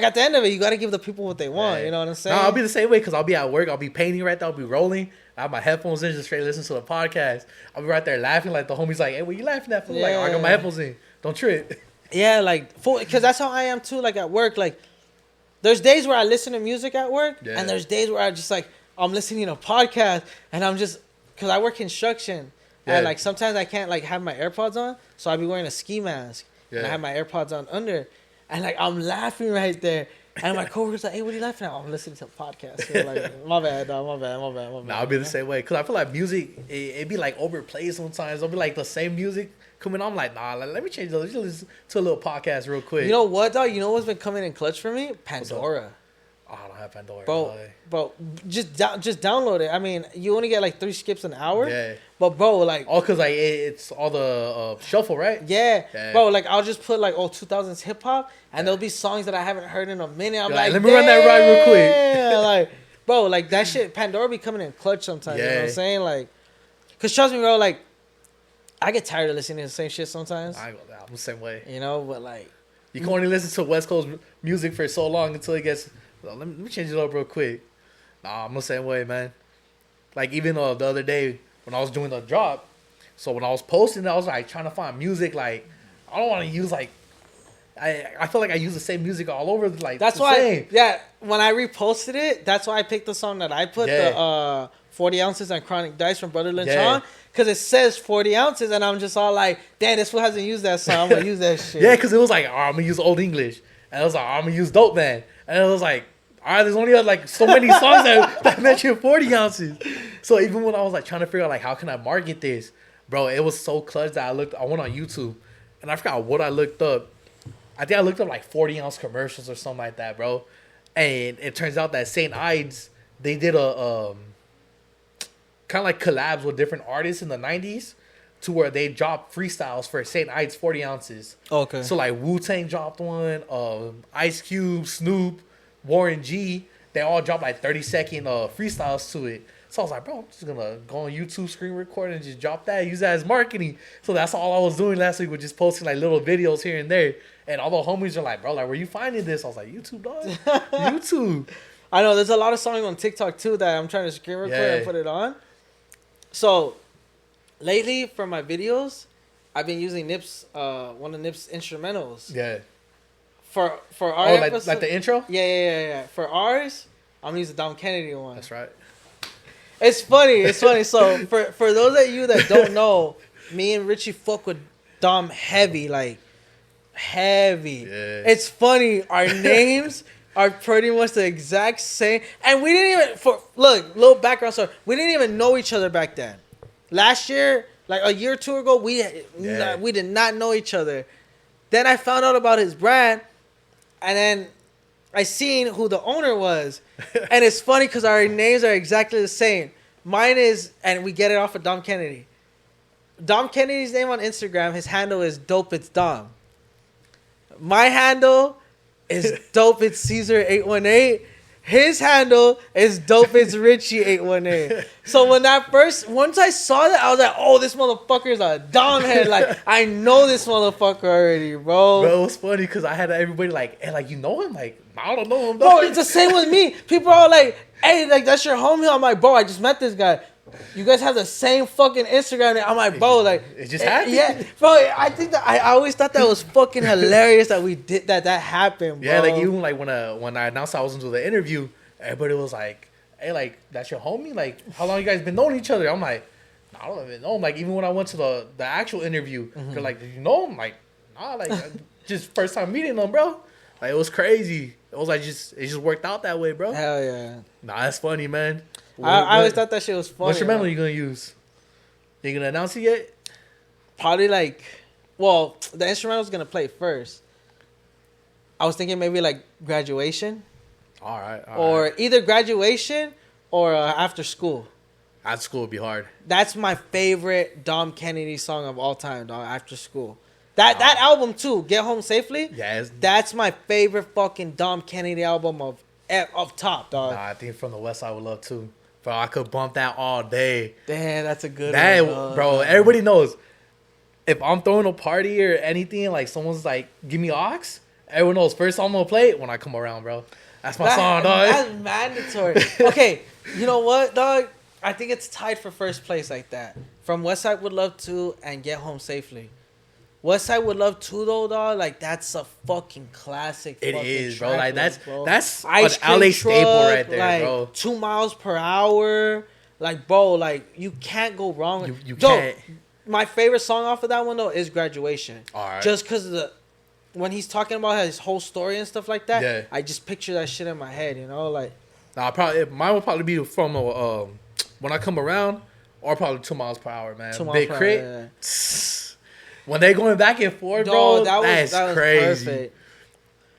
at the end of it, you got to give the people what they want. You know what I'm saying? No, I'll be the same way, because I'll be at work. I'll be painting right there. I'll be rolling. I have my headphones in, just straight listen to the podcast. I'll be right there laughing. Like the homie's like, hey, what you laughing at? Like, oh, I got my headphones in. Don't trip. Yeah, like, because that's how I am too. Like at work, like there's days where I listen to music at work, and there's days where I just like I'm listening to a podcast, and I'm just, because I work construction, and like sometimes I can't like have my AirPods on, so I'll be wearing a ski mask, and I have my AirPods on under, and like I'm laughing right there. And my coworker's like, hey, what are you laughing at? Oh, I'm listening to a podcast. So like, my bad, dog. My bad. Nah, I'll be the same way. Because I feel like music, it be like overplayed sometimes. It'll be like the same music coming on. I'm like, nah, let me change those. Just listen to a little podcast real quick. You know what, dog? You know what's been coming in clutch for me? Pandora. Oh, I don't have Pandora. Bro, just download it. I mean, you only get like 3 skips an hour. Yeah. But bro, like, oh, cause like it's all the shuffle, right? Yeah. Bro, like I'll just put like 2000s hip hop, and there'll be songs that I haven't heard in a minute. I'm like, let me run that ride real quick. Like, bro, like that shit, Pandora be coming in clutch sometimes. You know what I'm saying? Like, cause trust me, bro, like I get tired of listening to the same shit sometimes. I'm the same way. You know, but like you can only listen to West Coast music for so long until it gets. Let me change it up real quick. Nah, I'm the same way, man. Like even the other day when I was doing the drop, so when I was posting it, I was like trying to find music. Like I don't want to use like I feel like I use the same music all over. Like that's why. Yeah, when I reposted it, that's why I picked the song that I put, the 40 ounces and Chronic Dice from Brother Lynch on, because it says 40 ounces, and I'm just all like, damn, this fool hasn't used that song. I'm gonna use that shit. Yeah, because it was like, I'm gonna use Old English, and I was like, I'm gonna use Dope Man, and it was like, all right, there's only like so many songs that mention 40 ounces. So even when I was like trying to figure out like how can I market this, bro, it was so clutch that I went on YouTube, and I forgot what I looked up. I think I looked up like 40 ounce commercials or something like that, bro. And it turns out that St. Ides, they did a kind of like collabs with different artists in the 90s to where they dropped freestyles for St. Ides 40 ounces. Okay. So like Wu-Tang dropped one, Ice Cube, Snoop, Warren G, they all dropped like 30-second freestyles to it. So I was like, bro, I'm just going to go on YouTube, screen record, and just drop that, use that as marketing. So that's all I was doing last week, was just posting like little videos here and there. And all the homies are like, bro, like, where you finding this? I was like, YouTube, dog. YouTube. I know, there's a lot of songs on TikTok too that I'm trying to screen record and put it on. So lately for my videos, I've been using Nip's, one of Nip's instrumentals. Yeah. For our episode, like the intro? Yeah. For ours, I'm gonna use the Dom Kennedy one. That's right. It's funny. So for those of you that don't know, me and Richie fuck with Dom heavy, like heavy. Yeah. It's funny. Our names are pretty much the exact same, and we didn't even look. Little background story. We didn't even know each other back then. Last year, like a year or two ago, we did not know each other. Then I found out about his brand, and then I seen who the owner was, and it's funny because our names are exactly the same. Mine is, and we get it off of Dom Kennedy. Dom Kennedy's name on Instagram, his handle is Dope It's Dom. My handle is Dope It's Caesar 818. His handle is Dope It's Richie 818. So once I saw that, I was like, oh, this motherfucker is a Dom head. Like, I know this motherfucker already, bro. Bro, it was funny because I had everybody like, hey, like, you know him? Like, I don't know him. Bro, it's the same with me. People are like, hey, like, that's your homie. I'm like, bro, I just met this guy. You guys have the same fucking Instagram name. I'm like, bro, like, it just happened. Yeah, bro. I think that I always thought that was fucking hilarious that we did that happened, bro. Yeah, like even like when I announced I was into the interview, everybody was like, hey, like, that's your homie? Like, how long you guys been knowing each other? I'm like, I don't even know him. Like, even when I went to the actual interview, they're like, did you know him? Like, nah, like, just first time meeting him, bro. Like, it was crazy. It was like it just worked out that way, bro. Hell yeah. Nah, that's funny, man. I always thought that shit was funny. What's your medal you gonna use? You gonna announce it yet? Probably like, well, the instrumental's gonna play first. I was thinking maybe like graduation. All right. Or either graduation or after school. At school would be hard. That's my favorite Dom Kennedy song of all time, dog. After school. That album too, Get Home Safely. Yeah, that's my favorite fucking Dom Kennedy album of top, dog. Nah, I think From the West I would love too. Bro, I could bump that all day. Damn, that's a good one. Bro, everybody knows. If I'm throwing a party or anything, like someone's like, give me aux, everyone knows first song I'm gonna play when I come around, bro. That's my song, dog. That's mandatory. Okay, you know what, dog? I think it's tied for first place like that. From Westside Would Love To and Get Home Safely. Westside Would Love To though, dog. Like that's a fucking classic. It is, bro. Like that's an LA staple right there, like, bro. 2 miles per hour. Like, bro, like you can't go wrong. You can't. My favorite song off of that one though is Graduation. All right. Just because when he's talking about his whole story and stuff like that, yeah. I just picture that shit in my head, you know, like. Nah, mine would probably be from When I Come Around, or probably 2 miles per hour, man. 2 miles Big per Crit. hour, yeah. When they going back and forth, bro, that was crazy. Perfect.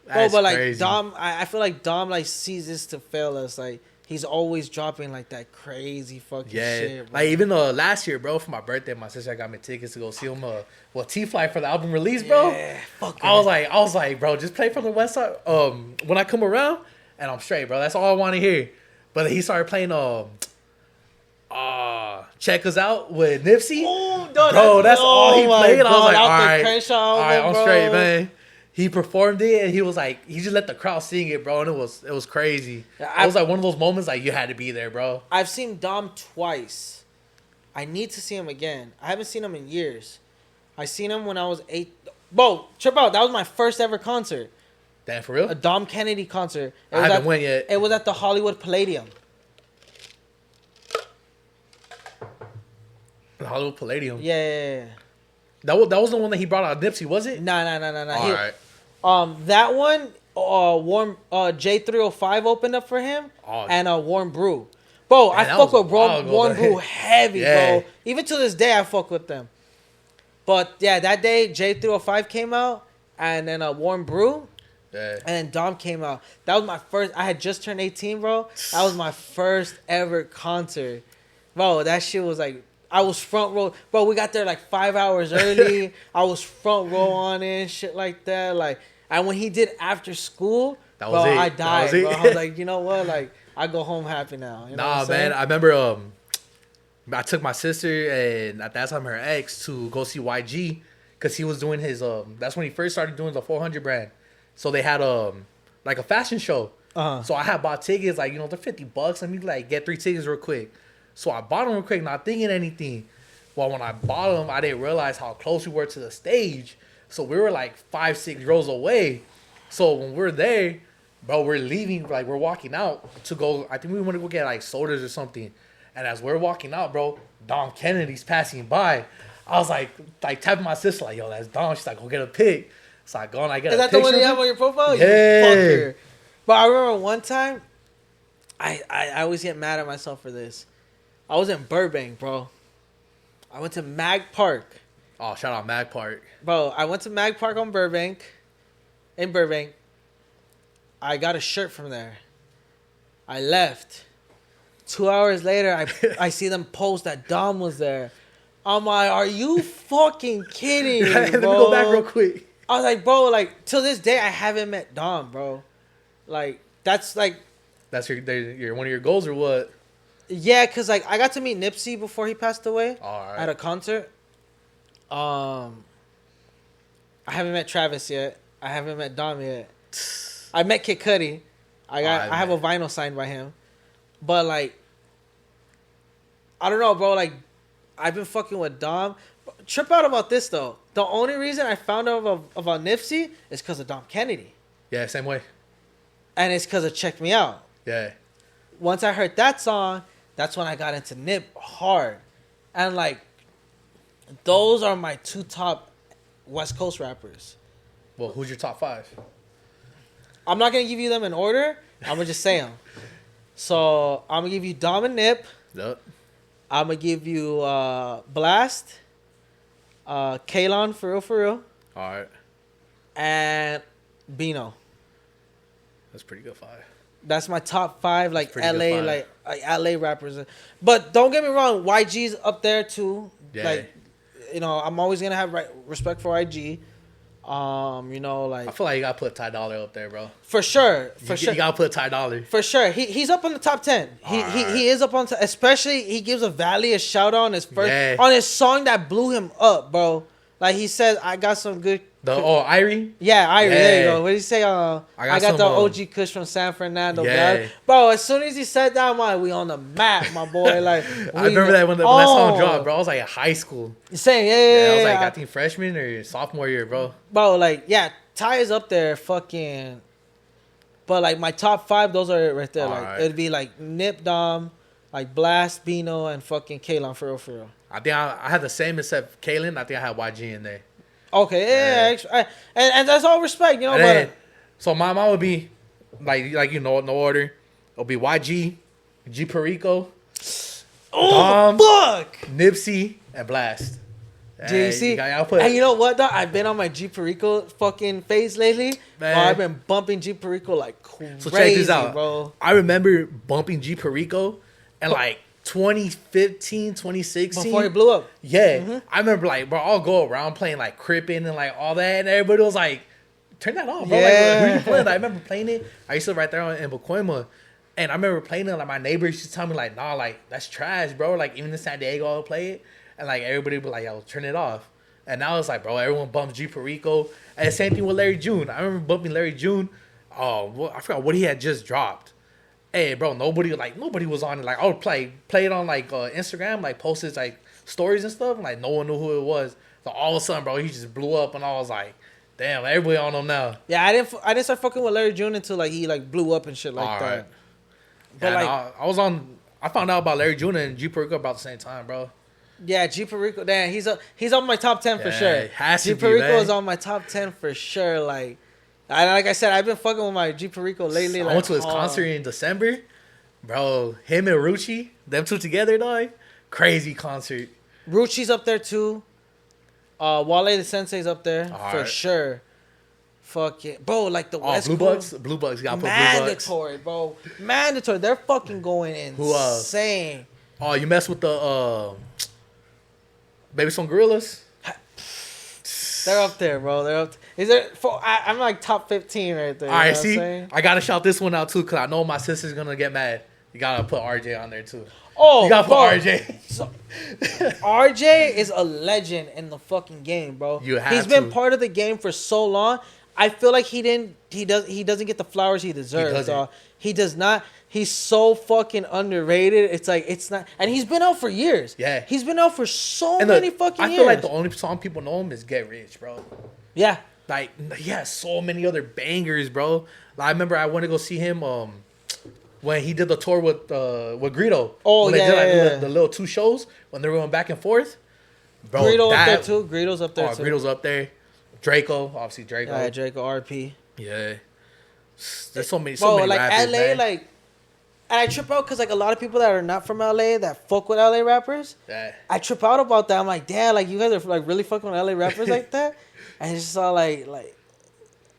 That's but like crazy. Dom, I feel like Dom like sees this to fail us. Like he's always dropping like that crazy fucking shit. Bro. Like even last year, bro, for my birthday, my sister got me tickets to go see him. T-Fly for the album release, bro. Yeah, fuck. I was like, bro, just play from the West Side. When I Come Around, and I'm straight, bro. That's all I want to hear. But he started playing Check Us Out with Nipsey. Ooh, bro, that's all he played. I was like, all right, I'm bro. straight, man. He performed it, and he was like, he just let the crowd sing it, bro, and it was crazy. It was like one of those moments like you had to be there, bro. I've seen Dom twice. I need to see him again. I haven't seen him in years. I seen him when I was 8. Bro, trip out. That was my first ever concert. Damn, for real? A Dom Kennedy concert. I haven't went yet. It was at the Hollywood Palladium. The Hollywood Palladium. Yeah. That was the one that he brought out Nipsey, was it? Nah. All right. That one, Warm J305 opened up for him, and Warm Brew. Bro, I fuck with Warm Brew heavy, bro. Even to this day, I fuck with them. But yeah, that day J305 came out, and then Warm Brew. Yeah. And then Dom came out. That was my first. I had just turned 18, bro. That was my first ever concert, bro. That shit was like. I was front row. Bro, we got there like 5 hours early. I was front row on it and shit like that. Like, and when he did After School, bro, I died, bro. I was like, you know what? Like, I go home happy now. You know what I'm saying? Man. I remember I took my sister and at that time her ex to go see YG because he was doing his, that's when he first started doing the 400 brand. So they had, like a fashion show. Uh-huh. So I had bought tickets, like, you know, they're $50. Let me, like, get 3 tickets real quick. So I bought them real quick, not thinking anything. Well, when I bought them, I didn't realize how close we were to the stage. So we were like 5-6 rows away. So when we're there, bro, we're leaving, like we're walking out to go. I think we want to go get like sodas or something. And as we're walking out, bro, Dom Kennedy's passing by. I was like tapping my sister like, yo, that's Dom. She's like, go get a pic. So I go and I get Is a that picture. the one you of have him. on your profile? Yeah. You fucker. But I remember one time, I always get mad at myself for this. I was in Burbank, bro. I went to Mag Park. Oh, shout out Mag Park. Bro, I went to Mag Park in Burbank. I got a shirt from there. I left. 2 hours later, I see them post that Dom was there. I'm like, are you fucking kidding me, bro? Let me go back real quick. I was like, bro, like, till this day, I haven't met Dom, bro. Like, that's like... That's your one of your goals or what? Yeah, because, like, I got to meet Nipsey before he passed away. All right. At a concert. I haven't met Travis yet. I haven't met Dom yet. I met Kid Cudi. I have a vinyl signed by him. But, like, I don't know, bro. Like, I've been fucking with Dom. Trip out about this, though. The only reason I found out about Nipsey is because of Dom Kennedy. Yeah, same way. And it's because of Check Me Out. Yeah. Once I heard that song, that's when I got into Nip hard. And, like, those are my two top West Coast rappers. Well, who's your top 5? I'm not going to give you them in order. I'm going to just say them. So, I'm going to give you Dom and Nip. Yep. I'm going to give you Blast. Kalon, for real. All right. And Bino. That's pretty good 5. That's my top 5, like, Pretty good LA, five. like LA rappers. But don't get me wrong, YG's up there, too. Yeah. Like, you know, I'm always going to have respect for YG. You know, like... I feel like you got to put Ty Dollar up there, bro. For sure. You got to put Ty Dollar. For sure. He's up on the top 10. He is up on... Especially, he gives a Valley a shout out on his first... Yeah. On his song that blew him up, bro. Like, he said, I got some good... Irie? Yeah, Irie. Yeah. There you go. What did he say? I got some, the OG Kush from San Fernando. Yeah. Bro, as soon as he said that, I'm like, we on the map, my boy. Like, I remember that when that song dropped, bro. I was like in high school. Saying, Yeah, I was yeah. like, I think freshman or sophomore year, bro. Bro, like, yeah, Ty is up there, fucking. But like my top 5, those are right there. Like Alright. it'd be like Nip, Dom, like Blast, Bino, and fucking Kalon, for real. I think I had the same except Kalen. I think I had YG in there. Okay, yeah. And that's all respect, you know. And But then, so my mom would be like you know, no order. It'll be YG, G Perico, oh fuck, Nipsey, and Blast. JC. And And you know what, though? I've been on my G Perico fucking phase lately. Man. Bro, I've been bumping G Perico like crazy, So check this out, bro. I remember bumping G Perico and like 2015, 2016. Before he blew up. Yeah. I remember like, bro, I'll go around playing like Crippin' and like all that, and everybody was like, turn that on, bro. Yeah. Like, who you playing? I remember playing it. I used to live right there in Bocoima. And I remember playing it, like my neighbors used to tell me like, nah, like that's trash, bro. Like even in San Diego I'll play it. And like everybody would be like, yo, turn it off. And now it's like, bro, everyone bumps G Perico. And the same thing with Larry June. I remember bumping Larry June. Oh, well, I forgot what he had just dropped. Hey, bro, nobody was on it. Like I would play it on like Instagram, like posted like stories and stuff, and like no one knew who it was. So all of a sudden, bro, he just blew up, and I was like, damn, everybody on him now. Yeah, I didn't start fucking with Larry June until like he like blew up and shit like All that. right. But Yeah, like, I found out about Larry June and G Perico about the same time, bro. yeah, G Perico, damn, he's on my top 10 for Yeah, sure. it has to G be, Perico man. is on my top 10 for sure. Like I said, I've been fucking with my G Perico lately. I Like, went to his concert in December, bro. Him and Rucci, them two together, dog. Crazy concert. Rucci's up there too. Wale the Sensei's up there All for right. sure. Fuck it, bro. Like the Oh, West Blue Coast, Bucks. Blue Bucks. You gotta put Blue Bucks. mandatory, bro. Mandatory. They're fucking going insane. Oh, you mess with the Baby Some Gorillas? They're up there, bro. They're up. Is there? I'm like top 15 right there. All right, you know what I'm see, saying? I gotta shout this one out too, cause I know my sister's gonna get mad. You gotta put RJ on there too. Oh, You gotta put bro. RJ. So, RJ is a legend in the fucking game, bro. You have He's been to. part of the game for so long. I feel like he doesn't get the flowers he deserves. doesn't. Dog. He does not. He's so fucking underrated. It's like it's not, and he's been out for years. Yeah. He's been out for so And many fucking I years. feel like the only song people know him is "Get Rich," bro. Yeah. Like he has so many other bangers, bro. Like, I remember I went to go see him when he did the tour with Greedo. Oh, when they yeah, did, like, yeah. the little 2 shows when they were going back and forth. Bro, Greedo up there too. Greedo's up there too. Greedo's up there. Draco, obviously Draco. Yeah, Draco, RP. Yeah. There's so many like rappers, LA, man. like, and I trip out because like a lot of people that are not from LA that fuck with LA rappers. Yeah. I trip out about that. I'm like, damn, like you guys are like really fucking with LA rappers like that. And it's just all like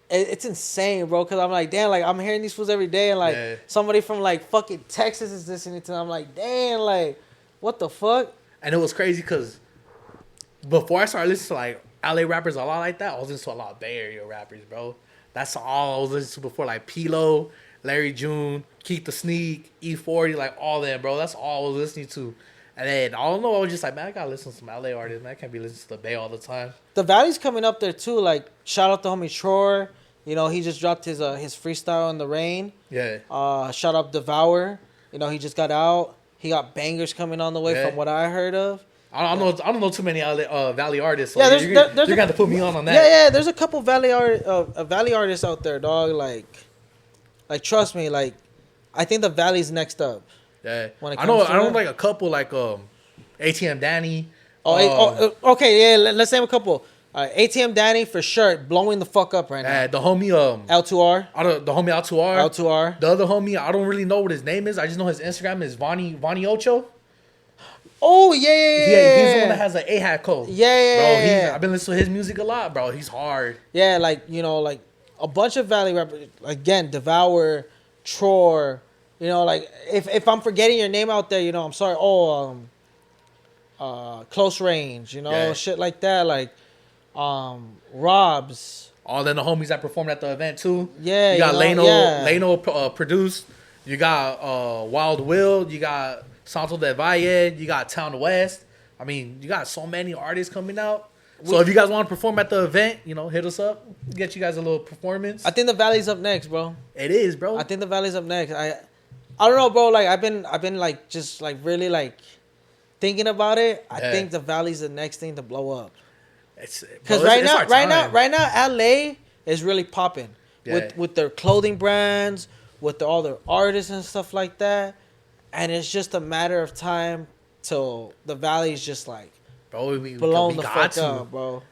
it's insane, bro. Because I'm like, damn, like I'm hearing these fools every day, and like somebody from like fucking Texas is listening to them. I'm like, damn, like what the fuck? And it was crazy because before I started listening to like LA rappers a lot like that, I was listening to a lot of Bay Area rappers, bro. That's all I was listening to before, like P-Lo, Larry June, Keith the Sneak, E40, like all that, bro. That's all I was listening to. And then I don't know, I was just like, man, I gotta listen to some LA artists, man. I can't be listening to the Bay all the time. The Valley's coming up there too. Like shout out to homie Troy. You know, he just dropped his freestyle in the rain. Yeah. Shout out Devour. You know, he just got out. He got bangers coming on the way from what I heard of. I don't know too many Valley artists. So yeah, you're gonna have to put me on that. Yeah. There's a couple Valley artists out there, dog. Like trust me, like I think the Valley's next up. Yeah. I know like a couple like ATM Danny. Okay, yeah. Let's name a couple. ATM Danny for sure, blowing the fuck up right now. The homie L2R. The homie L2R. L2R. The other homie, I don't really know what his name is. I just know his Instagram is Vani Ocho. Oh yeah. He's the one that has an A-hat code. Yeah. Bro, I've been listening to his music a lot, bro. He's hard. Yeah, like you know, like a bunch of Valley rappers. Again, Devour, Troy. You know, like if I'm forgetting your name out there, you know, I'm sorry. Close Range. You know, shit like that. Like. Robs. All then the homies that performed at the event too. Yeah, you got Leno produced. You got Wild Will. You got Santo del Valle. You got Town West. I mean, you got so many artists coming out. So if you guys want to perform at the event, you know, hit us up. Get you guys a little performance. I think the Valley's up next, bro. It is, bro. I think the Valley's up next. I don't know, bro. Like I've been like just like really like thinking about it. I think the Valley's the next thing to blow up. Because right now, LA is really popping with their clothing brands, with all their artists and stuff like that, and it's just a matter of time till the Valley's just like blown the fuck up, bro.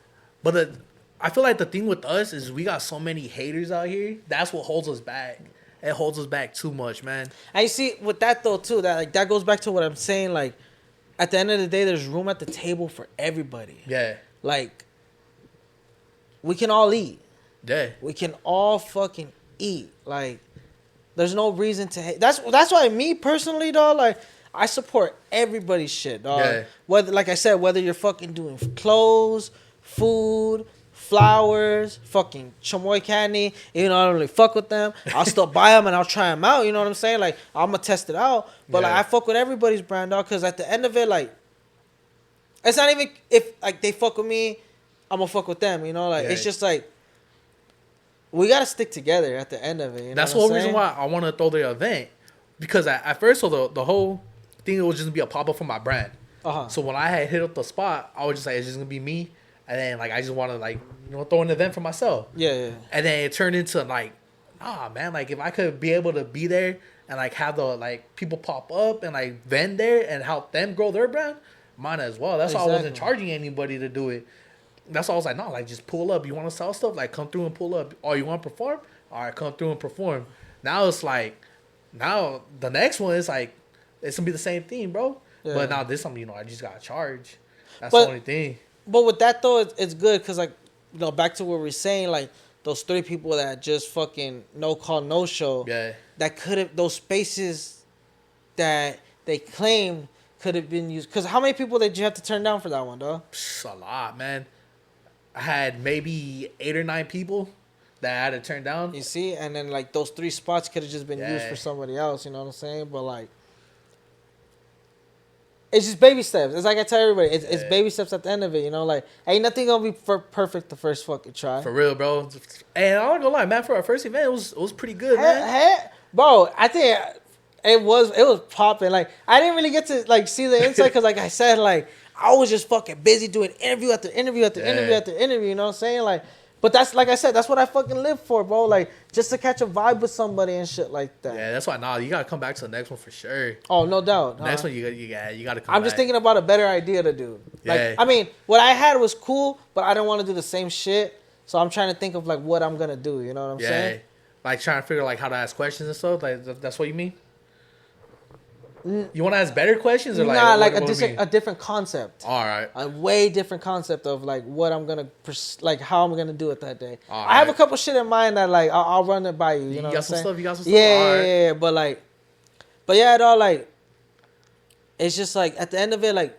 But I feel like the thing with us is we got so many haters out here. That's what holds us back. It holds us back too much, man. And you see with that though too, that goes back to what I'm saying. Like at the end of the day, there's room at the table for everybody. Yeah. Like, we can all eat. Yeah. We can all fucking eat. Like, there's no reason to hate. That's why me personally, dog, like, I support everybody's shit, dog. Yeah. Whether, like I said, whether you're fucking doing clothes, food, flowers, fucking chamoy candy, even though I don't really fuck with them, I'll still buy them and I'll try them out, you know what I'm saying? Like, I'm gonna test it out. But, like, I fuck with everybody's brand, dog, because at the end of it, like, it's not even if like they fuck with me, I'm gonna fuck with them. You know, like it's just like we gotta stick together at the end of it. You know That's the whole reason why I want to throw the event, because at first, so the whole thing was just gonna be a pop up for my brand. So when I had hit up the spot, I was just like, it's just gonna be me, and then like I just want to like throw an event for myself. Yeah. And then it turned into like, man, like if I could be able to be there and like have the like people pop up and like vend there and help them grow their brand. Mine as well. That's why I wasn't charging anybody to do it. That's why I was like, no, like just pull up. You want to sell stuff? Like come through and pull up. Or you want to perform? All right, come through and perform. Now it's like, now the next one is like, it's gonna be the same thing, bro. Yeah. But now this one, I just gotta charge. That's the only thing. But with that though, it's good because like, back to what we're saying, like those 3 people that just fucking no call, no show. Yeah. That could have those spaces that they claimed could have been used. Because how many people did you have to turn down for that one, dog? A lot, man. I had maybe 8 or 9 people that I had to turn down. You see? And then, like, those 3 spots could have just been used for somebody else. You know what I'm saying? But, like, it's just baby steps. It's like I tell everybody. It's baby steps at the end of it, you know? Like, ain't nothing going to be perfect the first fucking try. For real, bro. And I'm not going to lie, man, for our first event, it was pretty good, man. Bro, I think... It was popping. Like, I didn't really get to, like, see the inside because, like I said, like, I was just fucking busy doing interview after interview after interview after interview, you know what I'm saying? Like, But that's like I said, that's what I fucking live for, bro. Like just to catch a vibe with somebody and shit like that. Yeah, that's why. Nah, you gotta come back to the next one for sure. Oh, no doubt. Next one, you gotta come. I'm just thinking about a better idea to do. Like, Yeah. I mean, what I had was cool, but I don't want to do the same shit. So I'm trying to think of like what I'm gonna do. You know what I'm saying? Like trying to figure like how to ask questions and stuff. Like that's what you mean. You want to ask better questions or like Nah, like what do you mean? a different concept. All right. A way different concept of like what I'm gonna like how I'm gonna do it that day. All I have a right. couple shit in mind that like I'll run it by you. You know got what I'm some saying? stuff? You got some stuff? Yeah, All right. yeah. But yeah, it all like it's just like at the end of it, like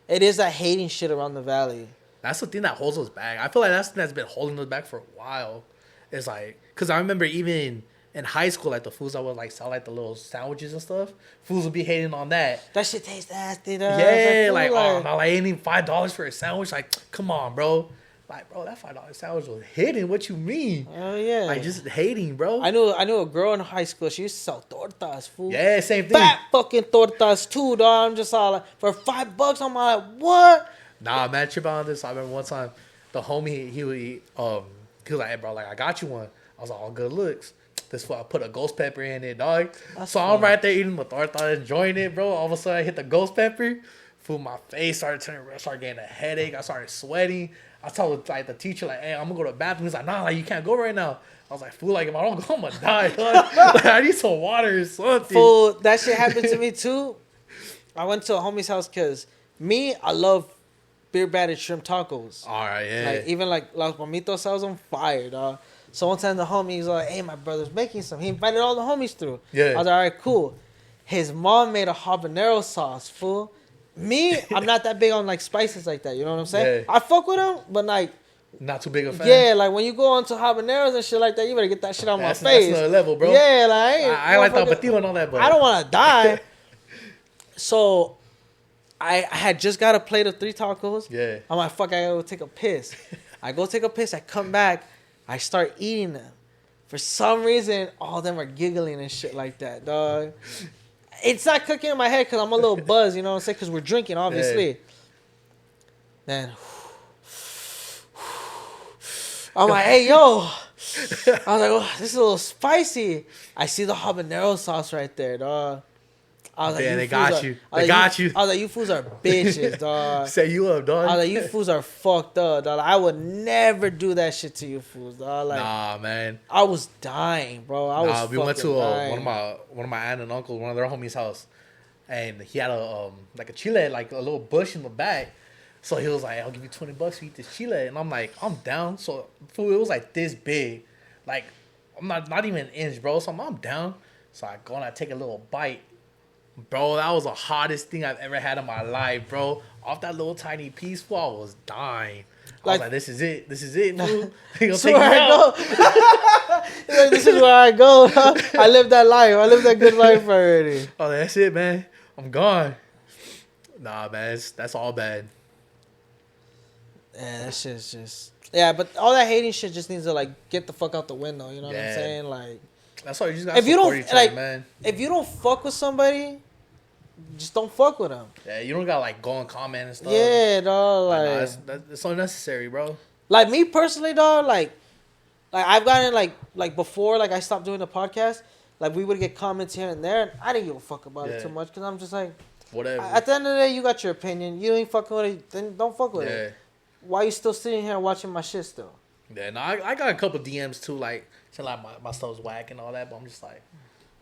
it is that hating shit around the valley. That's the thing that holds us back. I feel like that's been holding us back for a while. It's like, cause I remember even in high school, like the fools that would like sell like the little sandwiches and stuff, fools would be hating on that. That shit tastes nasty, though. Yeah, like oh no, like ain't even $5 for a sandwich. Like, come on, bro. Like, bro, that $5 sandwich was hidden. What you mean? Oh yeah. Like just hating, bro. I knew a girl in high school. She used to sell tortas, fool. Yeah, same thing. Fat fucking tortas too, dog. I'm just all like, for $5, I'm like, what? Nah, man, trip out on this. I remember one time, the homie he was like, hey, bro, like I got you one. I was like, all good looks. This fool, I put a ghost pepper in it, dog. So I'm right there eating the torta, enjoying it, bro. All of a sudden, I hit the ghost pepper. Fool, my face started turning red. I started getting a headache. I started sweating. I told like the teacher, like, hey, I'm gonna go to the bathroom. He's like, nah, like you can't go right now. I was like, fool, like if I don't go, I'm gonna die, dog. Like, I need some water or something. Fool, that shit happened to me too. I went to a homie's house because I love beer battered shrimp tacos. All right, yeah. Like even like Los Mamitos, I was on fire, dog. So one time the homie's like, hey, my brother's making some. He invited all the homies through. Yeah. I was like, all right, cool. His mom made a habanero sauce, fool. Me, I'm not that big on like spices like that. You know what I'm saying? Yeah. I fuck with them, but like, Not too big a fan. yeah, like when you go onto habaneros and shit like that, you better get that shit on my face. That's another level, bro. Yeah, like I like the apatio and all that, but I don't want to die. So I had just got a plate of 3 tacos. Yeah. I'm like, fuck, I gotta go take a piss. I go take a piss. I come back. I start eating them. For some reason, all of them are giggling and shit like that, dog. It's not cooking in my head because I'm a little buzzed, you know what I'm saying? Because we're drinking, obviously. Then, I'm like, hey, yo. I was like, oh, this is a little spicy. I see the habanero sauce right there, dog. I was like, Yeah, they fools got are- you. I was They like, got you. I was like, you fools are bitches, dog. set you up, dog. I was like, you fools are fucked up, dog. I would never do that shit to you fools, dog. Like, Nah, man. I was dying, bro. I was We went to dying. one of my aunt and uncle, one of their homies' house, and he had a like a chile, like a little bush in the back. So he was like, "I'll give you $20 to eat this chile," and I'm like, "I'm down." So food, it was like this big, like I'm not even an inch, bro. So I'm down. So I go and I take a little bite. Bro, that was the hottest thing I've ever had in my life, bro. Off that little tiny piece, fool, I was dying. I was like, this is it, fool. He gonna This is take me where I out. go. He's like, this is where I go. I live that life. I live that good life already. Oh, that's it, man. I'm gone. Nah, man, that's all bad. Yeah, that shit's just... Yeah, but all that hating shit just needs to, like, get the fuck out the window. You know what I'm Yeah. saying? Like... That's why you just gotta If you support don't, each other, like, man. if you don't fuck with somebody, just don't fuck with them. Yeah, you don't gotta like go and comment and stuff. Yeah, dog. Like, Like, nah, it's unnecessary, bro. like me personally, dog. Like I've gotten like before, like I stopped doing the podcast. Like we would get comments here and there, and I didn't give a fuck about it Yeah. too much because I'm just like, Whatever. at the end of the day, you got your opinion. You ain't fucking with it, then don't fuck with yeah. it. Why you still sitting here watching my shit still? Yeah, no, I got a couple DMs too, like saying like my stuff's whack and all that, but I'm just like,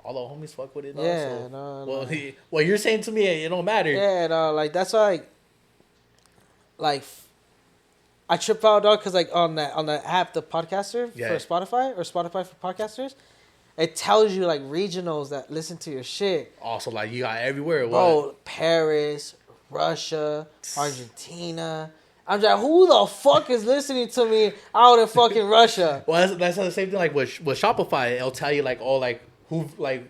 all the homies fuck with it. Dog, Yeah, so, no, well, no. what you're saying to me, it don't matter. Yeah, dog. Like that's why, like I trip out, dog, because like on the app, the Podcaster Yeah. for Spotify or Spotify for podcasters, it tells you like regionals that listen to your shit. Also, like you got everywhere. What? Bro, Paris, Russia, Argentina. I'm like, who the fuck is listening to me out in fucking Russia? Well, that's the same thing. Like with Shopify, it'll tell you like all like who like,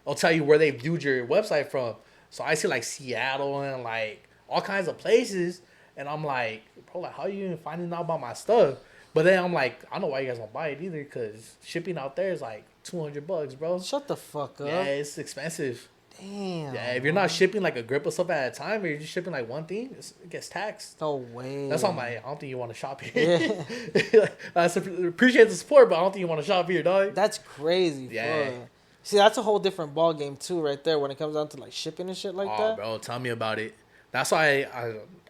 it'll tell you where they viewed your website from. So I see like Seattle and like all kinds of places, and I'm like, bro, like how you even finding out about my stuff? But then I'm like, I don't know why you guys don't buy it either, because shipping out there is like $200, bro. Shut the fuck up. Yeah, it's expensive. Damn. Yeah, if you're not shipping like a grip of stuff at a time, or you're just shipping like one thing, it gets taxed. No way. That's all my. I don't think you want to shop here. Yeah. I appreciate the support, but I don't think you want to shop here, dog. That's crazy. Yeah. Fuck. See, that's a whole different ball game too, right there. When it comes down to like shipping and shit like Oh, that. bro, tell me about it. That's why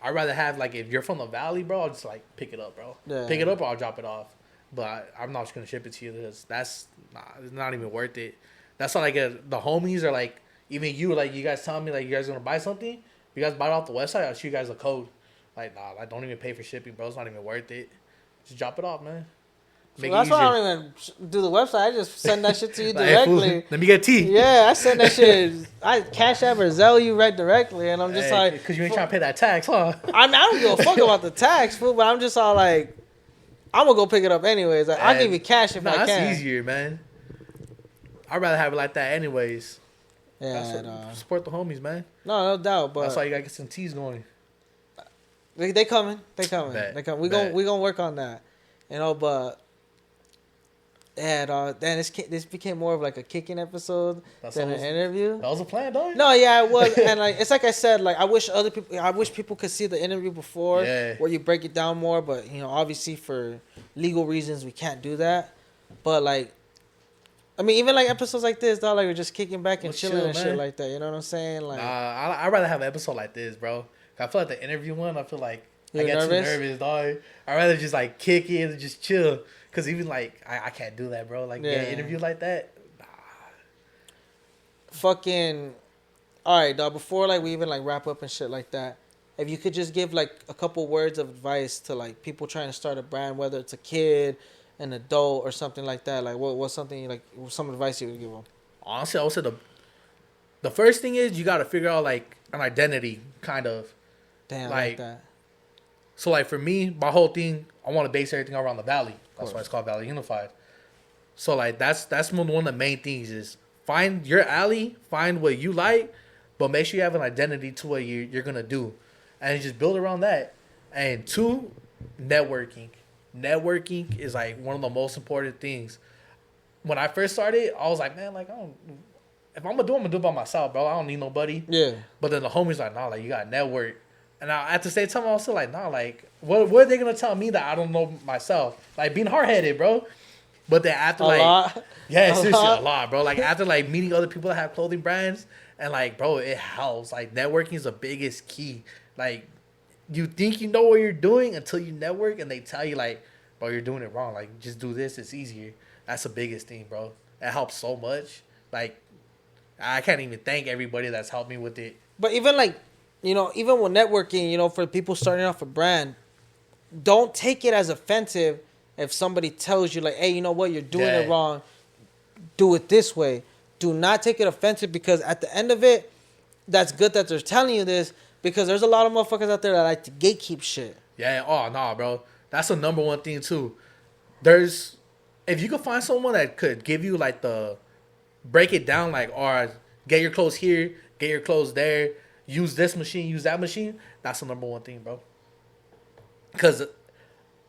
I'd rather have like if you're from the valley, bro, I'll just like pick it up, bro. Yeah. Pick it up or I'll drop it off. But I'm not just gonna ship it to you because it's not even worth it. That's why like the homies are like even you like you guys tell me like you guys gonna buy something. You guys buy it off the website. I'll shoot you guys a code. Like I don't even pay for shipping, bro. It's not even worth it. Just drop it off, man. So that's why I don't even do the website. I just send that shit to you like, hey, directly. fool, let me get tea. Yeah, I send that shit. I Cash App or Zelle you right directly, and I'm just like, because you ain't trying to pay that tax, huh? I don't give a fuck about the tax, fool. But I'm just all like, I'm gonna go pick it up anyways. Like, I'll give you cash if I can. That's easier, man. I'd rather have it like that, anyways. Yeah, Support the homies, man. no doubt. But That's why you gotta get some teas going. they coming. Bet. They coming. We gonna work on that, you know. But yeah, dog. Then this became more of like a kicking episode than an interview. That was a plan, dog. No, yeah, it was, and like it's like I said, like I wish people could see the interview before, where you break it down more. But you know, obviously for legal reasons, we can't do that. But like, I mean, even like episodes like this, dog, like we're just kicking back and chilling and shit like that. You know what I'm saying? Like, I'd rather have an episode like this, bro. I feel like the interview one, I feel like I get too nervous, dog. I'd rather just like kick it and just chill. Cause even like I can't do that, bro. Like get an interview like that. Nah. Fucking. All right, dog. Before like we even like wrap up and shit like that, if you could just give like a couple words of advice to like people trying to start a brand, whether it's a kid, an adult, or something like that. Like what's something like some advice you would give them? Honestly, I would say the first thing is you got to figure out like an identity, kind of. Damn, like that. So like for me, my whole thing, I want to base everything around the valley. That's why it's called Valley Unified. So like that's one of the main things is find your alley, find what you like, but make sure you have an identity to what you're gonna do, and just build around that. And 2, networking. Networking is like one of the most important things. When I first started, I was like, man, like if I'm gonna do it by myself, bro. I don't need nobody. Yeah. But then the homies like, nah, like you got network. And at the same time, I was still like, nah, like, what are they going to tell me that I don't know myself? Like, being hard-headed, bro. But then after, a lot? Yeah, seriously, a lot, bro. Like, after, like, meeting other people that have clothing brands, and, like, bro, it helps. Like, networking is the biggest key. Like, you think you know what you're doing until you network, and they tell you, like, bro, you're doing it wrong. Like, just do this. It's easier. That's the biggest thing, bro. It helps so much. Like, I can't even thank everybody that's helped me with it. But even, like, you know, even with networking, you know, for people starting off a brand, don't take it as offensive if somebody tells you, like, hey, you know what, you're doing it wrong. Do it this way. Do not take it offensive because at the end of it, that's good that they're telling you this because there's a lot of motherfuckers out there that like to gatekeep shit. Yeah, oh, nah, bro. That's the number one thing, too. If you could find someone that could give you, like, break it down, like, or get your clothes here, get your clothes there, use this machine, use that machine. That's the number one thing, bro. Because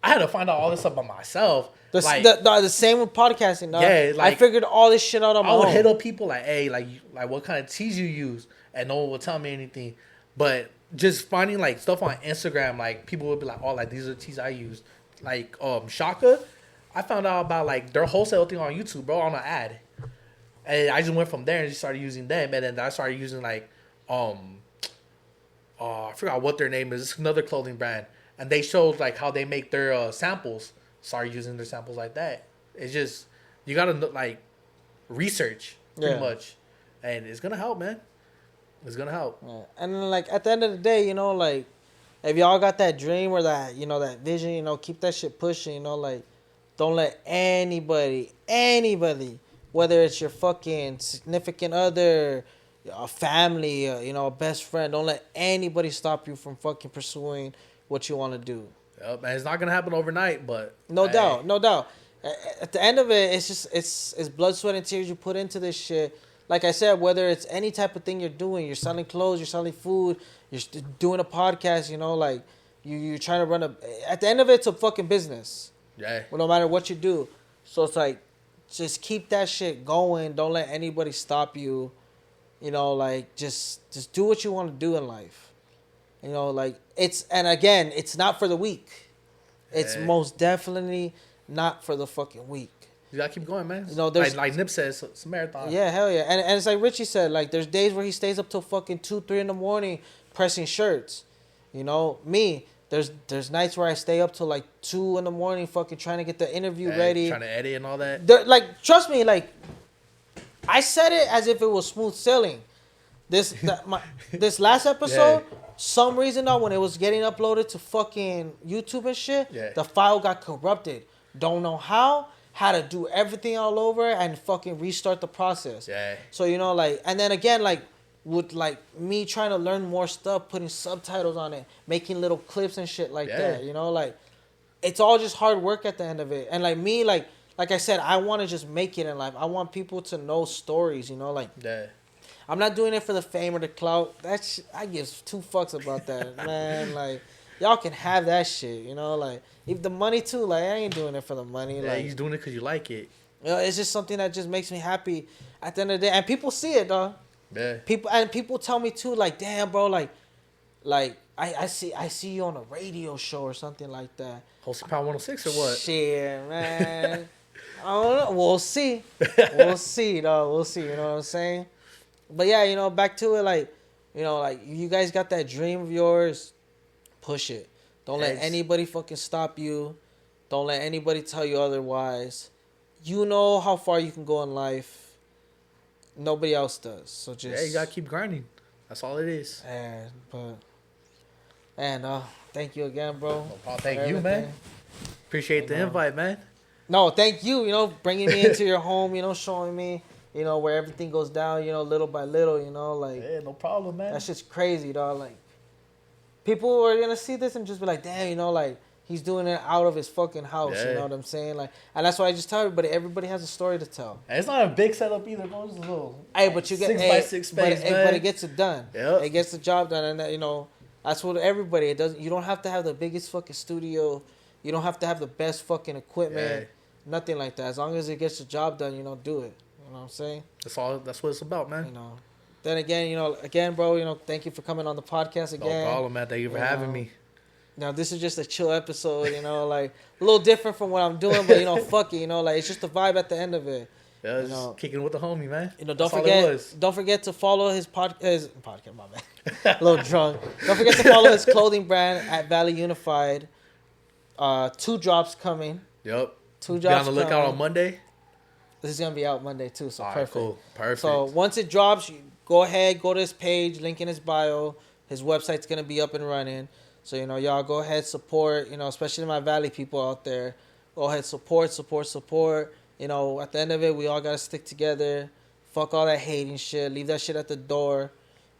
I had to find out all this stuff by myself. The same with podcasting, dog. Yeah, like, I figured all this shit out on my own. I would hit up people like, hey, like what kind of teas you use? And no one would tell me anything. But just finding, like, stuff on Instagram, like, people would be like, oh, like, these are the teas I use. Like, Shaka, I found out about, like, their wholesale thing on YouTube, bro, on an ad. And I just went from there and just started using them. And then I started using, like, I forgot what their name is. It's another clothing brand. And they showed, like, how they make their samples. Started using their samples like that. It's just, you got to, like, research pretty much. And it's going to help, man. It's going to help. Yeah. And then, like, at the end of the day, you know, like, if y'all got that dream or that, you know, that vision, you know, keep that shit pushing, you know, like, don't let anybody, whether it's your fucking significant other, a family, you know, a best friend, don't let anybody stop you from fucking pursuing what you want to do. Yep, and it's not going to happen overnight, but... No doubt. At the end of it, it's just, it's blood, sweat, and tears you put into this shit. Like I said, whether it's any type of thing you're doing, you're selling clothes, you're selling food, you're doing a podcast, you know, like, you're trying to run at the end of it, it's a fucking business. Yeah. Well, no matter what you do. So it's like, just keep that shit going. Don't let anybody stop you. You know, like just do what you want to do in life. You know, like and again, it's not for the weak. It's most definitely not for the fucking weak. You gotta keep going, man. You know, there's like Nip says, it's a marathon. Yeah, hell yeah. And it's like Richie said, like there's days where he stays up till fucking 2, 3 in the morning pressing shirts. You know, me, there's nights where I stay up till like 2 in the morning fucking trying to get the interview ready. Trying to edit and all that. Like, trust me, like I said it as if it was smooth sailing. This last episode, some reason though, when it was getting uploaded to fucking YouTube and shit, the file got corrupted. Don't know how. Had to do everything all over and fucking restart the process. Yeah. So, you know, like, and then again, like, with, like, me trying to learn more stuff, putting subtitles on it, making little clips and shit like that, you know, like, it's all just hard work at the end of it. And, like, me, like I said, I want to just make it in life. I want people to know stories, you know, like, I'm not doing it for the fame or the clout. I give 2 fucks about that, man, like. Y'all can have that shit, you know, like, if the money too, like, I ain't doing it for the money. Yeah, like, he's doing it because you like it. You know, it's just something that just makes me happy at the end of the day. And people see it, dog. Yeah. People tell me too, like, damn, bro, like I see you on a radio show or something like that. Hosting Power 106 or what? Shit, man. I don't know. We'll see. We'll see, dog. We'll see, you know what I'm saying? But yeah, you know, back to it, like, you know, like, you guys got that dream of yours. Push it. Don't let anybody fucking stop you. Don't let anybody tell you otherwise. You know how far you can go in life. Nobody else does. So just you gotta keep grinding. That's all it is. Thank you again, bro. Thank you, man. Appreciate the invite, man. No, thank you. You know, bringing me into your home. You know, showing me, you know, where everything goes down. You know, little by little. You know, like, no problem, man. That's just crazy, dog. Like, people are gonna see this and just be like, damn, you know, like, he's doing it out of his fucking house. You know what I'm saying? Like, and that's why I just tell everybody. Everybody has a story to tell. And it's not a big setup either, bro. It's a little. Hey, but you get 6x6 space, but it gets it done. Yep. It gets the job done, and you know, that's what everybody. It doesn't. You don't have to have the biggest fucking studio. You don't have to have the best fucking equipment. Nothing like that. As long as it gets the job done, you know, do it. You know what I'm saying? That's what it's about, man. You know. Then again, you know, bro, you know, thank you for coming on the podcast again. No problem, man. Thank you for having me. Now, this is just a chill episode, you know, like, a little different from what I'm doing, but, you know, fuck it, you know, like, it's just the vibe at the end of it. Yeah, you know, kicking with the homie, man. You know, don't forget to follow his podcast, my man. A little drunk. Don't forget to follow his clothing brand at Valley Unified. 2 drops coming. Yep. 2 drops Be on the lookout on Monday. This is going to be out Monday, too, so perfect. Cool. Perfect. So, once it drops, go ahead, go to his page, link in his bio. His website's going to be up and running. So, you know, y'all go ahead, support, you know, especially my Valley people out there. Go ahead, support. You know, at the end of it, we all got to stick together. Fuck all that hating shit. Leave that shit at the door.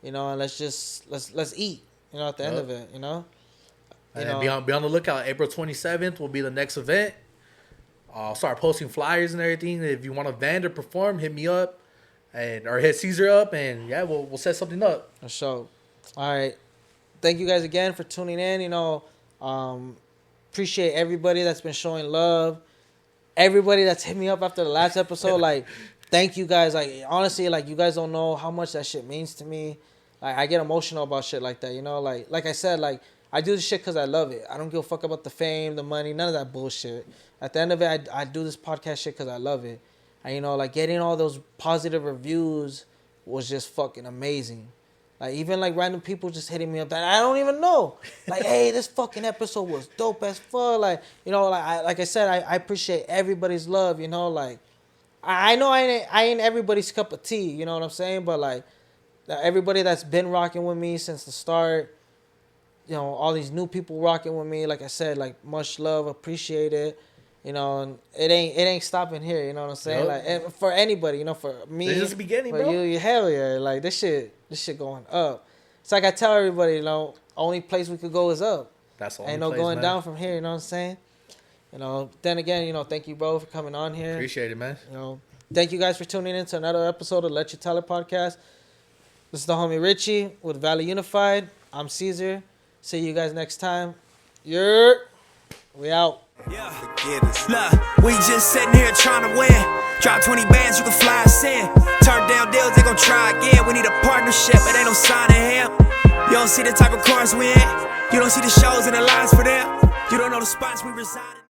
You know, and let's eat, you know, at the end of it, you know. And be on the lookout. April 27th will be the next event. I'll start posting flyers and everything. If you want a band to perform, hit me up. Or hit Caesar up, and yeah, we'll set something up. So, all right. Thank you guys again for tuning in. You know, appreciate everybody that's been showing love. Everybody that's hit me up after the last episode, like, thank you guys. Like, honestly, like, you guys don't know how much that shit means to me. Like, I get emotional about shit like that. You know, like I said, like, I do this shit because I love it. I don't give a fuck about the fame, the money, none of that bullshit. At the end of it, I do this podcast shit because I love it. And, you know, like, getting all those positive reviews was just fucking amazing. Like, even, like, random people just hitting me up that I don't even know. Like, hey, this fucking episode was dope as fuck. Like, you know, like I said, I appreciate everybody's love, you know. Like, I know I ain't everybody's cup of tea, you know what I'm saying? But, like, everybody that's been rocking with me since the start, you know, all these new people rocking with me, like I said, like, much love, appreciate it. You know, and it ain't stopping here. You know what I'm saying? Yep. Like, and for anybody, you know, for me, this is the beginning, for bro. You, hell yeah! Like, this shit going up. It's like I tell everybody, you know, only place we could go is up. That's the only ain't no place, going man. down from here. You know what I'm saying? You know. Then again, you know, thank you, bro, for coming on here. Appreciate it, man. You know, thank you guys for tuning in to another episode of Let You Tell It podcast. This is the homie Richie with Valley Unified. I'm Caesar. See you guys next time. We out. Yeah. Look, we just sitting here trying to win. Drop 20 bands, you can fly us in. Turn down deals, they gon' try again. We need a partnership, but ain't no sign of him. You don't see the type of cars we in. You don't see the shows and the lines for them. You don't know the spots we reside in.